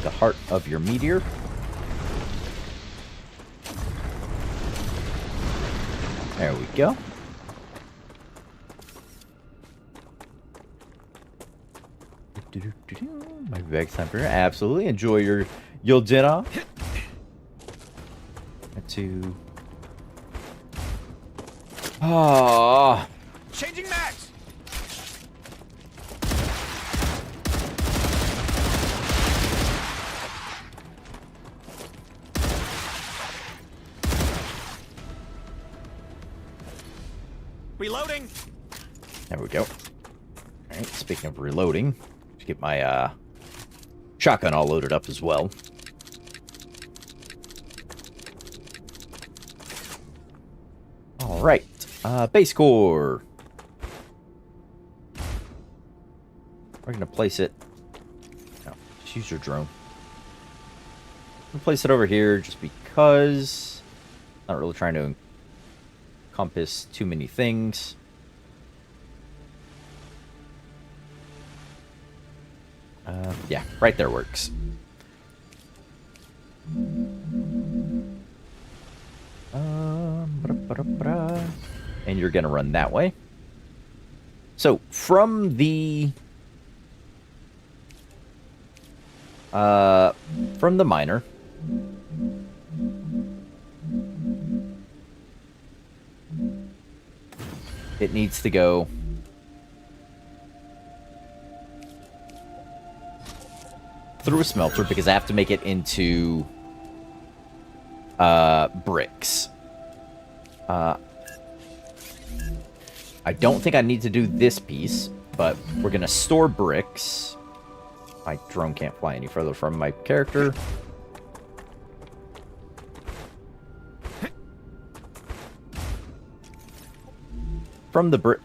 The heart of your meteor. There we go. My bag's time for absolutely enjoy your dinner. To Changing max. Reloading. There we go. All right. Speaking of reloading, to get my shotgun all loaded up as well. All right. Base core. We're gonna place it. No, just use your drone. I'm gonna place it over here just because. Not really trying to encompass too many things. Yeah, right there works. And you're gonna run that way. So from the miner, it needs to go through a smelter because I have to make it into bricks. I don't think I need to do this piece, but we're gonna store bricks. My drone can't fly any further from my character. From the brick.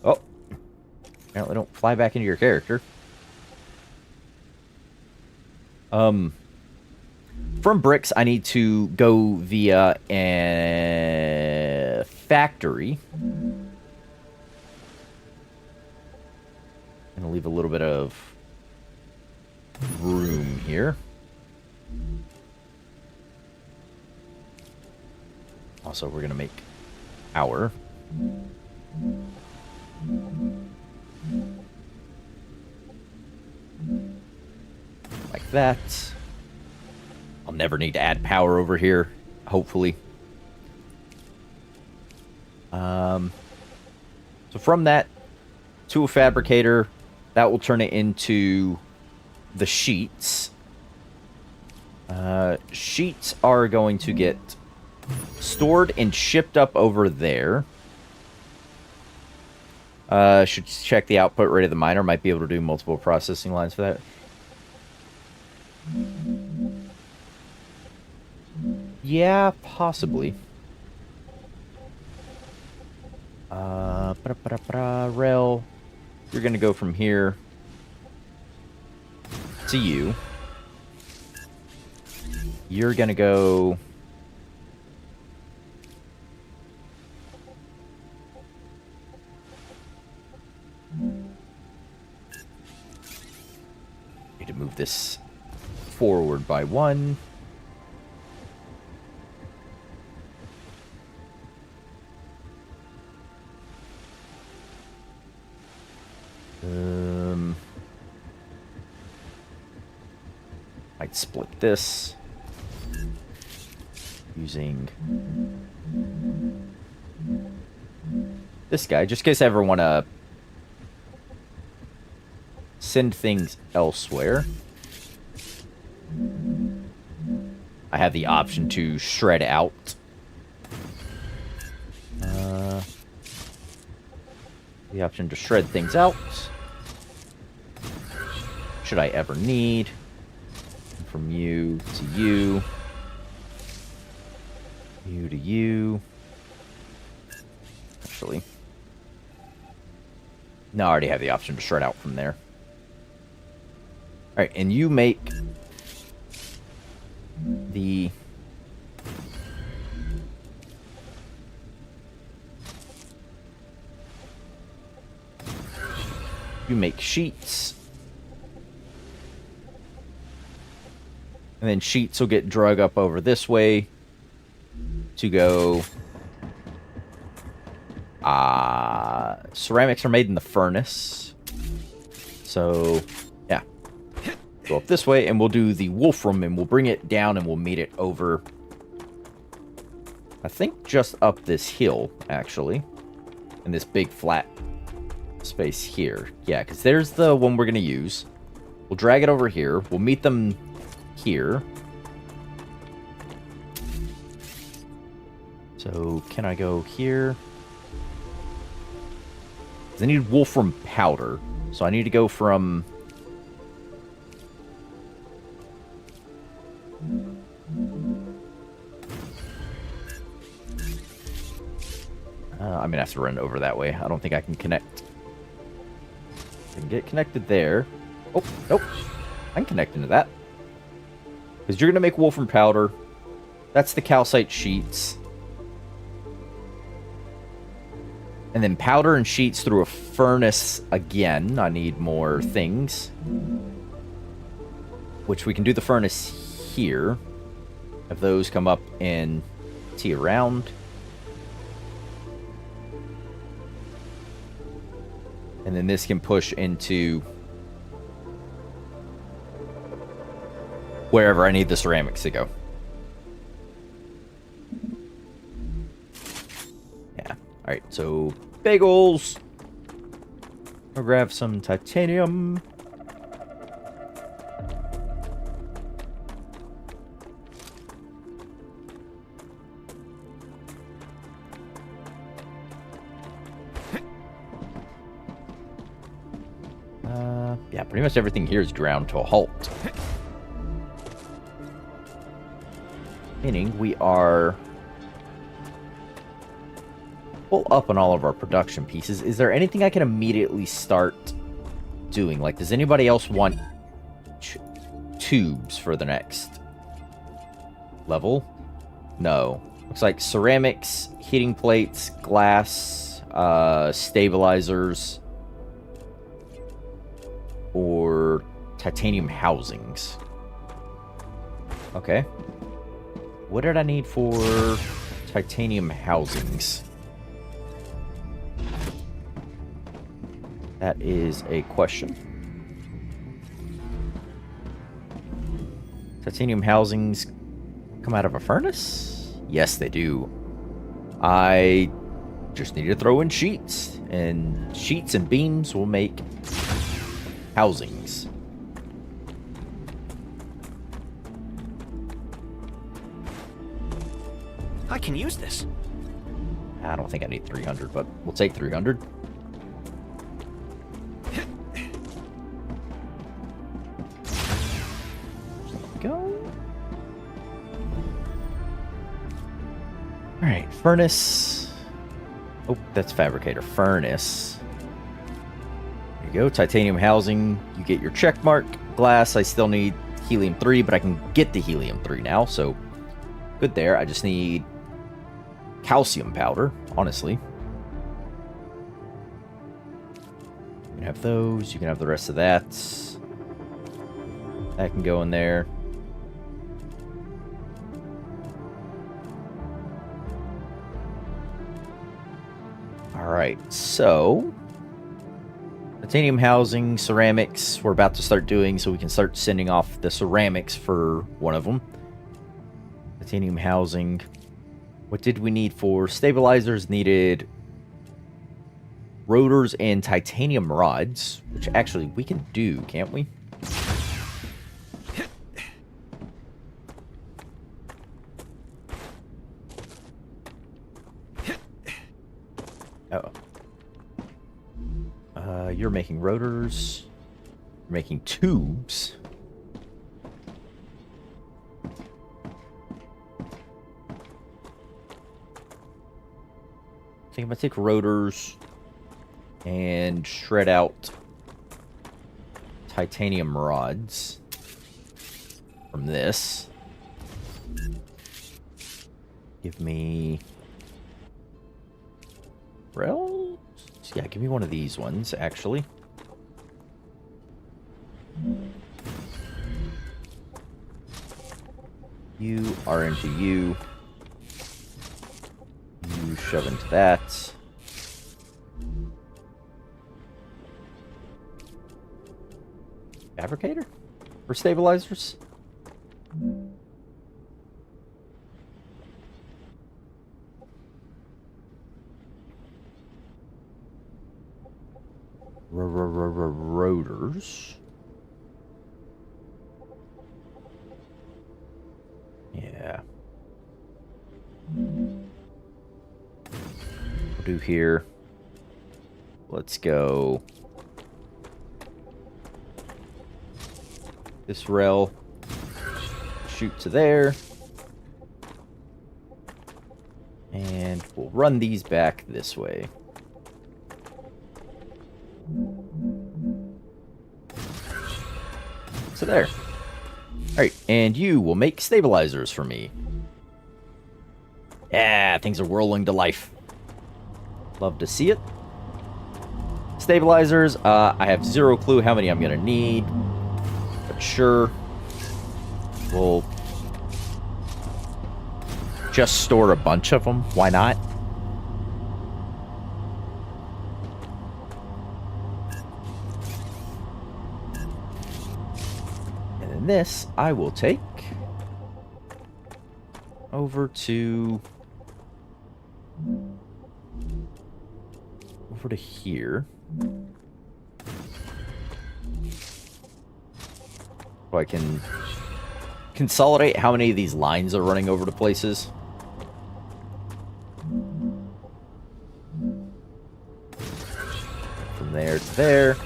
Oh. Apparently don't fly back into your character. From bricks, I need to go via a factory. And leave a little bit of room here. Also, we're gonna make our like that. I'll never need to add power over here, hopefully. So from that to a fabricator, that will turn it into the sheets. Sheets are going to get stored and shipped up over there. Should check the output rate of the miner. Might be able to do multiple processing lines for that. Yeah, possibly. Rail. You're gonna go from here to you. You're gonna go. Need to move this forward by one. Might split this using this guy, just in case I ever want to send things elsewhere. I have the option to shred out. The option to shred things out. Should I ever need. From you to you. You to you. Actually. No, I already have the option to shred out from there. Alright, and you make the you make sheets, and then sheets will get drug up over this way to go. Ceramics are made in the furnace, so yeah, go up this way, and we'll do the wolfram, and we'll bring it down, and we'll meet it over, I think, just up this hill, actually, in this big flat space here. Yeah, because there's the one we're going to use. We'll drag it over here. We'll meet them here. So, can I go here? 'Cause I need wolfram powder. So I need to go from... I'm going to have to run over that way. I don't think I can connect. I can get connected there. Oh, nope. I can connect into that. Because you're going to make wolfram powder. That's the calcite sheets. And then powder and sheets through a furnace again. I need more things. Which we can do the furnace here. Have those come up and tee around. And then this can push into wherever I need the ceramics to go. Yeah. Alright, so bagels. I'll grab some titanium. Yeah, pretty much everything here is ground to a halt. Meaning we are full up on all of our production pieces. Is there anything I can immediately start doing? Like, does anybody else want tubes for the next level? No. Looks like ceramics, heating plates, glass, stabilizers, or titanium housings. Okay. What did I need for titanium housings? That is a question. Titanium housings come out of a furnace? Yes, they do. I just need to throw in sheets. And sheets and beams will make housings. I can use this. I don't think I need 300, but we'll take 300. Go. Alright, furnace. Oh, that's fabricator. Furnace. There you go. Titanium housing. You get your check mark. Glass, I still need helium-3, but I can get the helium-3 now, so good there. I just need calcium powder, honestly. You can have those. You can have the rest of that. That can go in there. Alright, so titanium housing, ceramics, we're about to start doing, so we can start sending off the ceramics for one of them. Titanium housing. What did we need for stabilizers? Needed rotors and titanium rods, which actually we can do, can't we? Oh. You're making rotors. You're making tubes. I think I'm gonna take rotors and shred out titanium rods from this. Give me... Rails? Yeah, give me one of these ones, actually. You are into you. You shove into that. Fabricator? For stabilizers? Rotors. Yeah. We'll do here. Let's go. This rail. Shoot to there. And we'll run these back this way. So there. Alright, and you will make stabilizers for me. Yeah, things are whirling to life. Love to see it. Stabilizers, I have zero clue how many I'm going to need. But sure. We'll just store a bunch of them. Why not? And then this, I will take over to here. So I can consolidate how many of these lines are running over to places. From there to there.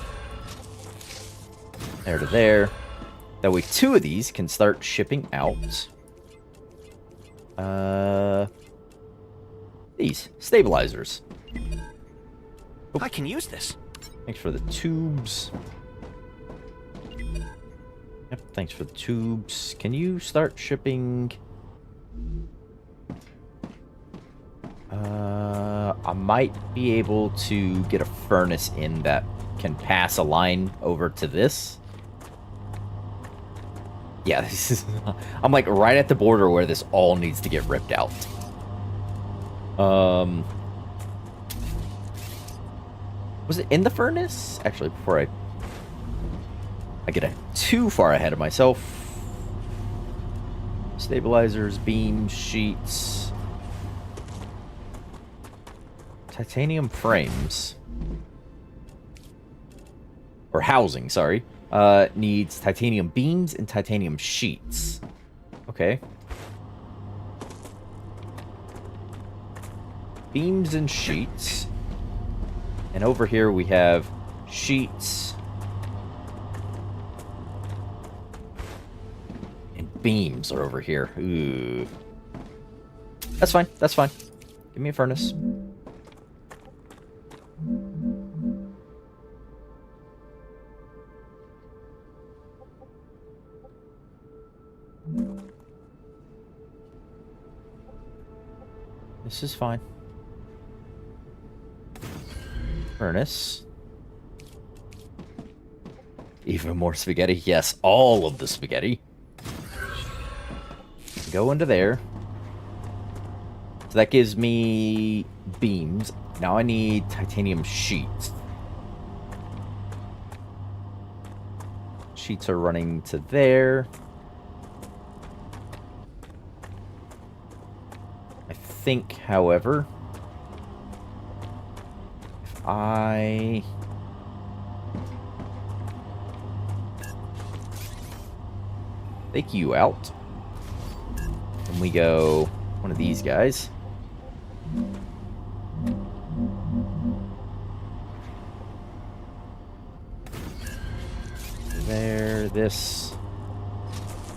There to there. That way 2 of these can start shipping out. These stabilizers. Oh. I can use this. Thanks for the tubes. Yep, thanks for the tubes. Can you start shipping? I might be able to get a furnace in that can pass a line over to this. Yeah, this is... I'm like right at the border where this all needs to get ripped out. Was it in the furnace? Actually, before I get too far ahead of myself. Stabilizers, beams, sheets. Titanium frames. Or housing, sorry. Needs titanium beams and titanium sheets. Okay. Beams and sheets. And over here we have sheets. And beams are over here. Ooh. That's fine. That's fine. Give me a furnace. This is fine. Furnace. Even more spaghetti. Yes, all of the spaghetti. Go into there. So that gives me beams. Now I need titanium sheets. Sheets are running to there. I think, however, if I take you out, and we go one of these guys. There, this.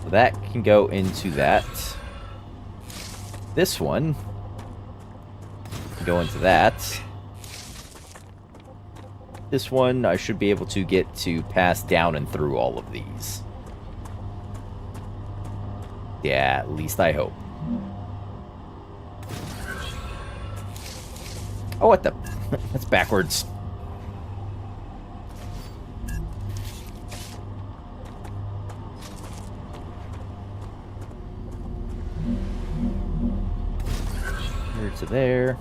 So that can go into that. This one can go into that. This one, I should be able to get to pass down and through all of these. Yeah, at least I hope. Oh, what the? That's backwards. Here to there.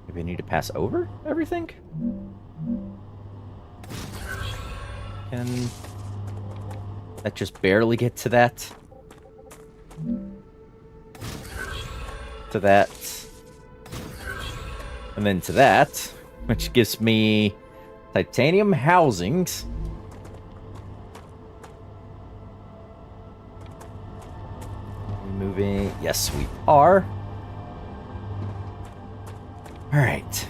Maybe I need to pass over everything? Can that just barely get to that? To that. And then to that, which gives me titanium housings. Moving. Yes, we are. All right.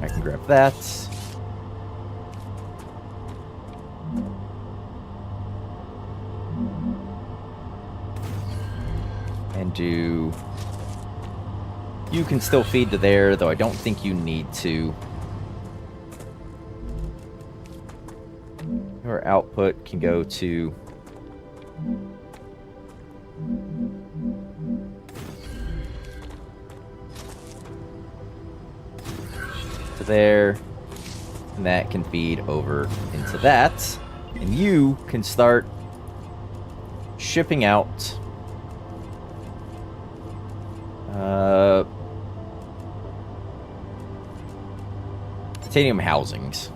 I can grab that. And do... You can still feed to there, though I don't think you need to. Your output can go to... there, and that can feed over into that, and you can start shipping out titanium housings.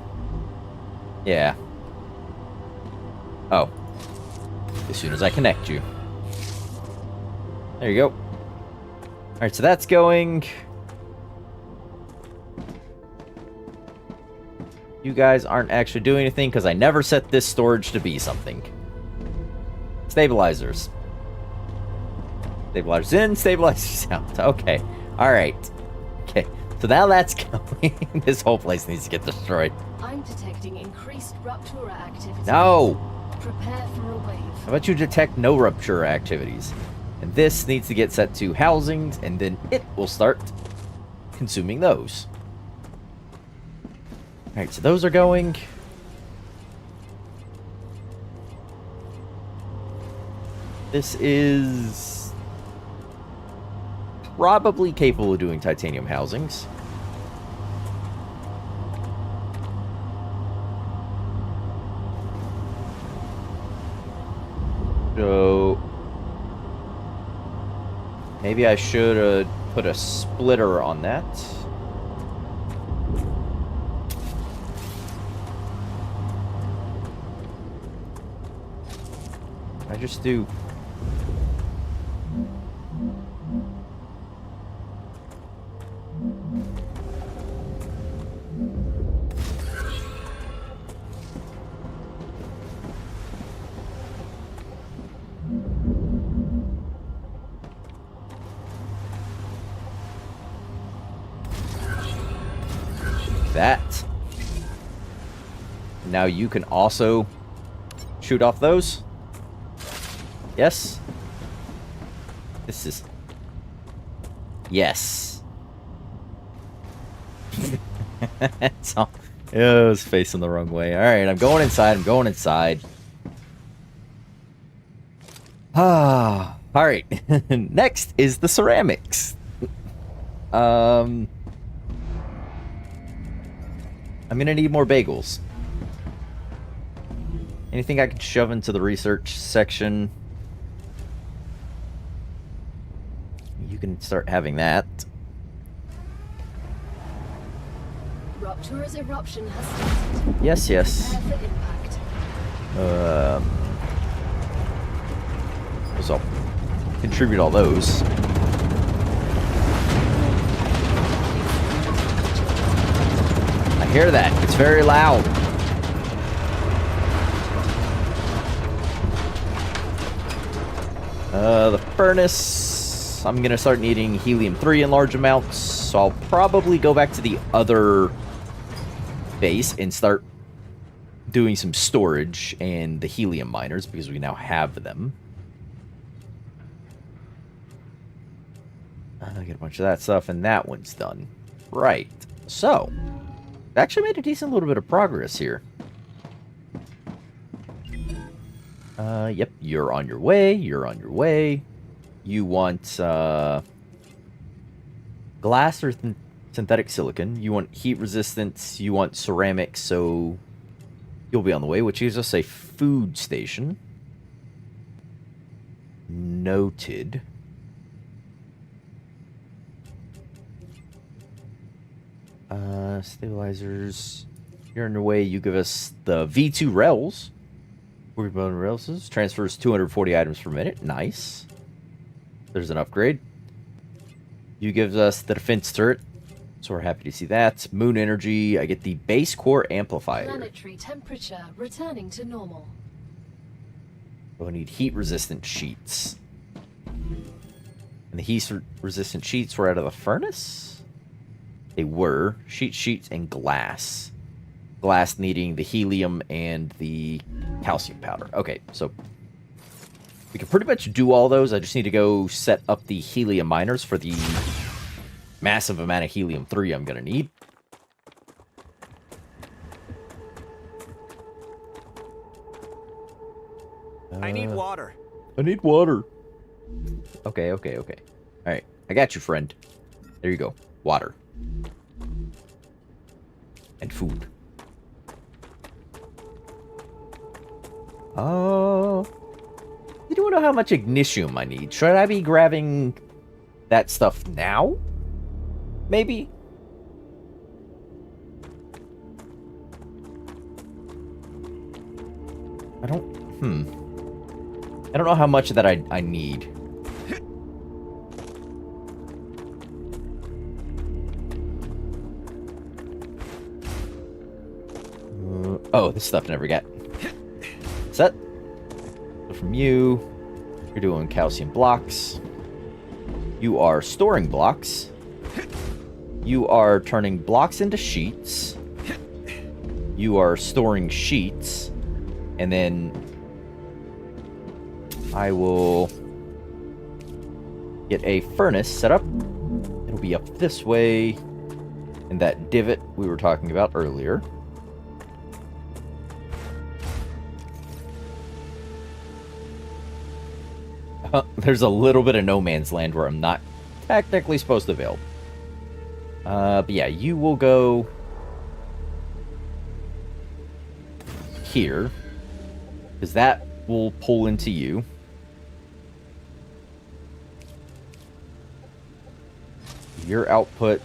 Yeah. Oh. As soon as I connect you. There you go. Alright, so that's going. You guys aren't actually doing anything because I never set this storage to be something. Stabilizers. Stabilizers in, stabilizers out. Okay. Alright. Okay. So now that's going. This whole place needs to get destroyed. I'm detecting increased Rupture activity. No! Prepare for a wave. How about you detect no Rupture activities? And this needs to get set to housings, and then it will start consuming those. Alright, so those are going. This is probably capable of doing titanium housings. So maybe I should put a splitter on that. I just do. That. Now you can also shoot off those. Yes. This is... Yes. So, it was facing the wrong way. Alright, I'm going inside. I'm going inside. Ah. Alright. Next is the ceramics. I'm gonna need more bagels. Anything I can shove into the research section? You can start having that. Rupture's eruption has started. Yes. Prepare for impact. So I'll contribute all those. I hear that. It's very loud. The furnace, I'm going to start needing helium-3 in large amounts, so I'll probably go back to the other base and start doing some storage and the helium miners, because we now have them. I get a bunch of that stuff, and that one's done. Right. So, actually made a decent little bit of progress here. Yep, you're on your way, You want, glass or synthetic silicon. You want heat resistance. You want ceramics, so you'll be on the way, which gives us a food station. Noted. Stabilizers. You're on your way. You give us the V2 rails. Rails transfers 240 items per minute. Nice. There's an upgrade. You give us the defense turret, so we're happy to see that. Moon energy. I get the base core amplifier. Planetary temperature returning to normal. So I need heat resistant sheets. And the heat resistant sheets were out of the furnace? They were. Sheets, and glass. Glass needing the helium and the calcium powder. Okay, so we can pretty much do all those. I just need to go set up the helium miners for the massive amount of helium-3 I'm going to need. I need water. I need water. Okay. Alright, I got you, friend. There you go. Water. And food. Oh. You don't know how much ignium I need. Should I be grabbing that stuff now? Maybe? I don't know how much of that I need. Oh, this stuff never got set. So from you, you're doing calcium blocks. You are storing blocks. You are turning blocks into sheets. You are storing sheets. And then I will get a furnace set up. It'll be up this way in that divot we were talking about earlier. There's a little bit of no man's land where I'm not technically supposed to build. But yeah, you will go here, because that will pull into you. Your output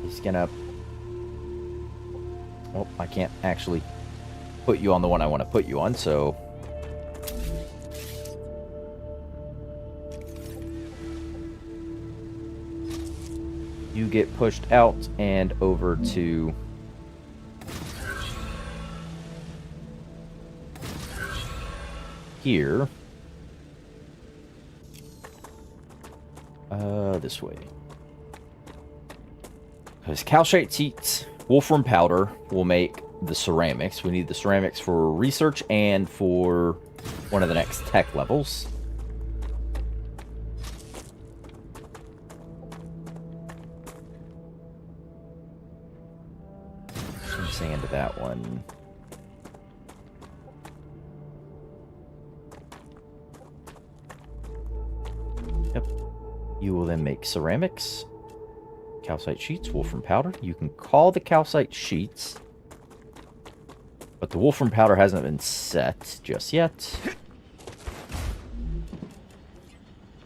is gonna... Oh, I can't actually put you on the one I want to put you on, so... You get pushed out and over to... here. This way. Because calcite sheets, wolfram powder will make the ceramics. We need the ceramics for research and for one of the next tech levels. Some sand to that one. Yep. You will then make ceramics, calcite sheets, wolfram powder. You can call the calcite sheets, but the wolfram powder hasn't been set just yet.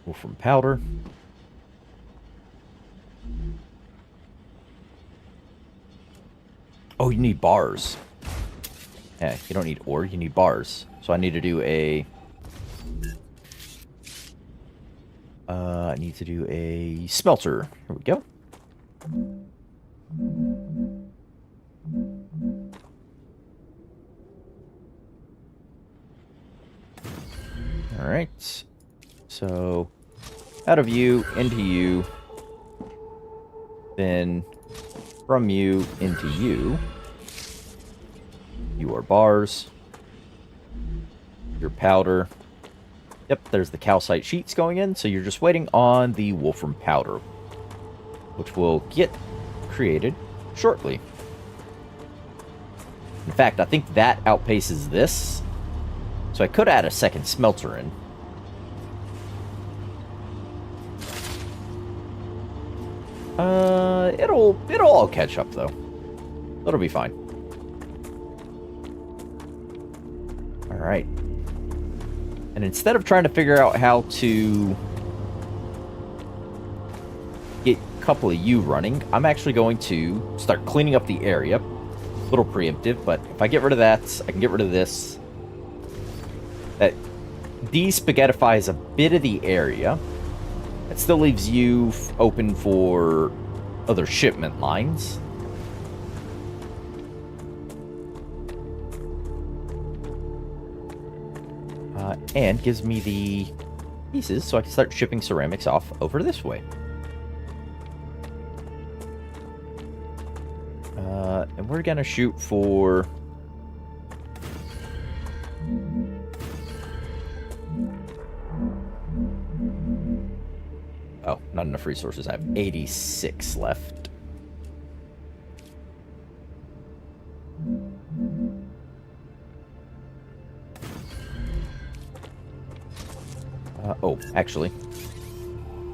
Wolfram powder. Oh, you need bars. Yeah, you don't need ore, you need bars. So I need to do a... I need to do a smelter. Here we go. Alright. So, out of you, into you. Then, from you, into you. You are bars. Your powder. Yep, there's the calcite sheets going in, so you're just waiting on the wolfram powder, which will get created shortly. In fact, I think that outpaces this, so I could add a second smelter in. It'll all catch up though. It'll be fine. All right. And instead of trying to figure out how to get a couple of you running, I'm actually going to start cleaning up the area. A little preemptive, but if I get rid of that, I can get rid of this. That de-spaghettifies a bit of the area. It still leaves you open for other shipment lines. And gives me the pieces so I can start shipping ceramics off over this way. And we're gonna shoot for... Oh, not enough resources. I have 86 left. Oh, actually.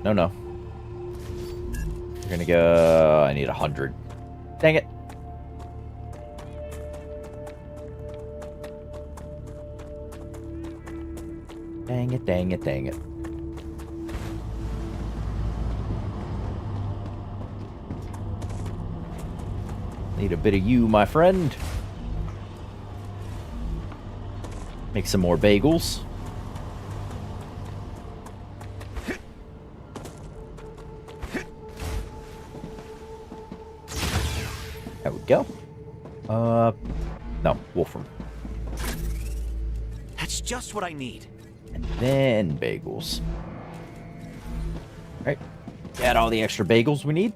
No. We're gonna go... I need 100. Dang it. Dang it. Need a bit of you, my friend. Make some more bagels. There we go. No, wolfram. That's just what I need. And then bagels. Alright. Got all the extra bagels we need.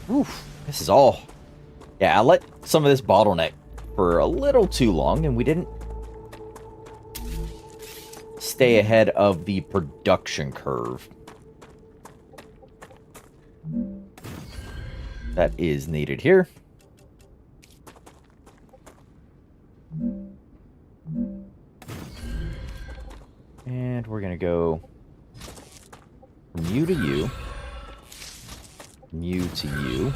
Oof. This is all... Yeah, I let some of this bottleneck for a little too long, and we didn't stay ahead of the production curve. That is needed here. And we're gonna go from you to you, from you to you,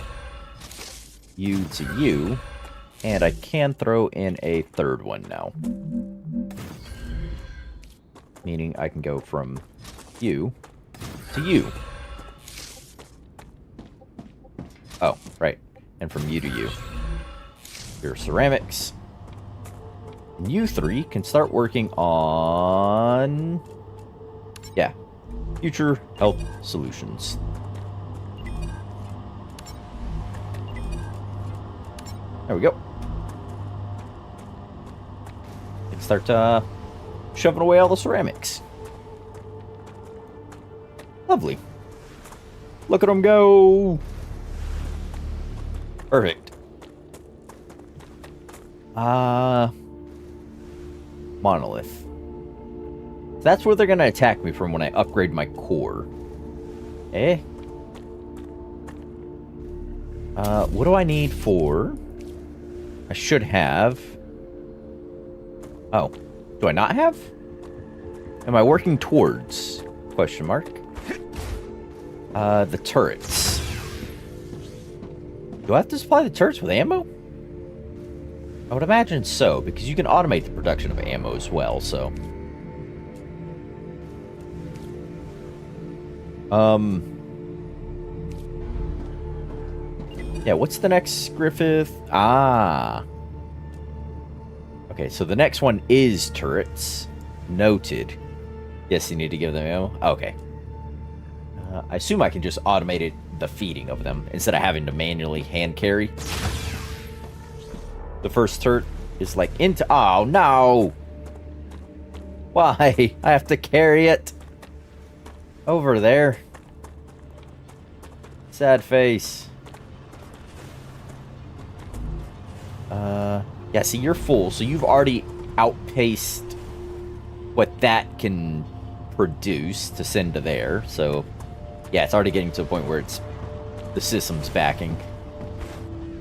you to you, and I can throw in a third one now. Meaning I can go from you to you. Oh, right. And from you to you. Your ceramics. And you three can start working on... Yeah. Future health solutions. There we go. Let's start shoving away all the ceramics. Lovely. Look at them go! Perfect. Monolith. That's where they're gonna attack me from when I upgrade my core. Eh? What do I need for... I should have... Oh. Do I not have? Am I working towards? Question mark. The turrets. Do I have to supply the turrets with ammo? I would imagine so, because you can automate the production of ammo as well, so... Yeah, what's the next Griffith? Ah. Okay, so the next one is turrets. Noted. Yes, you need to give them ammo. Okay. I assume I can just automate it, the feeding of them, instead of having to manually hand carry. The first turret is like into... Oh, no! Why? I have to carry it. Over there. Sad face. Yeah, see, you're full, so you've already outpaced what that can produce to send to there, so... Yeah, it's already getting to a point where it's... The system's backing.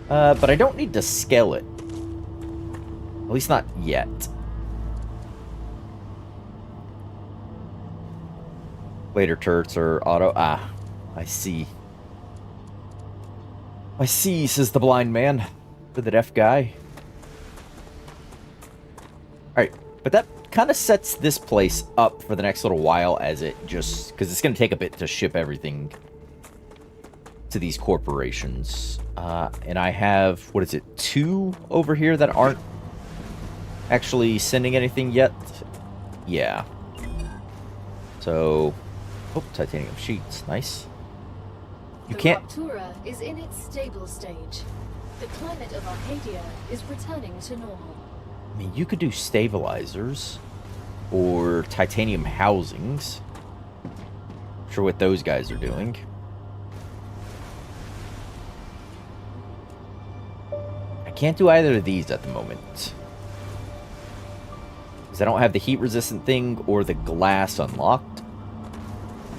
But I don't need to scale it. At least not yet. Later turrets are auto... Ah, I see. I see, says the blind man. For the deaf guy. Alright, but that kind of sets this place up for the next little while as it just... Because it's going to take a bit to ship everything to these corporations. And I have, what is it, 2 over here that aren't actually sending anything yet? Yeah. So... Oh, titanium sheets. Nice. You can't... The Rupture is in its stable stage. The climate of Arcadia is returning to normal. I mean, you could do stabilizers or titanium housings. Not sure what those guys are doing. I can't do either of these at the moment. Because I don't have the heat-resistant thing or the glass unlocked.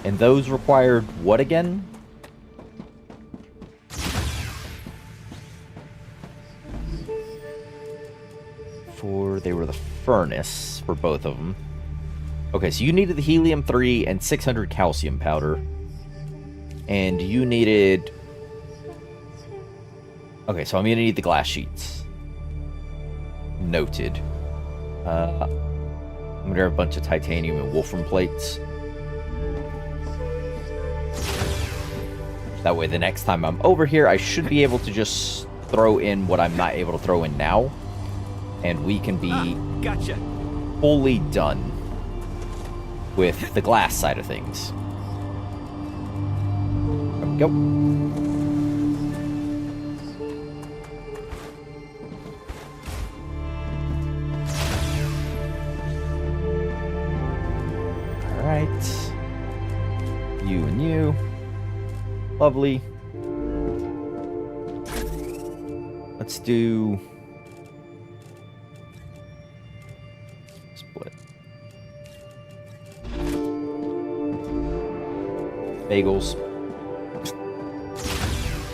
And those required what again? They were the furnace for both of them. Okay, so you needed the helium-3 and 600 calcium powder. And you needed... Okay, so I'm gonna need the glass sheets. Noted. I'm gonna grab a bunch of titanium and wolfram plates. That way the next time I'm over here, I should be able to just throw in what I'm not able to throw in now. And we can be gotcha. Fully done with the glass side of things. There we go. Alright. You and you. Lovely. Let's do... Split. Bagels.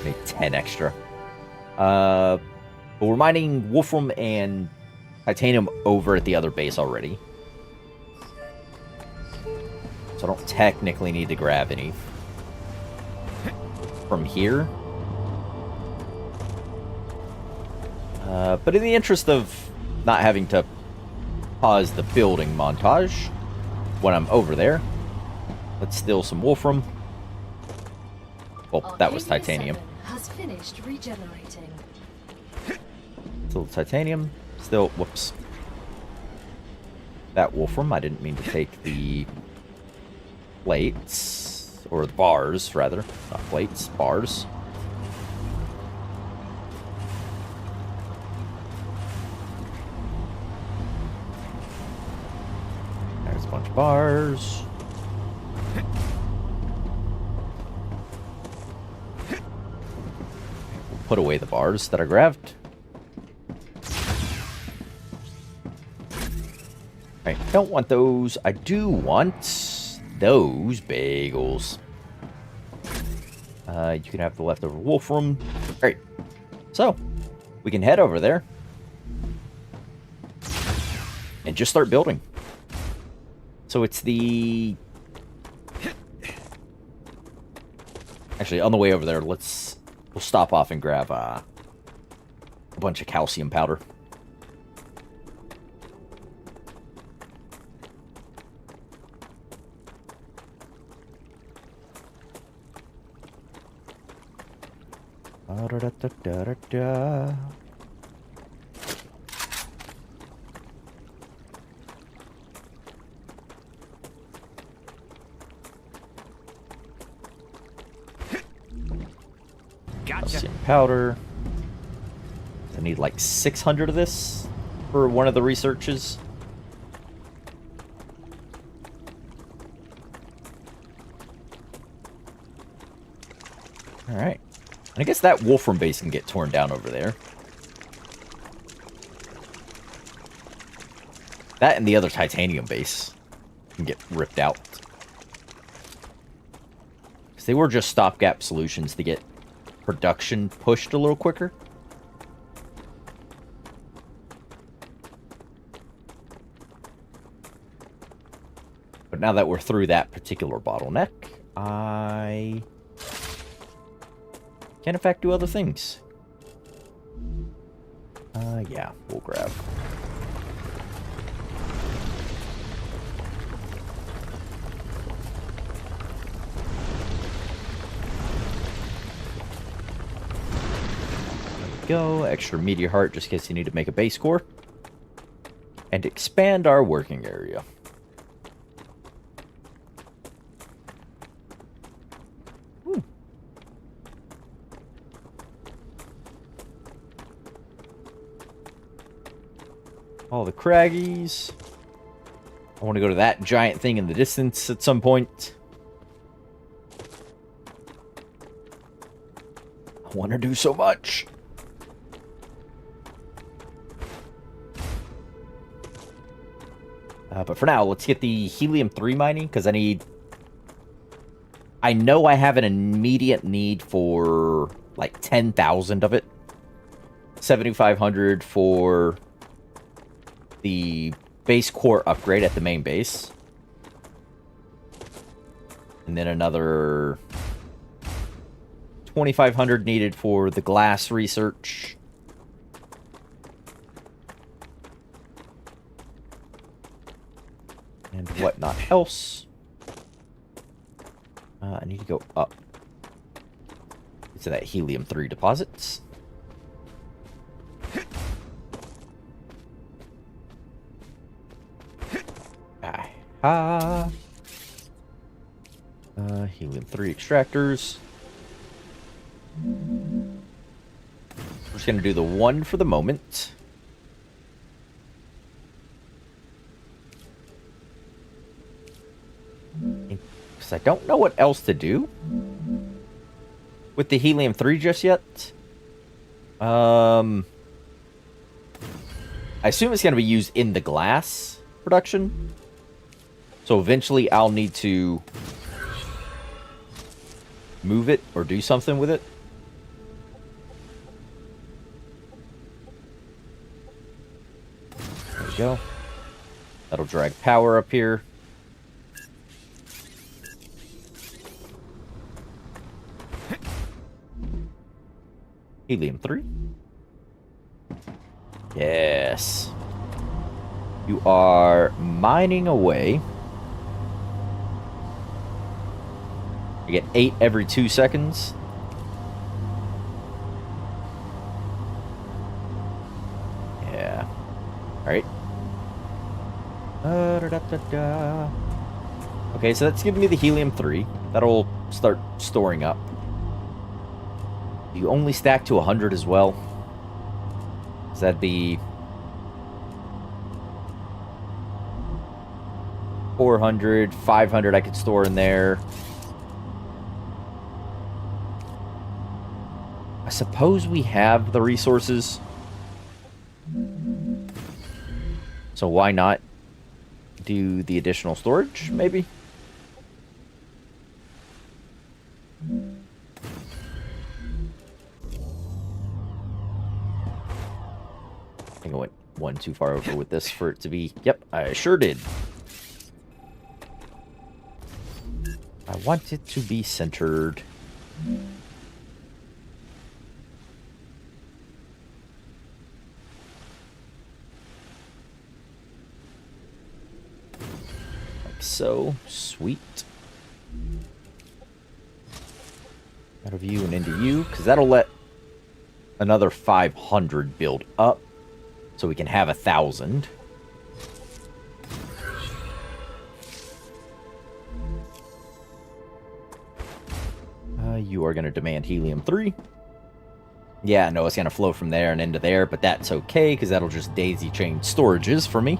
Make 10 extra. But we're mining wolfram and titanium over at the other base already. So I don't technically need to grab any from here. But in the interest of not having to pause the building montage when I'm over there, let's steal some wolfram. Well, that was titanium. Has finished regenerating. Still titanium. Still, whoops. That wolfram. I didn't mean to take the plates. Or the bars, rather. Not plates, bars. There's a bunch of bars. We'll put away the bars that I grabbed. Alright, don't want those. I do want those bagels. You can have the leftover wolfram. Alright. So, we can head over there. And just start building. So it's the... Actually, on the way over there, we'll stop off and grab a bunch of calcium powder. Da-da-da-da-da-da. Gotcha. Calcium powder. I need like 600 of this for one of the researches. Alright. And I guess that Wolfram base can get torn down over there. That and the other titanium base can get ripped out. Because they were just stopgap solutions to get production pushed a little quicker. But now that we're through that particular bottleneck, I can in fact do other things. Yeah, we'll grab. There we go. Extra meteor heart just in case you need to make a base core. And expand our working area. All the craggies. I want to go to that giant thing in the distance at some point. I want to do so much. But for now, let's get the helium-3 mining, because I know I have an immediate need for, like, 10,000 of it. 7,500 for the base core upgrade at the main base. And then another 2,500 needed for the glass research. And whatnot else. I need to go up to that helium-3 deposits. Helium-3 extractors. We're just going to do the one for the moment. Because I don't know what else to do with the helium-3 just yet. I assume it's going to be used in the glass production. So eventually I'll need to move it or do something with it. There we go. That'll drag power up here. Helium-3. Yes. You are mining away. I get 8 every 2 seconds. Yeah. Alright. Okay, so that's giving me the helium-3. That'll start storing up. You only stack to 100 as well. So that'd be 400, 500 I could store in there. I suppose we have the resources. So why not do the additional storage, maybe? I think I went one too far over with this for it to be... Yep, I sure did. I want it to be centered. So sweet. Out of you and into you, because that'll let another 500 build up, so we can have 1,000. You are going to demand helium-3. Yeah, no, it's going to flow from there and into there, but that's okay, because that'll just daisy-chain storages for me.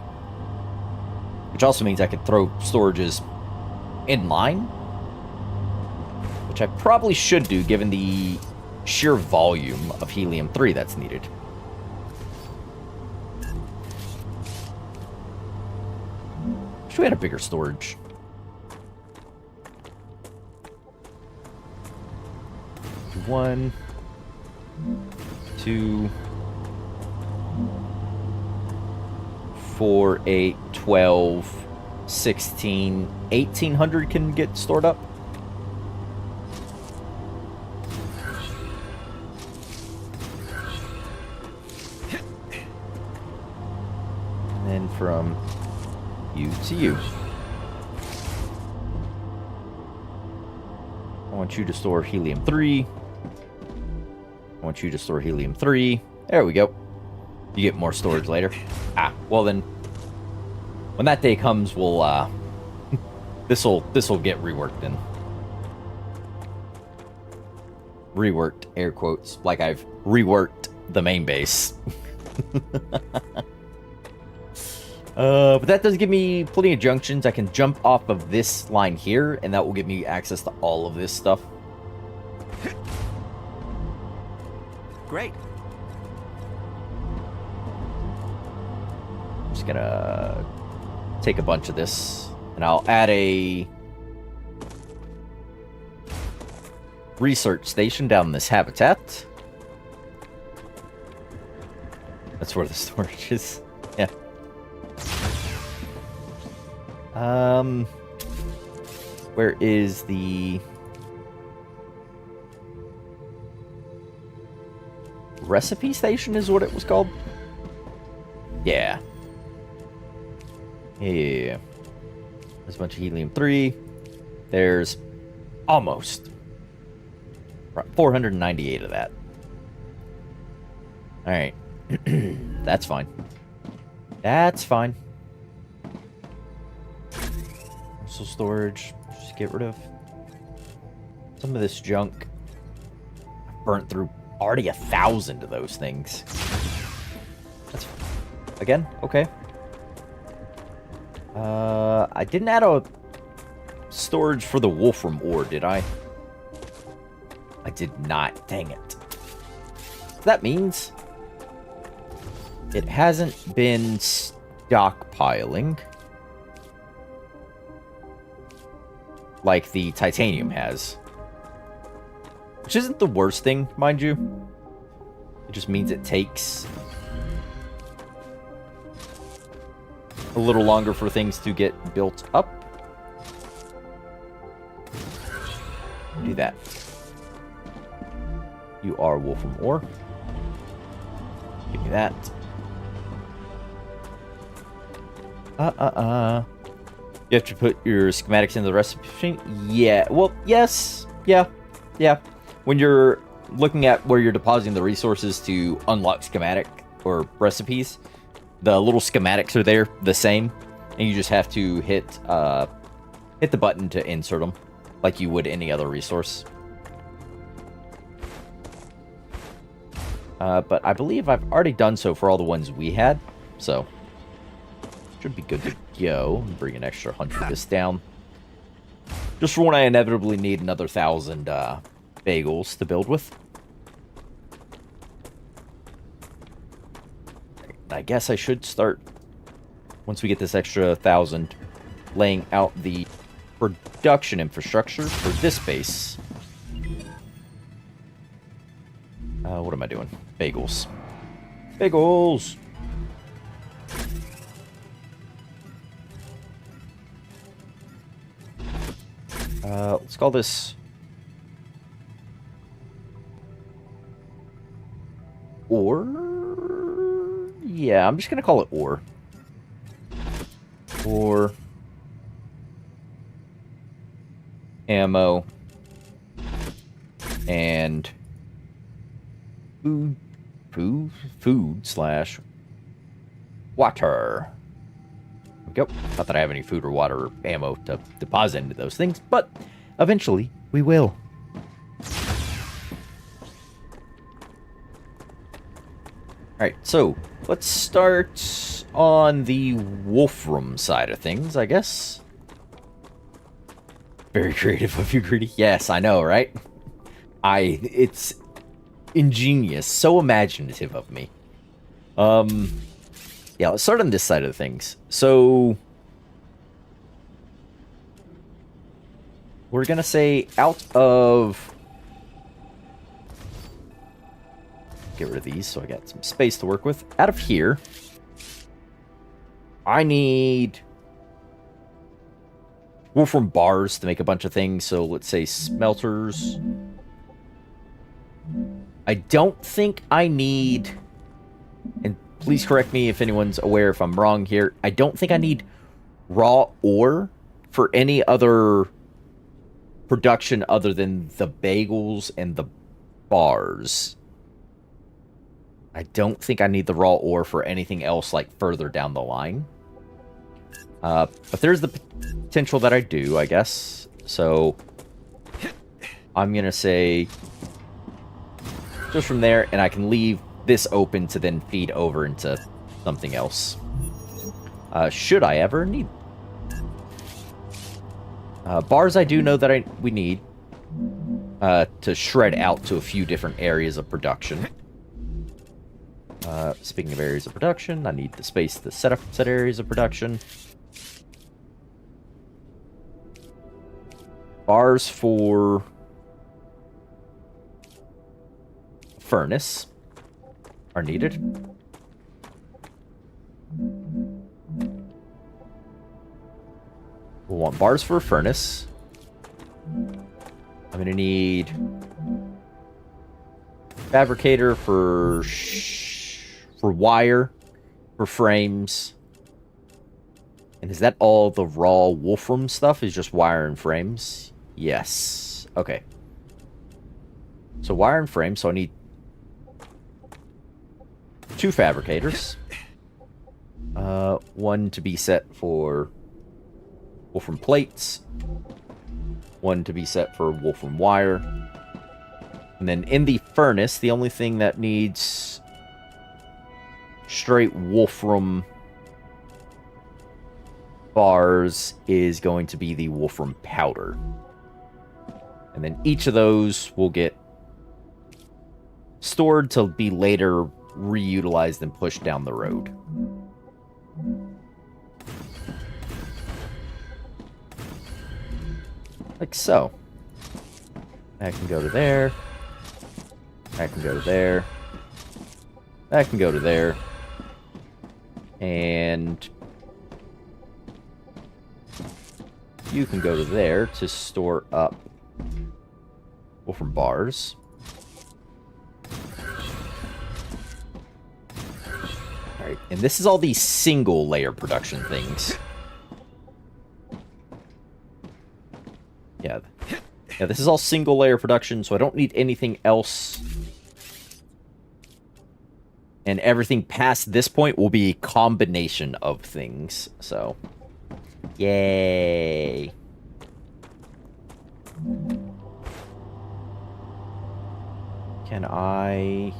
Which also means I could throw storages in line. Which I probably should do, given the sheer volume of helium-3 that's needed. Wish we had a bigger storage. One, 2, 4, 8, 12, 16, 1,800 can get stored up. And then from you to you. I want you to store helium-3. I want you to store helium-3. There we go. You get more storage later. Ah, well then, when that day comes, we'll, this'll get reworked then. Reworked, air quotes, like I've reworked the main base. But that does give me plenty of junctions. I can jump off of this line here, and that will give me access to all of this stuff. Great. I'm just gonna take a bunch of this, and I'll add a research station down this habitat. That's where the storage is. Yeah. Where is the recipe station is what it was called? Yeah. Yeah. There's a bunch of helium-3. There's almost 498 of that. Alright. That's fine. That's fine. Also storage. Just get rid of some of this junk. I've burnt through already 1,000 of those things. That's again okay. I didn't add a storage for the wolfram ore, did I? I did not. Dang it. That means it hasn't been stockpiling like the titanium has. Which isn't the worst thing, mind you. It just means it takes a little longer for things to get built up. Do that. You are wolfram ore. Give me that. You have to put your schematics in the recipe machine? Yeah. Well, yes. Yeah. Yeah. When you're looking at where you're depositing the resources to unlock schematic or recipes, the little schematics are there the same, and you just have to hit the button to insert them like you would any other resource. But I believe I've already done so for all the ones we had, so should be good to go. Bring an extra 100 of this down, just for when I inevitably need another 1,000 bagels to build with. I guess I should start, once we get this extra 1,000, laying out the production infrastructure for this base. What am I doing? Bagels. Bagels! Let's call this ore. Yeah, I'm just gonna call it ore. Ore. Ammo. And food food slash water. Go. Not that I have any food or water or ammo to deposit into those things, but eventually we will. Alright, so let's start on the Wolfram side of things, I guess. Very creative of you, Greedy. Yes, I know, right? It's ingenious, so imaginative of me. Yeah, let's start on this side of things. So, we're gonna say out of... Get rid of these so I got some space to work with. Out of here, I need Wolfram bars to make a bunch of things. So let's say smelters. I don't think I need... And please correct me if anyone's aware if I'm wrong here. I don't think I need raw ore for any other production other than the bagels and the bars. I don't think I need the raw ore for anything else like further down the line. But there's the potential that I do, I guess. So I'm going to say just from there, and I can leave this open to then feed over into something else. Should I ever need... bars I do know that we need to shred out to a few different areas of production. Speaking of areas of production, I need the space to set up set areas of production. Bars for furnace are needed. We'll want bars for a furnace. I'm going to need fabricator for wire, for frames. And is that all the raw Wolfram stuff? Is just wire and frames? Yes. Okay. So wire and frames. So I need 2 fabricators. One to be set for Wolfram plates. One to be set for Wolfram wire. And then in the furnace, the only thing that needs straight Wolfram bars is going to be the Wolfram powder. And then each of those will get stored to be later reutilized and pushed down the road. Like so. That can go to there. That can go to there. That can go to there. And you can go to there to store up Wolfram bars. Alright, and this is all these single layer production things. Yeah, this is all single layer production, so I don't need anything else. And everything past this point will be a combination of things, so... Yay! Can I...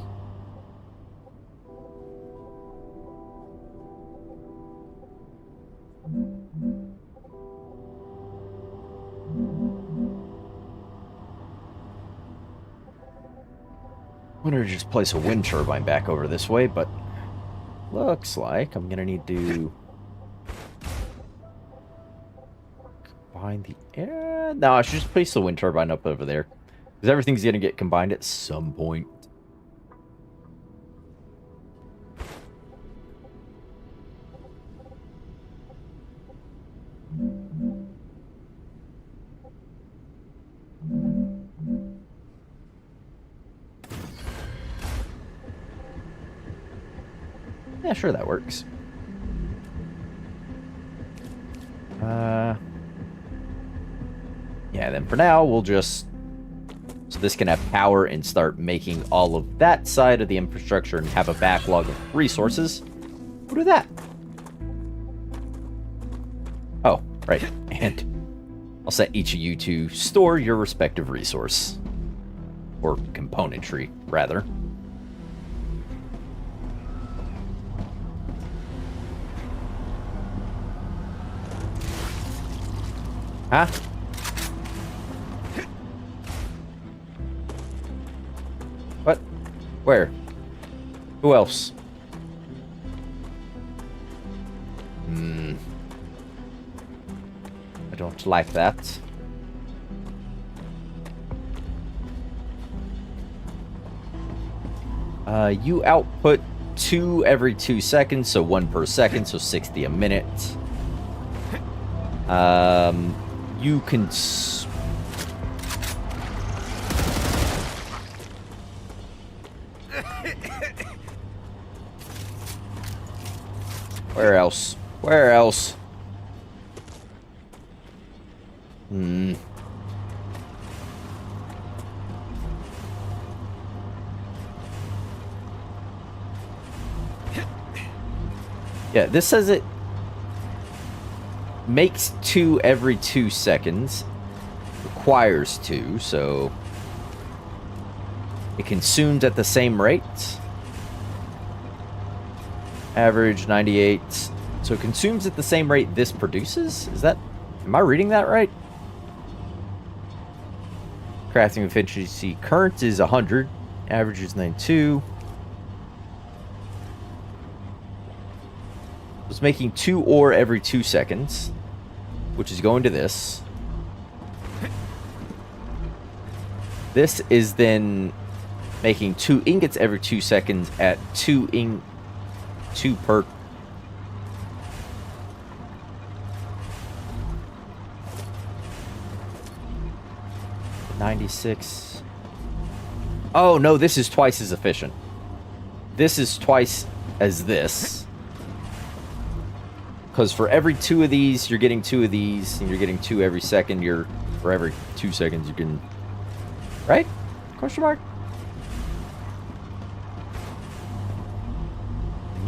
I wanted to just place a wind turbine back over this way, but looks like I'm gonna need to combine the air. No, I should just place the wind turbine up over there, because everything's gonna get combined at some point. Yeah, sure, that works. Yeah, then for now, we'll just So this can have power and start making all of that side of the infrastructure and have a backlog of resources. We'll do that. Oh, right. And I'll set each of you to store your respective resource. Or componentry, rather. Huh? What? Where? Who else? I don't like that. You output 2 every 2 seconds, so 1 per second, so 60 a minute. You can... Where else? Where else? Yeah, this says it makes 2 every 2 seconds. Requires 2, so it consumes at the same rate. Average 98. So it consumes at the same rate this produces? Is that... Am I reading that right? Crafting efficiency current is 100. Average is 92. It's making 2 ore every 2 seconds, which is going to this. This is then making 2 ingots every 2 seconds at 2 per... $96. Oh, no, this is twice as efficient. This is twice as this. Because for every 2 of these, you're getting 2 of these, and you're getting 2 every second. For every 2 seconds, you can... Right? Question mark?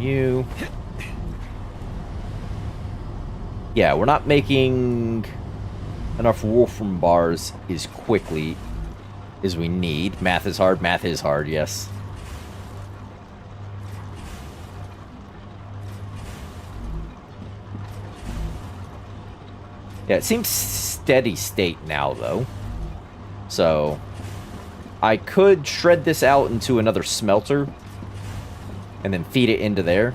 You... Yeah, we're not making enough Wolfram bars as quickly as we need. Math is hard. Math is hard, yes. Yeah, it seems steady state now, though. So, I could shred this out into another smelter and then feed it into there.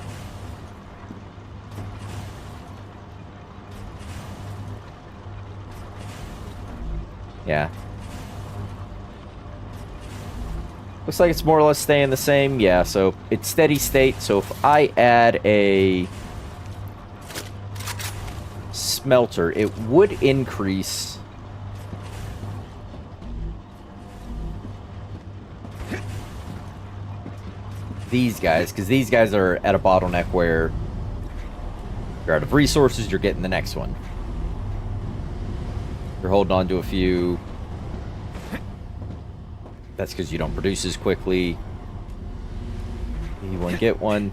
Yeah. Looks like it's more or less staying the same. Yeah, so it's steady state. So if I add a smelter, it would increase these guys, because these guys are at a bottleneck where you're out of resources, you're getting the next one. You're holding on to a few. That's because you don't produce as quickly. You want to get one.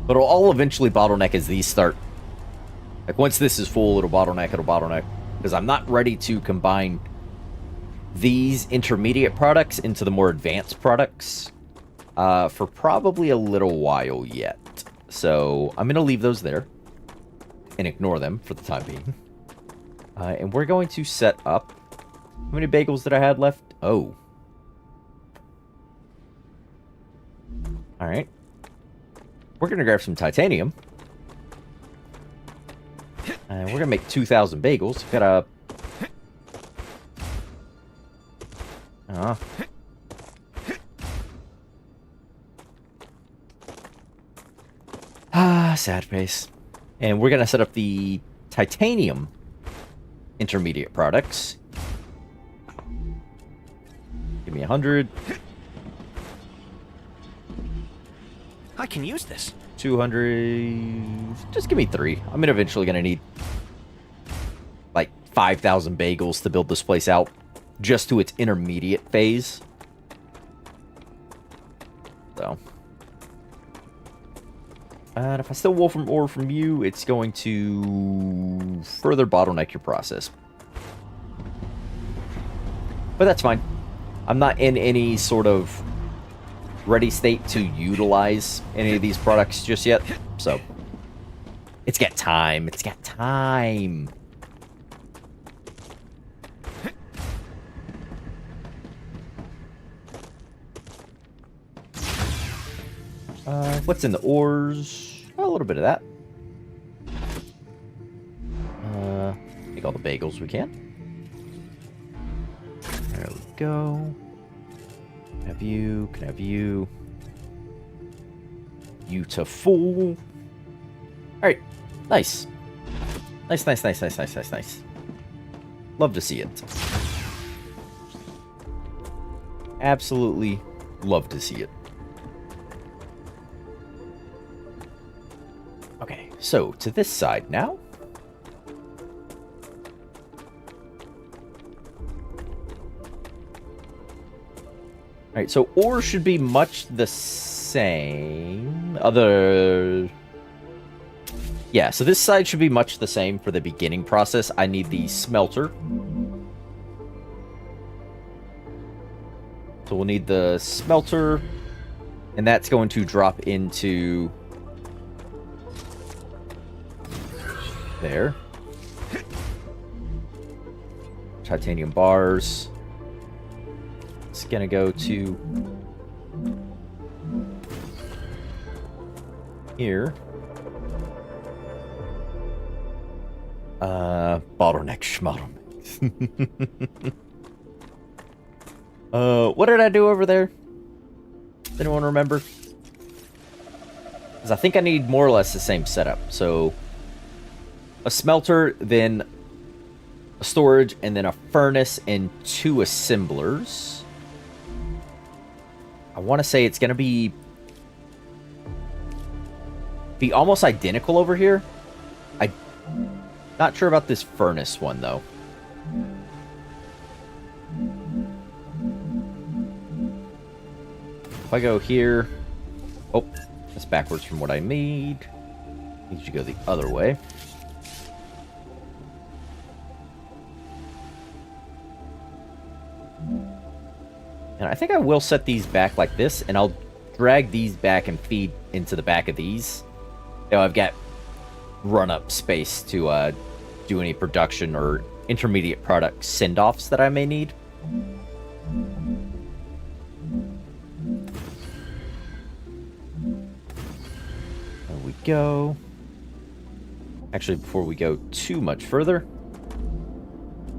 But it'll all eventually bottleneck as these start. Like, once this is full, it'll bottleneck. Because I'm not ready to combine these intermediate products into the more advanced products for probably a little while yet. So, I'm going to leave those there and ignore them for the time being. And we're going to set up... How many bagels did I have left? Oh. Alright. We're going to grab some titanium. And we're going to make 2,000 bagels. Got a... sad face. And we're going to set up the titanium intermediate products. Give me 100. I can use this. 200. Just give me 3. I'm eventually going to need like 5,000 bagels to build this place out. just to its intermediate phase. So. And if I still wolf from ore from you, it's going to further bottleneck your process. But that's fine. I'm not in any sort of ready state to utilize any of these products just yet. So, it's got time. It's got time. What's in the ores? A little bit of that. Take all the bagels we can. There we go. Can have you. Can have you. Beautiful. Alright. Nice. Nice, nice, nice, nice, nice, nice, nice. Love to see it. Absolutely love to see it. Okay, so to this side now. Alright, so ore should be much the same. Yeah, so this side should be much the same for the beginning process. I need the smelter. So we'll need the smelter. And that's going to drop into... there. Titanium bars. It's gonna go to here. Bottleneck schmottleneck. What did I do over there? Does anyone remember? Because I think I need more or less the same setup. So a smelter, then a storage, and then a furnace and 2 assemblers. I want to say it's going to be almost identical over here. I'm not sure about this furnace one, though. If I go here... oh, that's backwards from what I need. Need to go the other way. And I think I will set these back like this, and I'll drag these back and feed into the back of these. Now I've got run-up space to do any production or intermediate product send-offs that I may need. There we go. Actually, before we go too much further,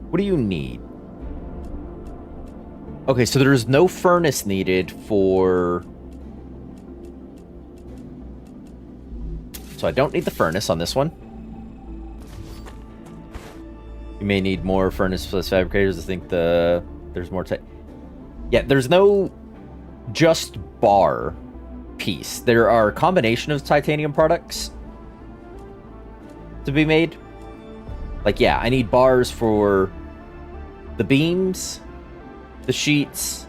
what do you need? Okay, so there's no furnace needed for... so I don't need the furnace on this one. You may need more furnace plus fabricators. I think there's more... yeah, there's no just bar piece. There are a combination of titanium products to be made. Like, yeah, I need bars for the beams, the sheets,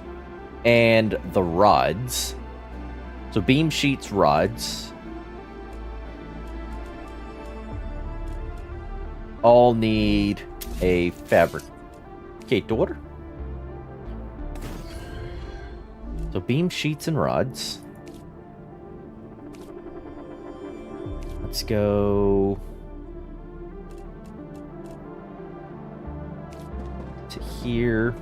and the rods. So beam, sheets, rods. All need a fabricator. So beam, sheets, and rods. Let's go to here.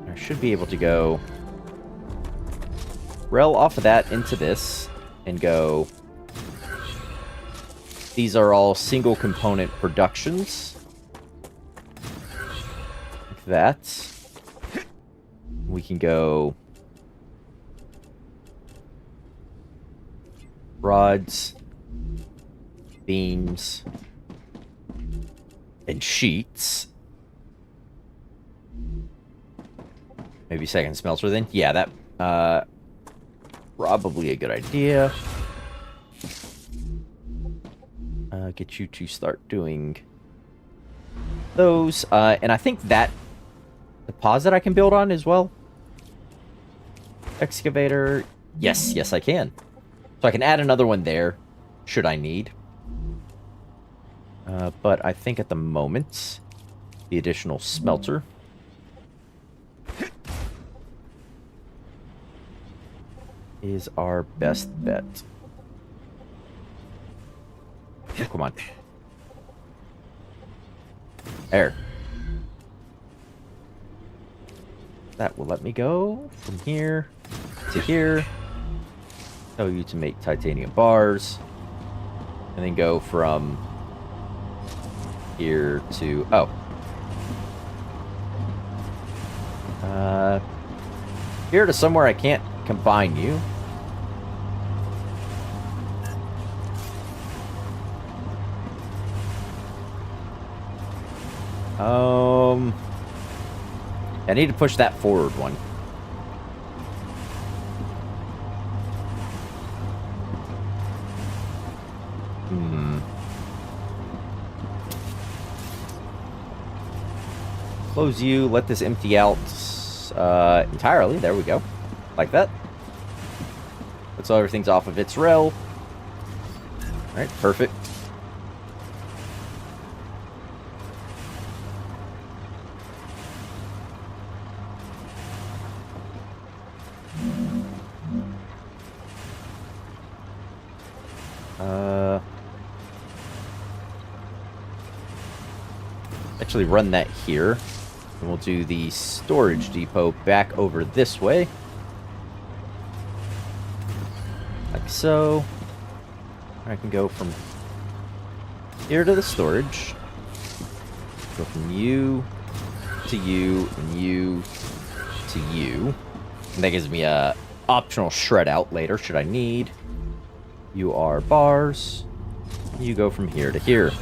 I should be able to go rail off of that into this and go. These are all single component productions. Like that. We can go rods, beams, and sheets. Maybe second smelter then? Yeah, that probably a good idea. Get you to start doing those. And I think that deposit I can build on as well. Excavator. Yes, yes I can. So I can add another one there, should I need. But I think at the moment, the additional smelter is our best bet. Oh, come on. There. That will let me go from here to here. Tell you to make titanium bars. And then go from here to... Oh. Here to somewhere I can't combine you. I need to push that forward one. Close you, let this empty out entirely. There we go. Like that. So everything's off of its rail. Alright, perfect. Actually run that here. And we'll do the storage depot back over this way. Like so. I can go from here to the storage. Go from you to you and you to you. And that gives me a optional shred out later should I need. You are bars. You go from here to here.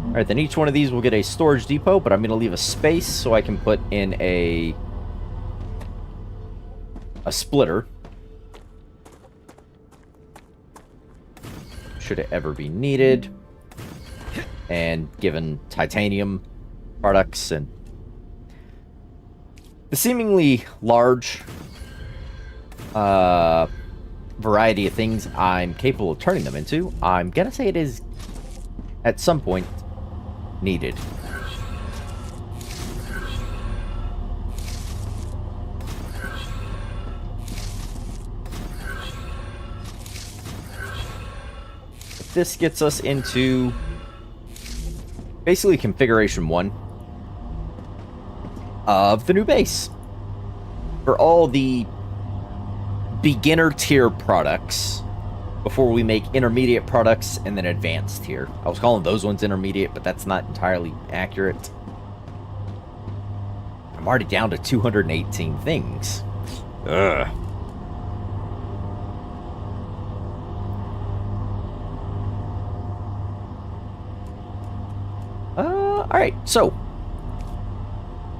Alright, then each one of these will get a storage depot, but I'm going to leave a space so I can put in a splitter. Should it ever be needed. And given titanium products and the seemingly large variety of things I'm capable of turning them into, I'm going to say it is at some point needed. This gets us into basically configuration 1 of the new base. For all the beginner tier products before we make intermediate products and then advanced tier. I was calling those ones intermediate, but that's not entirely accurate. I'm already down to 218 things. Ugh. Alright, so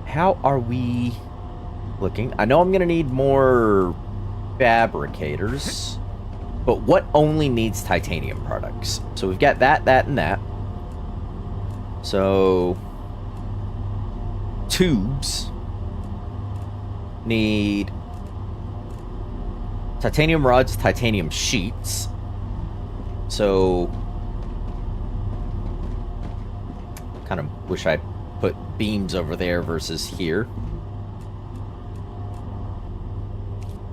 how are we looking? I know I'm gonna need more fabricators. But what only needs titanium products? So we've got that, that, and that. So tubes need titanium rods, titanium sheets. So kind of wish I put beams over there versus here.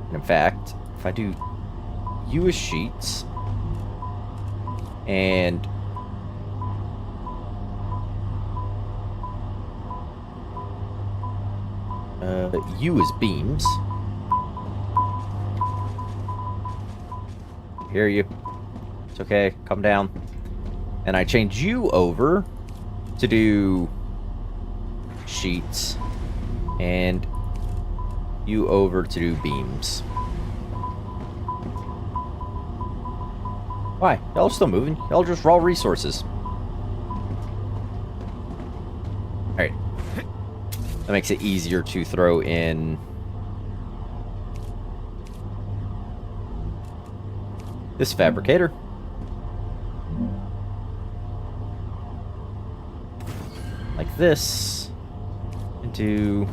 And in fact, if I do you as sheets and you as beams. Hear you. It's okay. Come down. And I change you over to do sheets and you over to do beams. Why? Y'all are still moving. Y'all just raw resources. Alright. That makes it easier to throw in this fabricator. like this into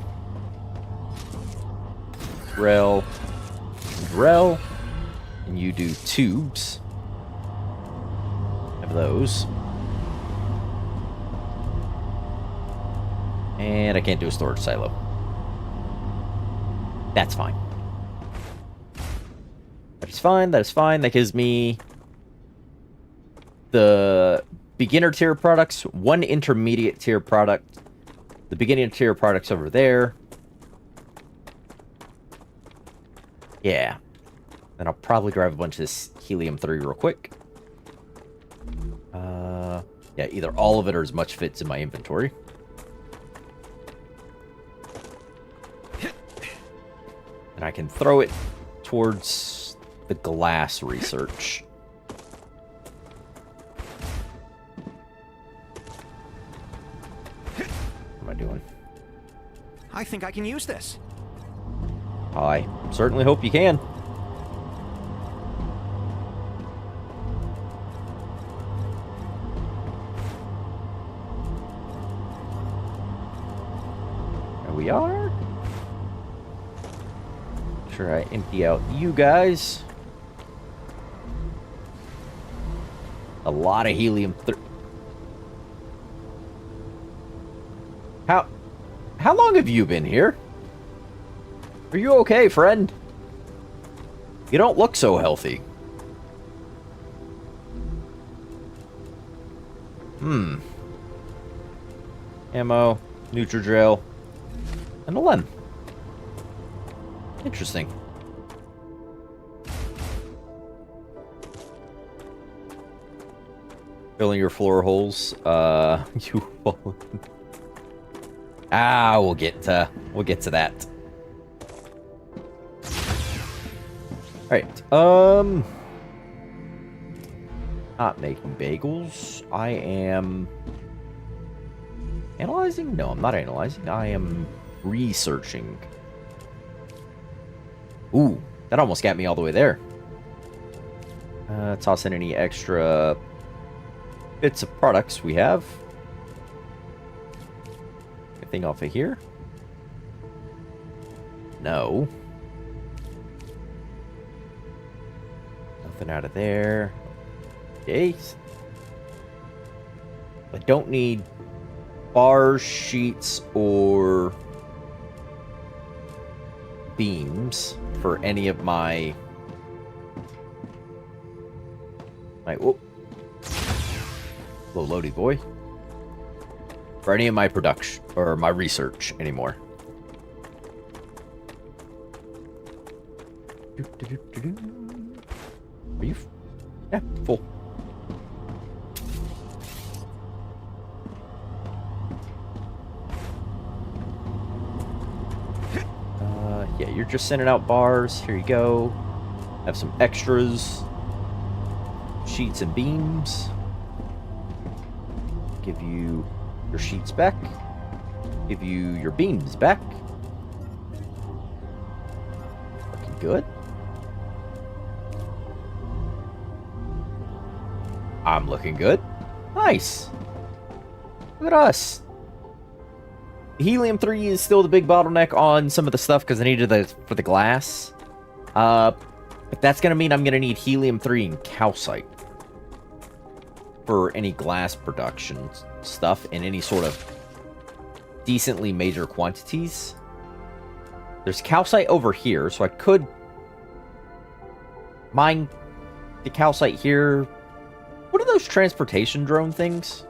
rail and rail, and you do tubes of those. And I can't do a storage silo. That's fine. That is fine, that is fine. That gives me the beginner tier products, one intermediate tier product. The beginning tier products over there. Yeah. Then I'll probably grab a bunch of this helium-3 real quick. Yeah, either all of it or as much fits in my inventory. And I can throw it towards the glass research. What am I doing? I think I can use this. I certainly hope you can. There we are. Make sure I empty out you guys. A lot of helium-3. How long have you been here? Are you okay, friend? You don't look so healthy. Ammo, Nutrigel, and a lem. Interesting. Filling your floor holes. You fallen. Ah, we'll get to that. Alright, not making bagels. I am analyzing? No, I'm not analyzing. I am researching. Ooh, that almost got me all the way there. Toss in any extra bits of products we have. Anything off of here? No. Nothing out of there. Okay. I don't need bars, sheets, or beams for any of my... Whoop. Little loady boy. For any of my production, or my research anymore. Are you... Yeah, full. Yeah, you're just sending out bars. Here you go. Have some extras. Sheets and beams. Give you your sheets back. Give you your beams back. Looking good. I'm looking good. Nice. Look at us. Helium-3 is still the big bottleneck on some of the stuff because I needed it for the glass. But that's going to mean I'm going to need helium-3 and calcite for any glass production stuff in any sort of decently major quantities. There's calcite over here, so I could mine the calcite here. What are those transportation drone things?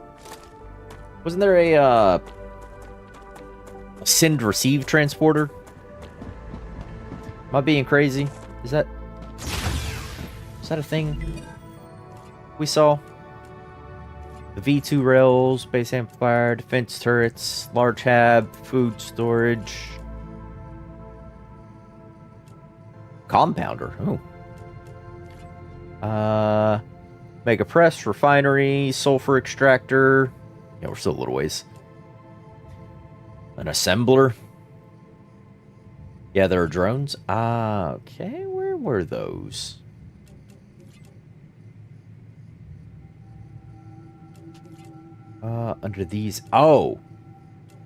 Wasn't there a send receive transporter? Am I being crazy? Is that a thing we saw? The V2 rails, base amplifier, defense turrets, large hab, food storage, compounder. Oh. Mega press, refinery, sulfur extractor. Yeah, we're still a little ways. An assembler. Yeah, there are drones. Ah, okay. Where were those? Under these. Oh,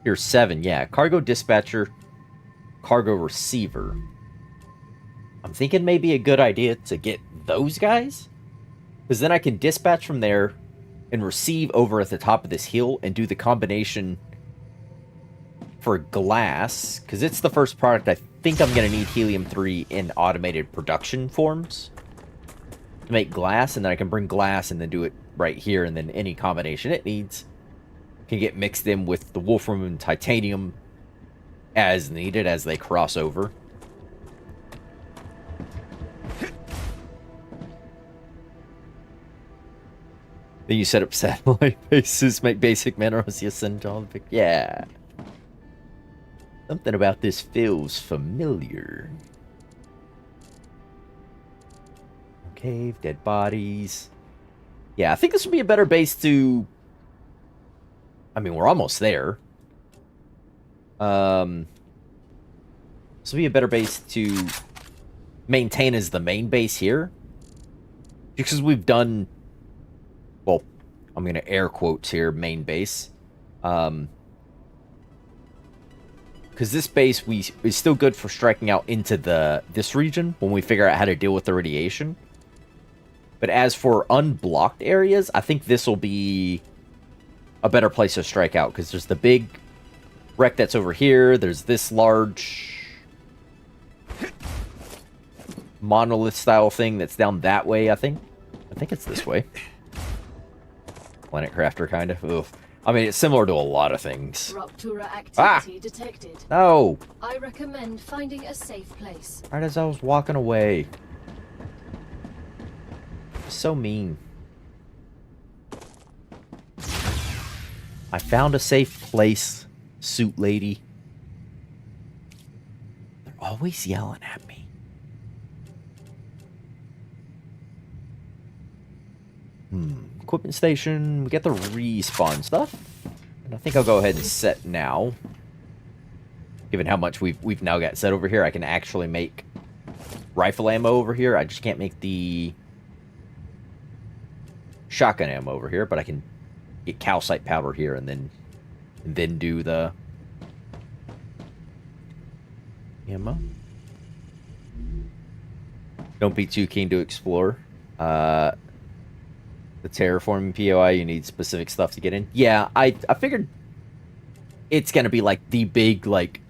Here's 7, yeah. Cargo dispatcher, cargo receiver. I'm thinking maybe a good idea to get those guys. Because then I can dispatch from there and receive over at the top of this hill and do the combination for glass. Because it's the first product I think I'm going to need helium-3 in automated production forms to make glass. And then I can bring glass and then do it right here. And then any combination it needs can get mixed in with the wolfram and titanium as needed as they cross over. Then you set up satellite bases, make basic minerals, you send all the... Yeah. Something about this feels familiar. Cave, dead bodies. Yeah, I think this would be a better base to... I mean, we're almost there. This would be a better base to maintain as the main base here. Because we've done... Well, I'm going to air quotes here, main base. Because this base is still good for striking out into this region when we figure out how to deal with the radiation. But as for unblocked areas, I think this will be a better place to strike out. Because there's the big wreck that's over here. There's this large monolith-style thing that's down that way, I think. I think it's this way. Planet crafter, kind of. Ugh. I mean, it's similar to a lot of things. Rupture activity detected. No! I recommend finding a safe place. Right as I was walking away. So mean. I found a safe place, suit lady. They're always yelling at me. Equipment station. We get the respawn stuff. And I think I'll go ahead and set now. Given how much we've now got set over here, I can actually make rifle ammo over here. I just can't make the shotgun ammo over here, but I can get calcite powder here and then do the ammo. Don't be too keen to explore. The terraforming POI, you need specific stuff to get in. Yeah, I figured it's going to be like the big, like,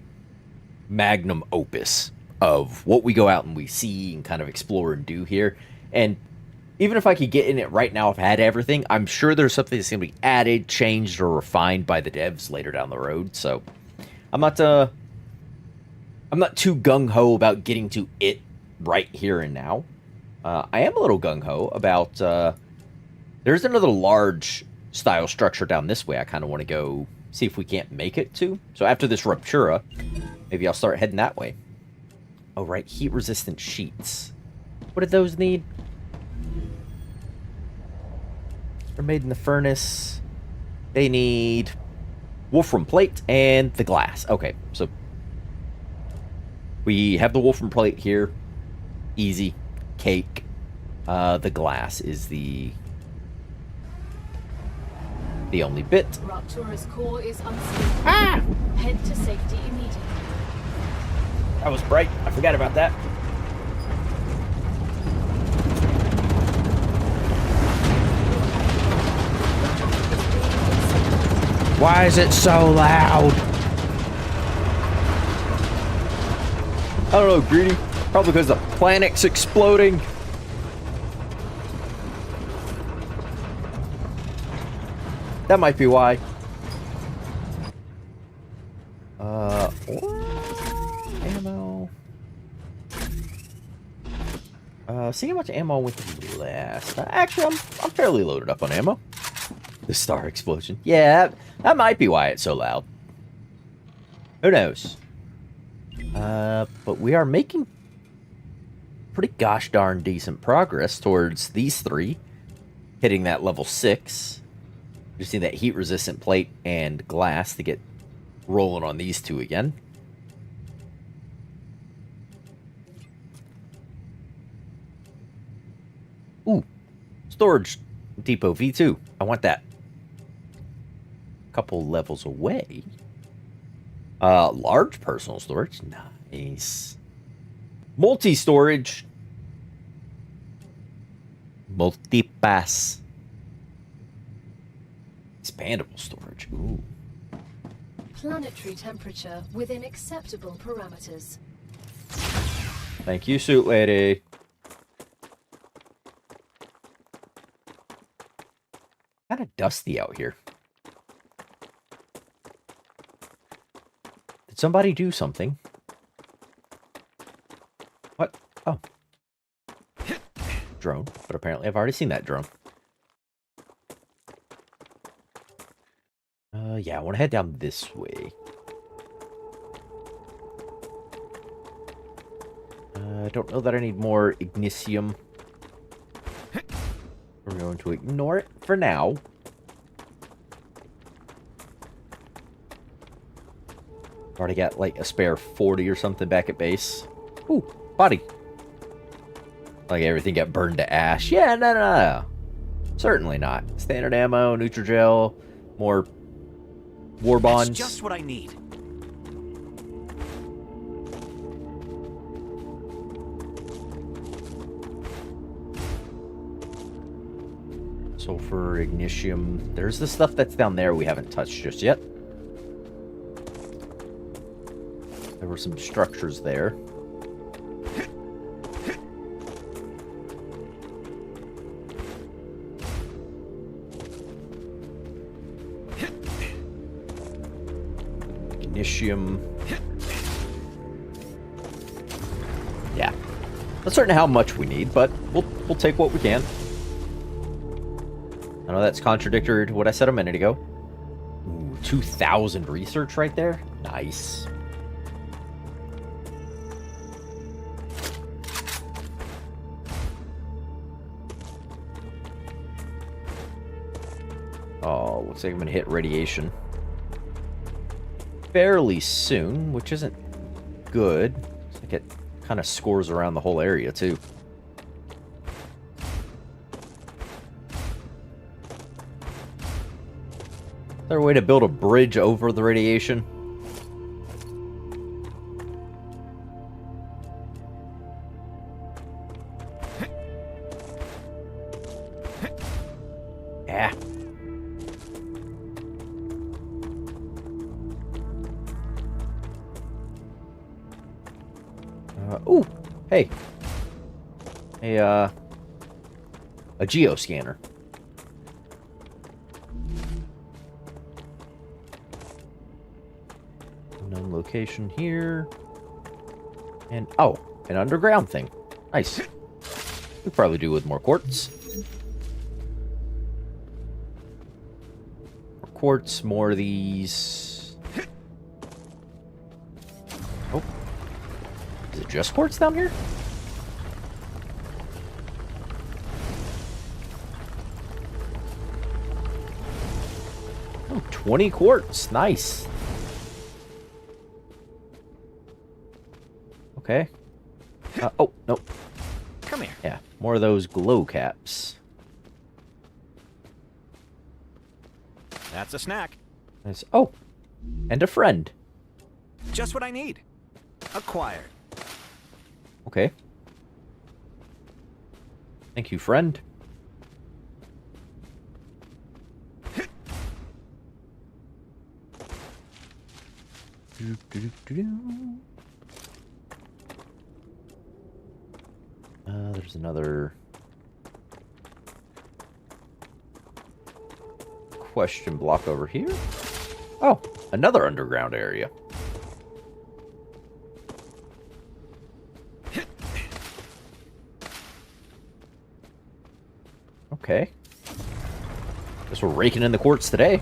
magnum opus of what we go out and we see and kind of explore and do here. And even if I could get in it right now if I had everything, I'm sure there's something that's going to be added, changed, or refined by the devs later down the road. So I'm not too gung-ho about getting to it right here and now. I am a little gung-ho about... there's another large style structure down this way I kind of want to go see if we can't make it to. So after this Ruptura, maybe I'll start heading that way. Oh, right. Heat-resistant sheets. What did those need? They're made in the furnace. They need wolfram plate and the glass. Okay, so we have the wolfram plate here. Easy. Cake. The glass is the only bit. Ruptura's core is unstable. Head to safety immediately. That was bright. I forgot about that. Why is it so loud? I don't know, Greedy. Probably because the planet's exploding. That might be why. Ammo. See how much ammo went to last. Actually, I'm fairly loaded up on ammo. The star explosion. Yeah, that might be why it's so loud. Who knows? But we are making pretty gosh darn decent progress towards these three. Hitting that level 6. Just need that heat-resistant plate and glass to get rolling on these two again. Ooh, storage depot V2. I want that. A couple levels away. Large personal storage. Nice. Multi-storage. Multi-pass. Expandable storage. Ooh. Planetary temperature within acceptable parameters. Thank you, suit lady. Kind of dusty out here. Did somebody do something? What? Oh. Drone. But apparently I've already seen that drone. Yeah, I want to head down this way. I don't know that I need more ignisium. We're going to ignore it for now. Already got like a spare 40 or something back at base. Ooh, body. Like everything got burned to ash. Yeah, no. Certainly not. Standard ammo, Nutrigel, more war bonds. That's just what I need. Sulfur, ignitium. There's the stuff that's down there we haven't touched just yet. There were some structures there. Ignitium. Yeah. Not certain how much we need, but we'll take what we can. I know that's contradictory to what I said a minute ago. Ooh, 2,000 research right there. Nice. Oh, looks like I'm gonna hit radiation fairly soon, which isn't good. Looks like it kind of scores around the whole area too. Is there a way to build a bridge over the radiation? Yeah. Ooh, hey. A geoscanner. Unknown location here. And, oh, an underground thing. Nice. We could probably do with more quartz. More quartz, more of these. Oh. Is it just quartz down here? Oh, 20 quartz. Nice. Okay. Oh, nope. Come here. Yeah, more of those glow caps. That's a snack. Nice. Oh, and a friend. Just what I need. Acquired. Okay. Thank you, friend. There's another question block over here. Oh, another underground area. Okay. Guess we're raking in the quartz today.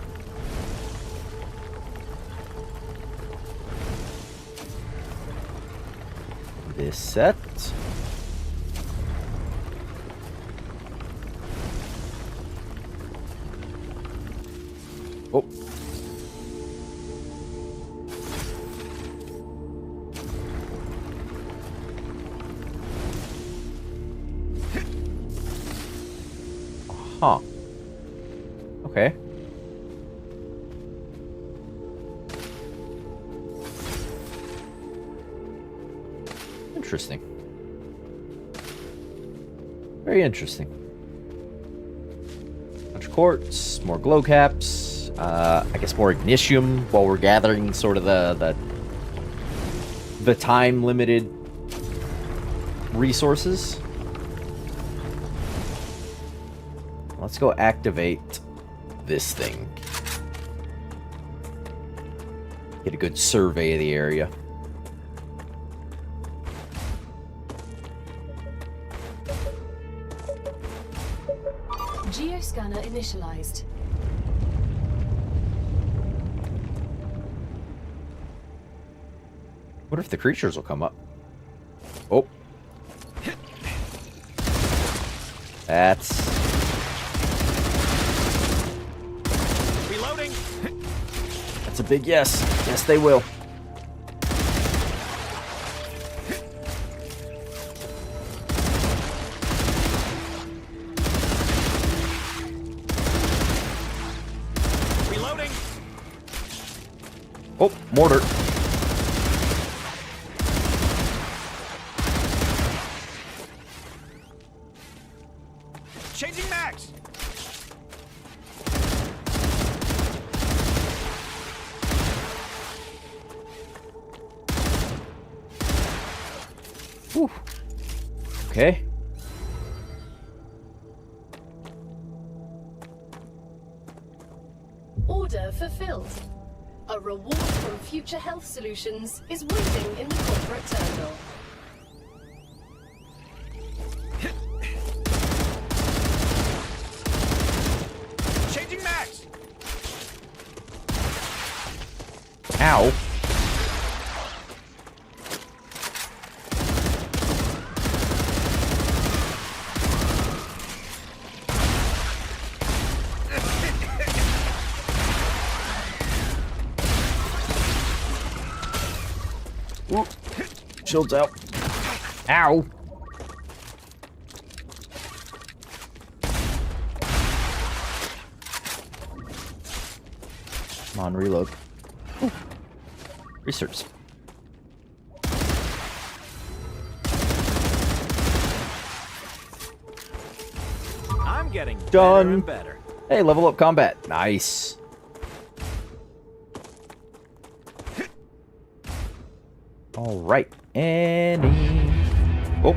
This set. Oh. Huh. Okay. Interesting. Very interesting. Bunch of quartz, more glow caps, I guess more ignitium while we're gathering sort of the time limited resources. Let's go activate this thing. Get a good survey of the area. Geoscanner initialized. What if the creatures will come up? Oh. That's... Reloading. That's a big yes. Yes, they will. Reloading. Oh, mortar. Changing max. Whew. Okay. Order fulfilled. A reward from Future Health Solutions is waiting in the corporate terminal. Changing max. Ow. Ooh. Shields out. Ow. Come on, reload. Ooh. Research. I'm getting Done. better and better. Hey, level up combat. Nice. All right. Any... Oh.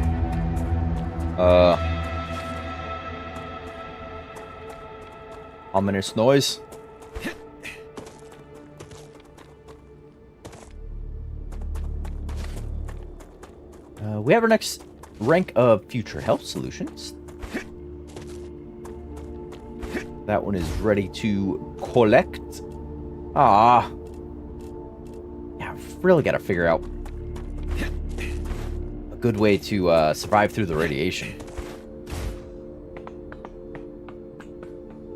Ominous noise. We have our next rank of Future Health Solutions. That one is ready to collect. Ah. Yeah, I've really got to figure out a good way to survive through the radiation.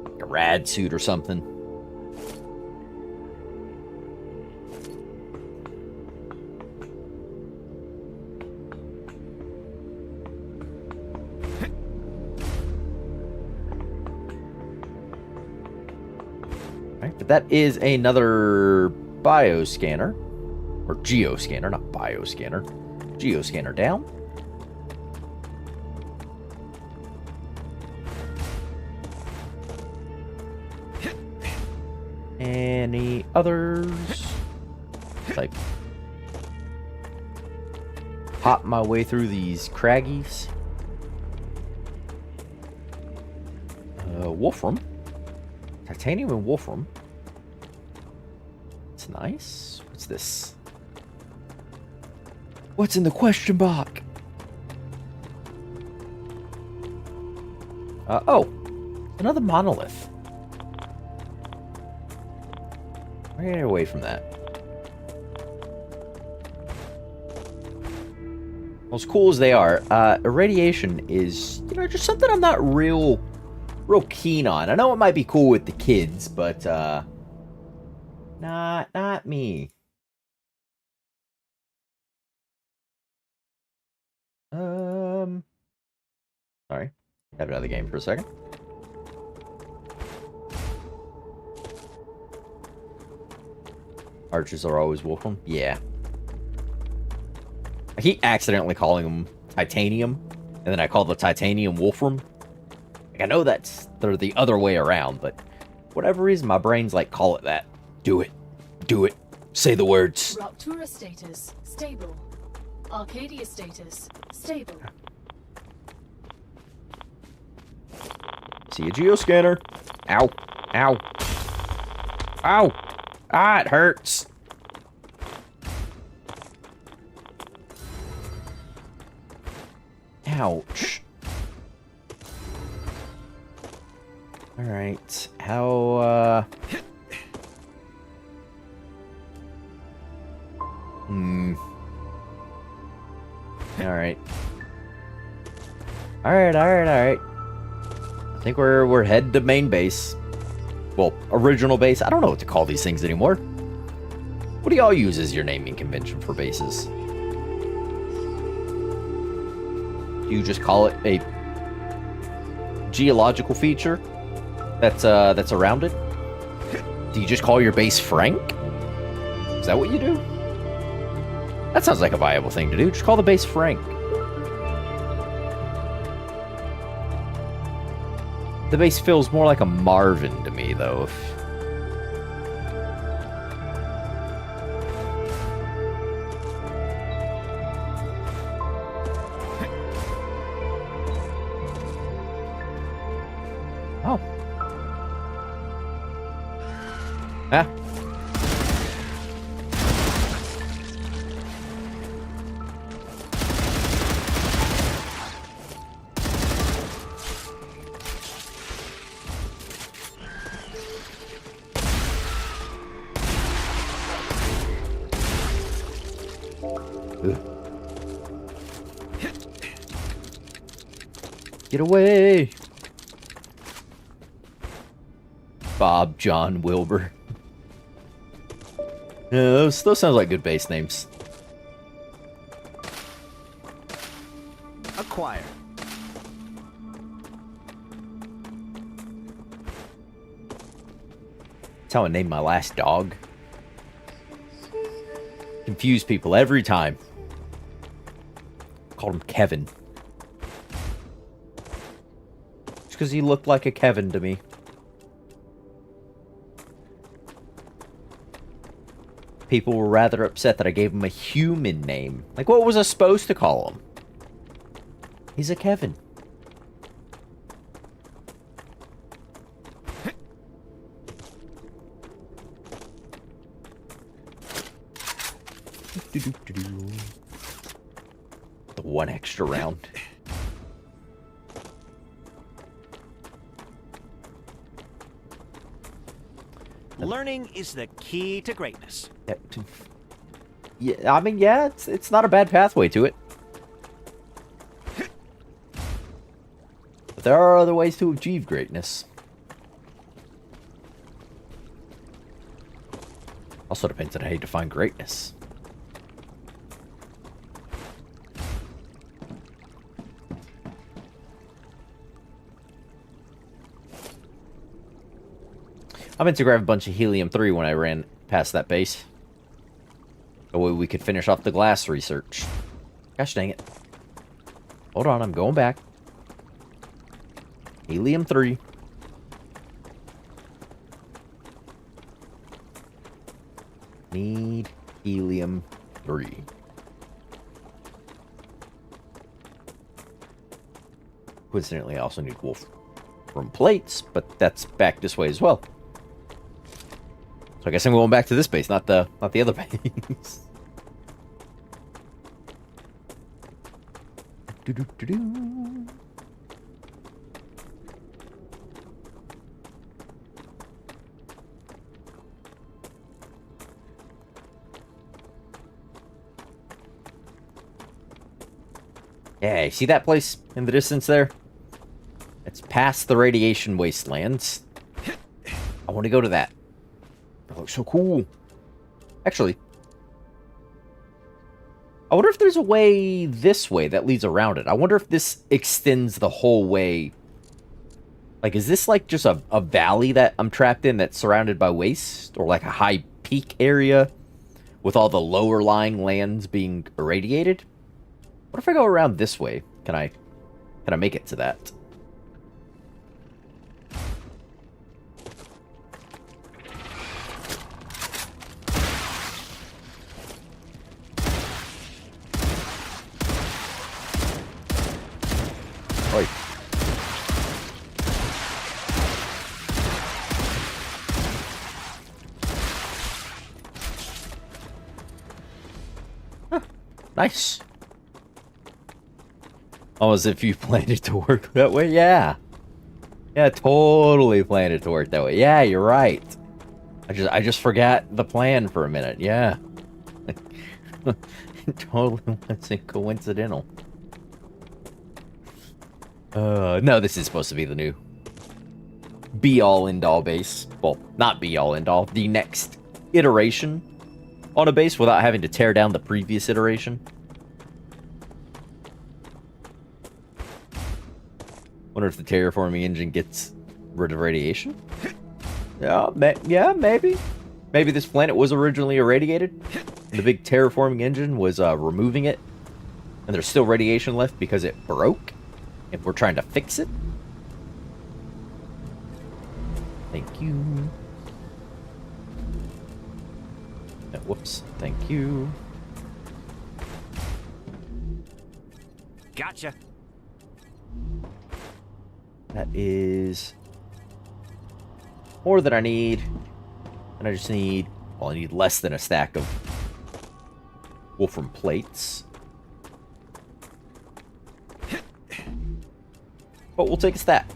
Like a rad suit or something. But that is another bioscanner. Or geoscanner, not bioscanner. Geoscanner down. Any others? Like, hop my way through these craggies. Wolfram. Titanium and Wolfram. It's nice. What's this? What's in the question box? Oh. Another monolith. Get away from that. Well, as cool as they are, irradiation is, you know, just something I'm not real keen on. I know it might be cool with the kids, but not me. Sorry. Have another game for a second. Archers are always welcome. Yeah. I keep accidentally calling them titanium, and then I call the titanium wolfram. Like, I know they're the other way around, but whatever reason, my brain's like, call it that. Do it. Do it. Say the words. Rupture status, stable. Arcadia status, stable. See a geoscanner. Ow. Ow. Ow. Ah, it hurts. Ouch. Alright. How, Alright. Alright. I think we're headed to main base. Well, original base. I don't know what to call these things anymore. What do y'all use as your naming convention for bases? Do you just call it a geological feature that's around it? Do you just call your base Frank? Is that what you do? That sounds like a viable thing to do. Just call the base Frank. The base feels more like a Marvin to me, though. Oh. Ah. Get away! Bob, John, Wilbur. Yeah, those sound like good base names. Acquire. That's how I named my last dog. Confuse people every time. Called him Kevin. Just because he looked like a Kevin to me. People were rather upset that I gave him a human name. Like, what was I supposed to call him? He's a Kevin. The one extra round. Learning is the key to greatness. Yeah, I mean, yeah, it's not a bad pathway to it. But there are other ways to achieve greatness. Also depends on how you define greatness. I meant to grab a bunch of helium-3 when I ran past that base. That way we could finish off the glass research. Gosh dang it. Hold on, I'm going back. Helium-3. Need helium-3. Coincidentally, I also need wolfram plates, but that's back this way as well. So I guess I'm going back to this base, not the other base. Yeah, you see that place in the distance there? It's past the radiation wastelands. I want to go to that. It looks so cool. Actually, I wonder if there's a way this way that leads around it. I wonder if this extends the whole way. Like, is this like just a valley that I'm trapped in that's surrounded by waste? Or like a high peak area with all the lower lying lands being irradiated? What if I go around this way? Can I make it to that? Oi. Huh. Nice. Oh, as if you planned it to work that way? Yeah. Yeah, totally planned it to work that way. Yeah, you're right. I just forgot the plan for a minute. Yeah. It totally wasn't coincidental. No, this is supposed to be the new be-all, end-all base. Well, not be-all, end-all. The next iteration on a base without having to tear down the previous iteration. Wonder if the terraforming engine gets rid of radiation? Yeah, maybe. Maybe this planet was originally irradiated. The big terraforming engine was removing it. And there's still radiation left because it broke. If we're trying to fix it. Thank you. Whoops. Thank you. Gotcha. That is more than I need. And I just need, well, I need less than a stack of wolfram plates. But we'll take a stack.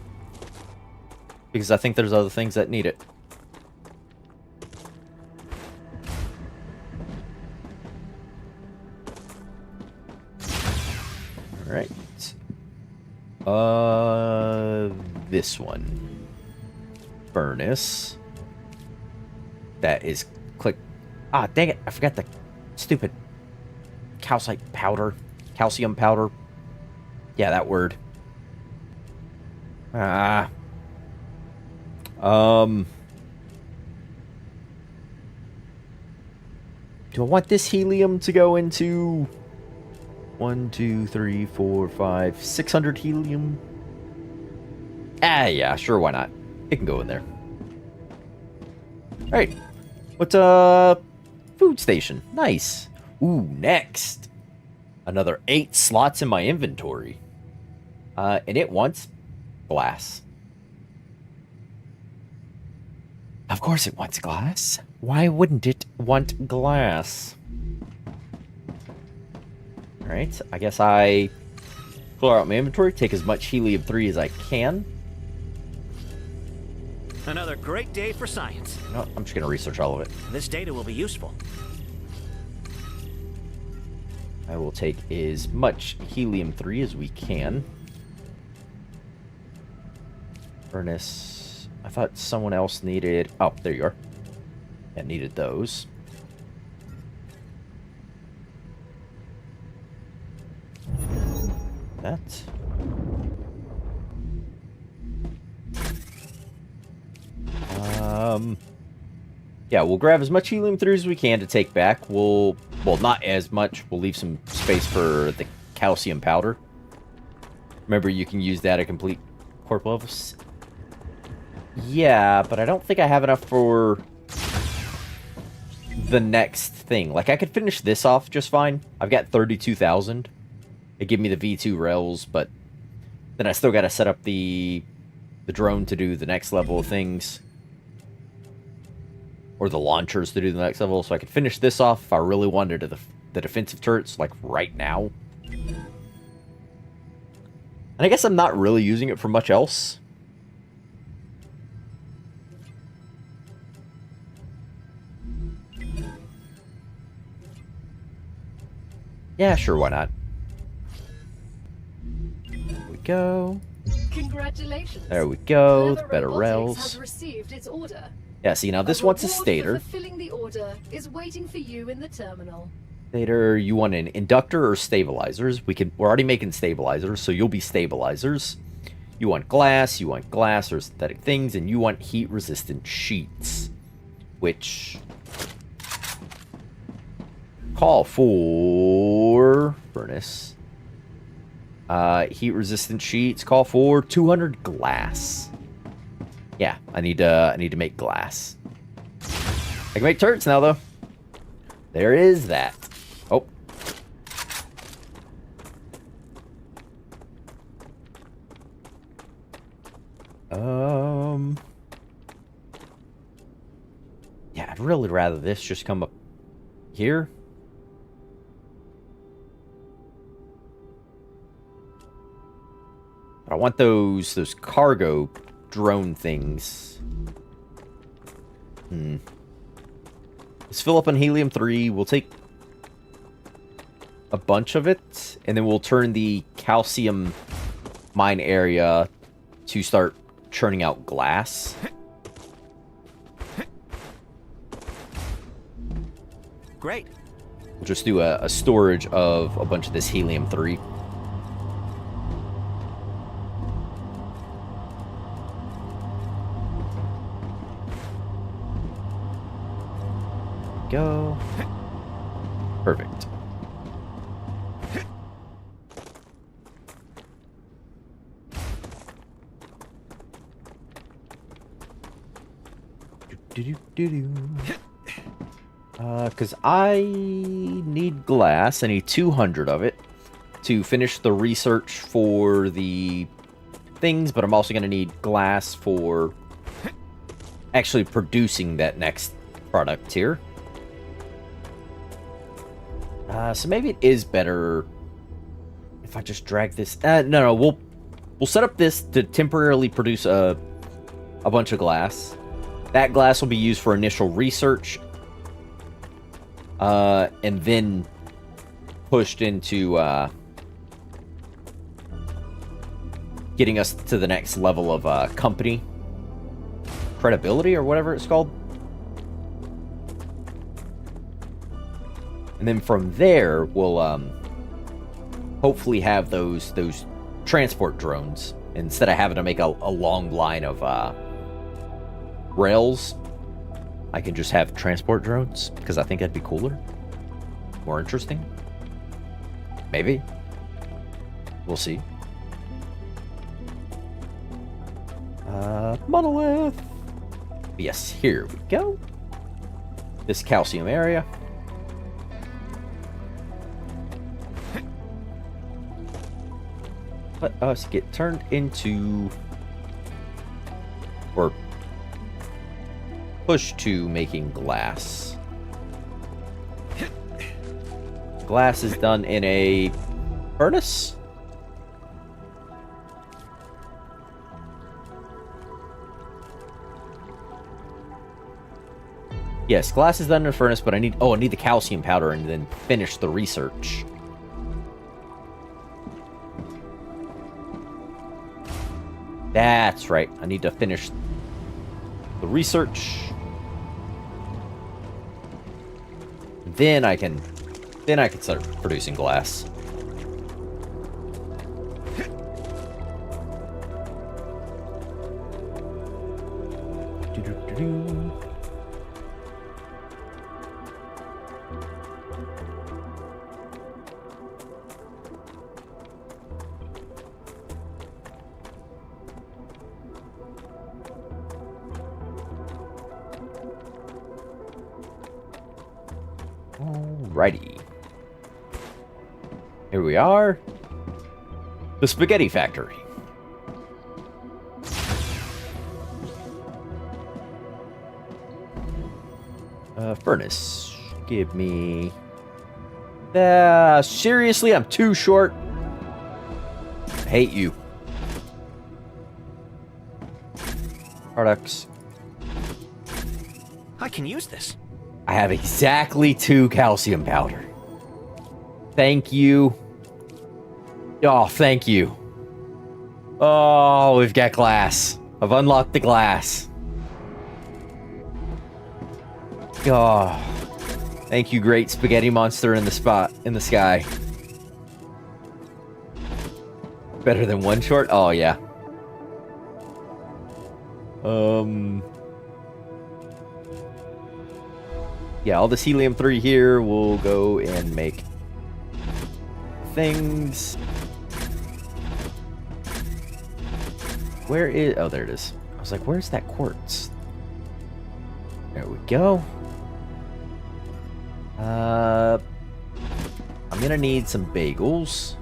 Because I think there's other things that need it. Alright. This one. Furnace. That is click. Ah, dang it. I forgot the stupid calcite powder. Calcium powder. Yeah, that word. Do I want this helium to go into 1, 2, 3, 4, 5, 600 helium? Ah, yeah, sure, why not? It can go in there. Alright. What's food station? Nice. Ooh, next. Another 8 slots in my inventory. And it wants glass. Of course it wants glass. Why wouldn't it want glass? Alright, I guess I clear out my inventory, take as much helium-3 as I can. Another great day for science. No, I'm just going to research all of it. This data will be useful. I will take as much helium-3 as we can. Furnace. I thought someone else needed... Oh, there you are. Yeah, needed those. That. Yeah, we'll grab as much helium-3 as we can to take back. Well, not as much. We'll leave some space for the calcium powder. Remember, you can use that at complete corp levels. Yeah, but I don't think I have enough for the next thing. Like, I could finish this off just fine. I've got 32,000. It give me the V2 rails, but then I still got to set up the drone to do the next level of things. Or the launchers to do the next level, so I could finish this off if I really wanted the defensive turrets, like, right now. And I guess I'm not really using it for much else. Yeah, sure, why not? There we go. Congratulations. There we go. Clever Better Robotics rails. has received its order. Yeah, see, now this wants a stator. Fulfilling the order is waiting for you in the terminal. Stator, you want an inductor or stabilizers? We're already making stabilizers, so you'll be stabilizers. You want glass or synthetic things, and you want heat-resistant sheets. Which call for furnace. Heat-resistant sheets call for 200 glass. Yeah, I need to make glass. I can make turrets now, though. There is that. Oh. Yeah, I'd really rather this just come up here. But I want those cargo drone things. Let's fill up on helium-3. We'll take a bunch of it, and then we'll turn the calcium mine area to start churning out glass. Great. We'll just do a storage of a bunch of this helium-3. Go. Perfect. Because I need glass. I need 200 of it to finish the research for the things, but I'm also going to need glass for actually producing that next product here. So maybe it is better if I just drag this. No, we'll set up this to temporarily produce a bunch of glass. That glass will be used for initial research, and then pushed into getting us to the next level of company credibility, or whatever it's called. And then from there, we'll hopefully have those transport drones instead of having to make a long line of rails. I can just have transport drones because I think that'd be cooler, more interesting. Maybe. We'll see. Monolith. Yes, here we go. This calcium area. Let us get turned into, or pushed to making glass. Glass is done in a furnace. Yes, glass is done in a furnace, but I need the calcium powder and then finish the research. That's right. I need to finish the research. Then I can start producing glass. Alrighty. Here we are. The spaghetti factory. Furnace. Give me... seriously, I'm too short. I hate you. Products. I can use this. I have exactly 2 calcium powder. Thank you. Oh, thank you. Oh, we've got glass. I've unlocked the glass. Oh, thank you, great spaghetti monster in the sky. Better than 1 short? Oh, yeah. Yeah, all this helium-3 here will go and make things. Where is... Oh, there it is. I was like, where's that quartz? There we go. I'm gonna need some bagels.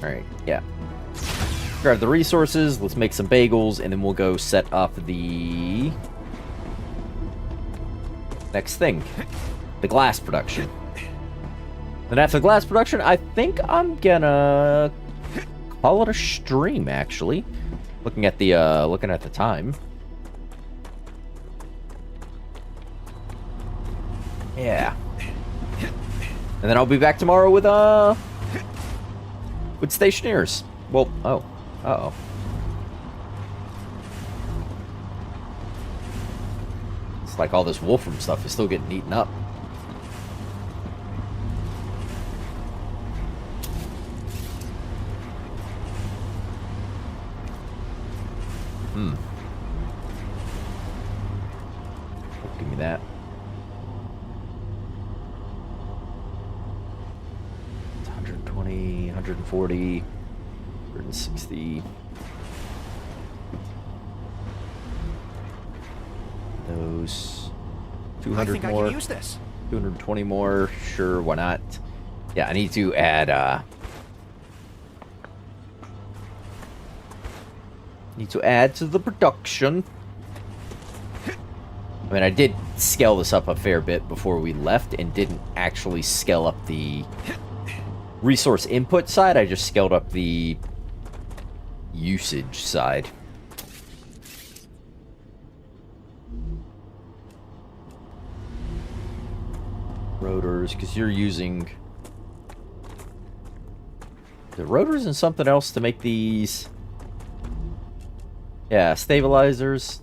Alright, yeah. Grab the resources, let's make some bagels, and then we'll go set up the next thing. The glass production. Then after the glass production, I think I'm gonna call it a stream, actually. Looking at the time. Yeah. And then I'll be back tomorrow with stationeers. Well, oh. Uh-oh. It's like all this Wolfram stuff is still getting eaten up. Give me that. 120, 140, 160. Those 200 I think more. I can use this. 220 more. Sure, why not? Yeah, I need to add to the production. I mean, I did scale this up a fair bit before we left and didn't actually scale up the resource input side. I just scaled up the usage side. Rotors, because you're using the rotors and something else to make these. Yeah, stabilizers.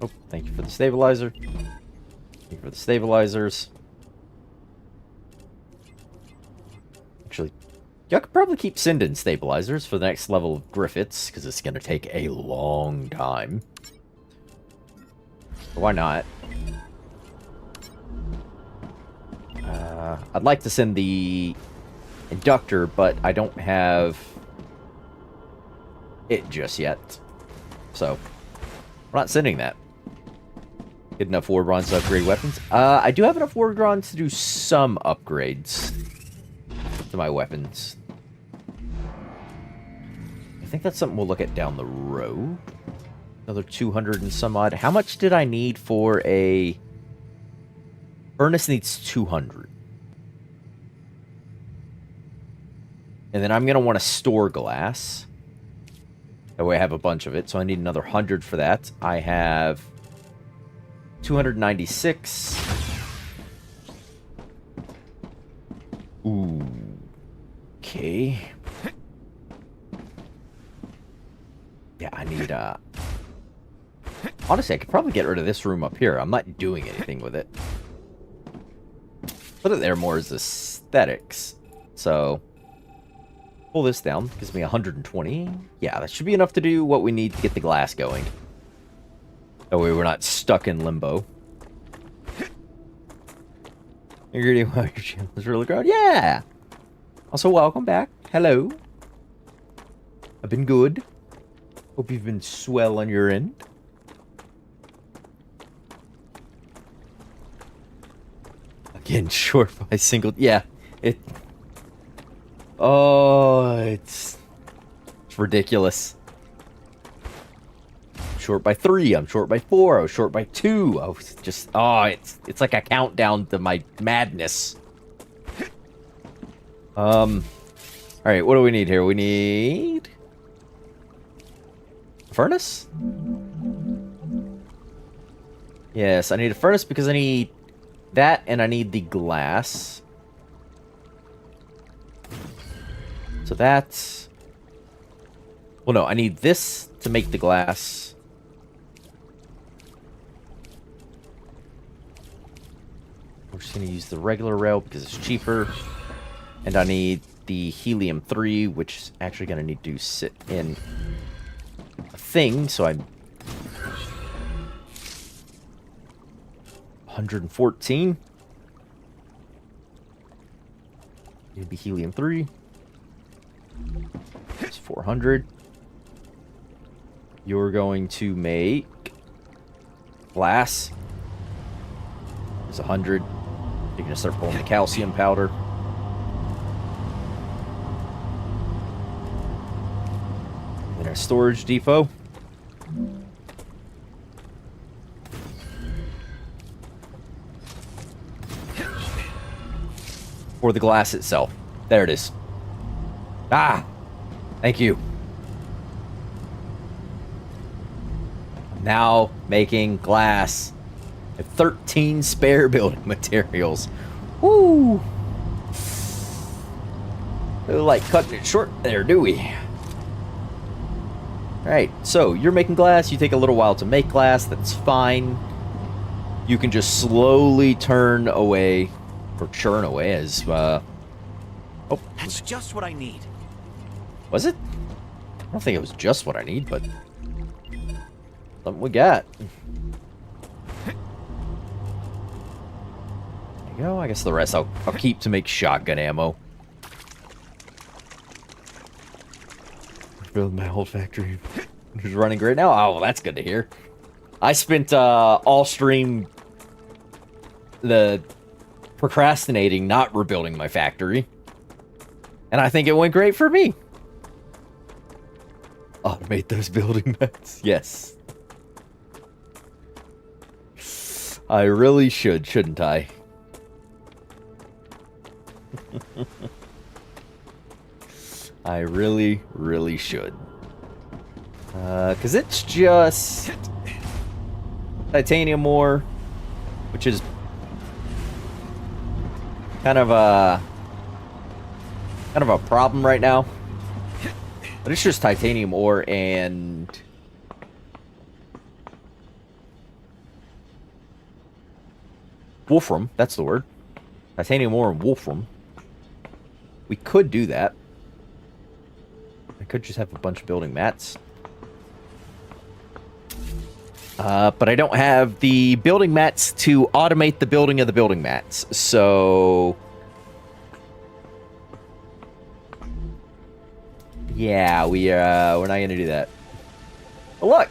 Oh, thank you for the stabilizer. Thank you for the stabilizers. Actually, y'all could probably keep sending stabilizers for the next level of Griffiths, because it's going to take a long time. But why not? I'd like to send the inductor, but I don't have it just yet. So, we're not sending that. Get enough war bronze to upgrade weapons. I do have enough war bronze to do some upgrades to my weapons. I think that's something we'll look at down the road. Another 200 and some odd. How much did I need for a... Furnace needs 200. And then I'm going to want to store glass. That way I have a bunch of it. So I need another 100 for that. I have 296. Ooh. Okay. Yeah, I need, honestly, I could probably get rid of this room up here. I'm not doing anything with it. Put it there more as aesthetics. So, pull this down. Gives me 120. Yeah, that should be enough to do what we need to get the glass going. That way we're not stuck in limbo. You're getting your channel is really growing. Yeah! Also, welcome back. Hello. I've been good. Hope you've been swell on your end. Again, short by single. Yeah, it. Oh, it's ridiculous. I'm short by 3. I'm short by 4. I was short by 2. I was just. Oh, it's like a countdown to my madness. All right, what do we need here? We need a furnace. Yes, I need a furnace because I need that, and I need the glass. So that's... Well, no, I need this to make the glass. We're just going to use the regular rail because it's cheaper. And I need the helium-3, which is actually going to need to sit in a thing, so I'm 114. It'd be helium-3. It's 400. You're going to make glass. It's 100. You're gonna start pulling the calcium powder. Then our storage depot. For the glass itself. There it is. Ah! Thank you. Now making glass. 13 spare building materials. Woo! Don't like cutting it short there, do we? Alright, so you're making glass. You take a little while to make glass. That's fine. You can just slowly turn away, or churn away as, oh. That's just what I need. Was it? I don't think it was just what I need, but something we got. There you go. I guess the rest I'll keep to make shotgun ammo. Building my whole factory. It's running great now. Oh, well, that's good to hear. I spent all stream the procrastinating, not rebuilding my factory, and I think it went great for me. Automate those building mats. Yes. I really should, shouldn't I? I really, really should. Because it's just titanium ore, which is kind of a problem right now. But it's just titanium ore and wolfram. That's the word. Titanium ore and wolfram. We could do that. I could just have a bunch of building mats. But I don't have the building mats to automate the building of the building mats. So yeah, we're not gonna do that. Oh, look!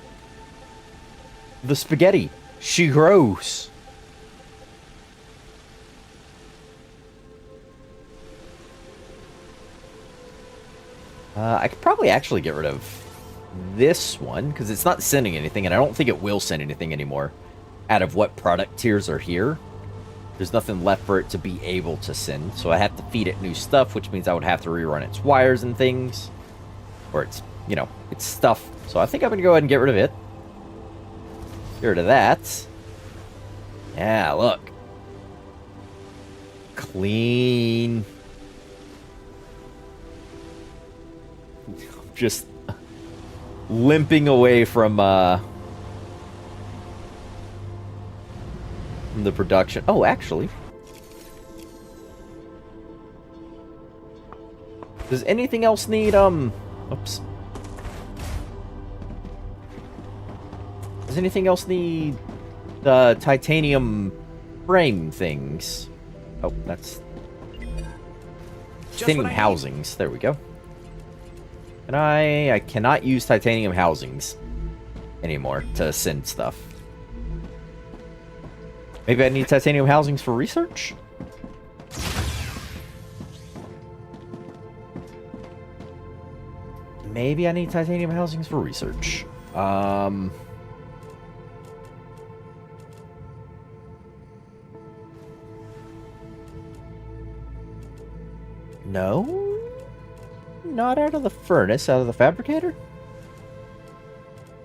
The spaghetti. She grows. I could probably actually get rid of this one, because it's not sending anything, and I don't think it will send anything anymore out of what product tiers are here. There's nothing left for it to be able to send, so I have to feed it new stuff, which means I would have to rerun its wires and things. Or its, you know, its stuff. So I think I'm going to go ahead and get rid of it. Get rid of that. Yeah, look. Clean. Just limping away from the production. Oh, actually. Does anything else need, oops. Does anything else need the titanium frame things? Oh, that's titanium housings. There we go. And I cannot use titanium housings anymore to send stuff. Maybe I need titanium housings for research? Maybe I need titanium housings for research. No? Not out of the furnace, out of the fabricator?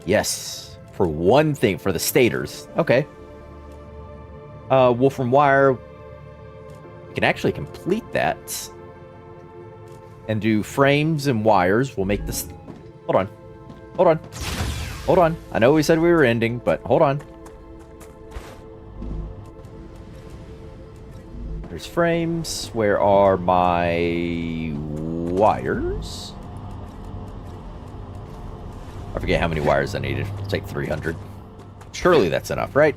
Yes. For one thing, for the stators. Okay. Wolfram wire. We can actually complete that. And do frames and wires. We'll make this... Hold on. Hold on. Hold on. I know we said we were ending, but hold on. There's frames. Where are my wires? I forget how many wires I needed. I'll take 300. Surely that's enough, right?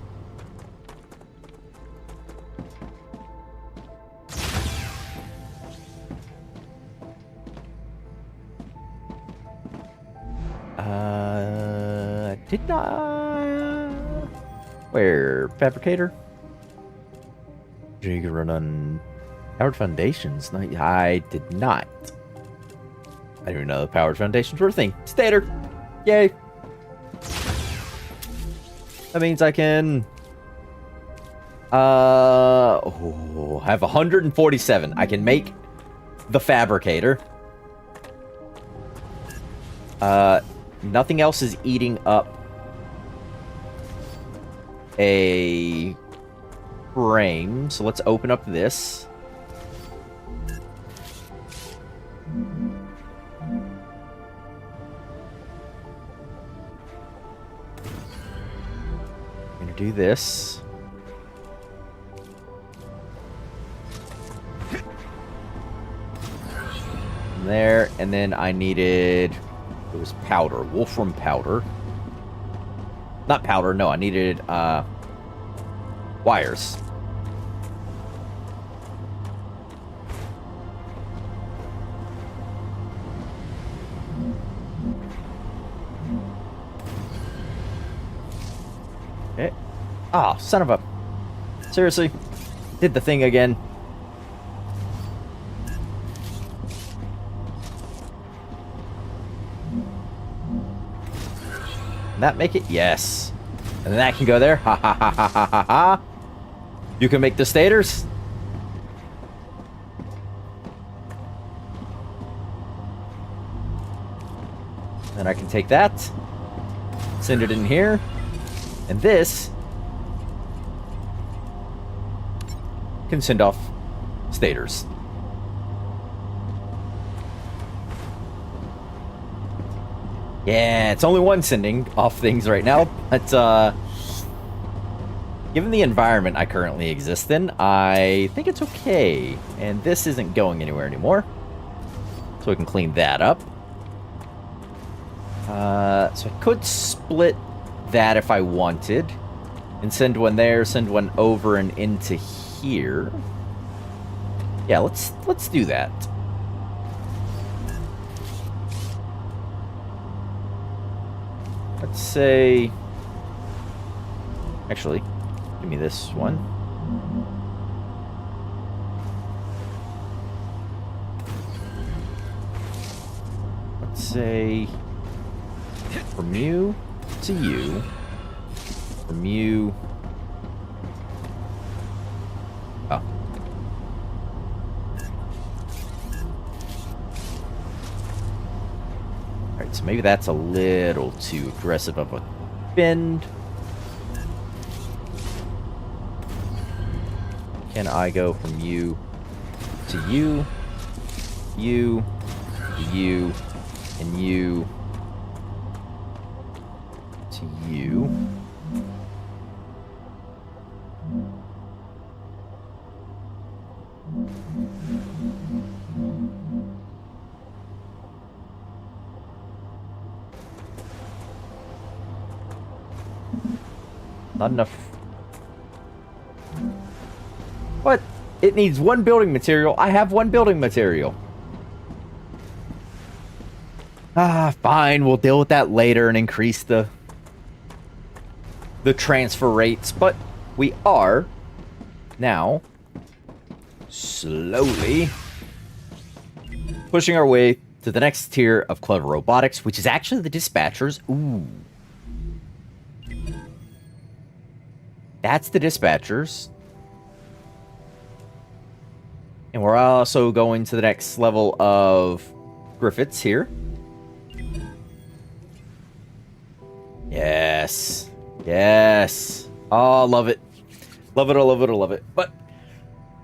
Did not... Where? Fabricator? You can run on powered foundations. No, I did not. I didn't even know the powered foundations were a thing. Stator! Yay! That means I can... I have 147. I can make the fabricator. Nothing else is eating up a frame, so let's open up this. I'm gonna do this. There, and then I needed... It was powder. Wolfram powder. Not powder, no, I needed, wires. Okay. Oh, son of a... Seriously? Did the thing again. That make it? Yes. And then that can go there. Ha ha ha ha ha ha ha. You can make the stators. Then I can take that. Send it in here. And this can send off stators. Yeah, it's only one sending off things right now, but given the environment I currently exist in, I think it's okay. And this isn't going anywhere anymore, so we can clean that up. So I could split that if I wanted, and send one there, send one over and into here. Yeah, let's do that. Let's say... Actually, give me this one. Let's say... From you to you. From you... Oh. Alright, so maybe that's a little too aggressive of a bend. Can I go from you to you, you, you, and you to you? Not enough. What? It needs one building material. I have one building material. Ah, fine. We'll deal with that later and increase the transfer rates. But we are now slowly pushing our way to the next tier of clever robotics, which is actually the dispatchers. Ooh. That's the dispatchers. And we're also going to the next level of Griffiths here. Yes. Yes. Oh, love it. Love it, I love it, I love it. But,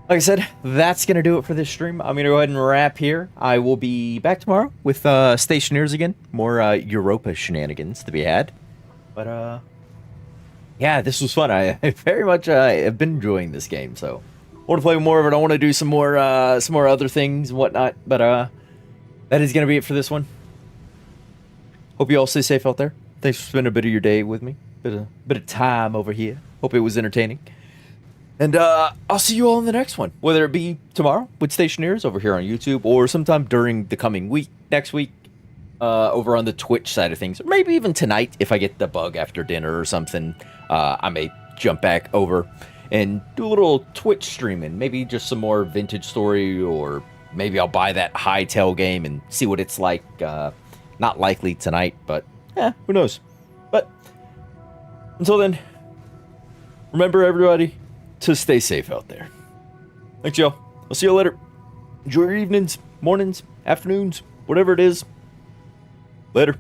like I said, that's going to do it for this stream. I'm going to go ahead and wrap here. I will be back tomorrow with Stationeers again. More Europa shenanigans to be had. But, yeah, this was fun. I very much have been enjoying this game, so I want to play more of it. I want to do some more other things and whatnot, but that is going to be it for this one. Hope you all stay safe out there. Thanks for spending a bit of your day with me. Bit of time over here. Hope it was entertaining. And I'll see you all in the next one, whether it be tomorrow with Stationeers over here on YouTube or sometime during the coming week, next week. over on the Twitch side of things. Maybe even tonight, if I get the bug after dinner or something, I may jump back over and do a little Twitch streaming. Maybe just some more Vintage Story, or maybe I'll buy that Hightail game and see what it's like. Not likely tonight, but who knows. But until then, remember everybody to stay safe out there. Thanks, y'all. I'll see you later. Enjoy your evenings, mornings, afternoons, whatever it is. Later.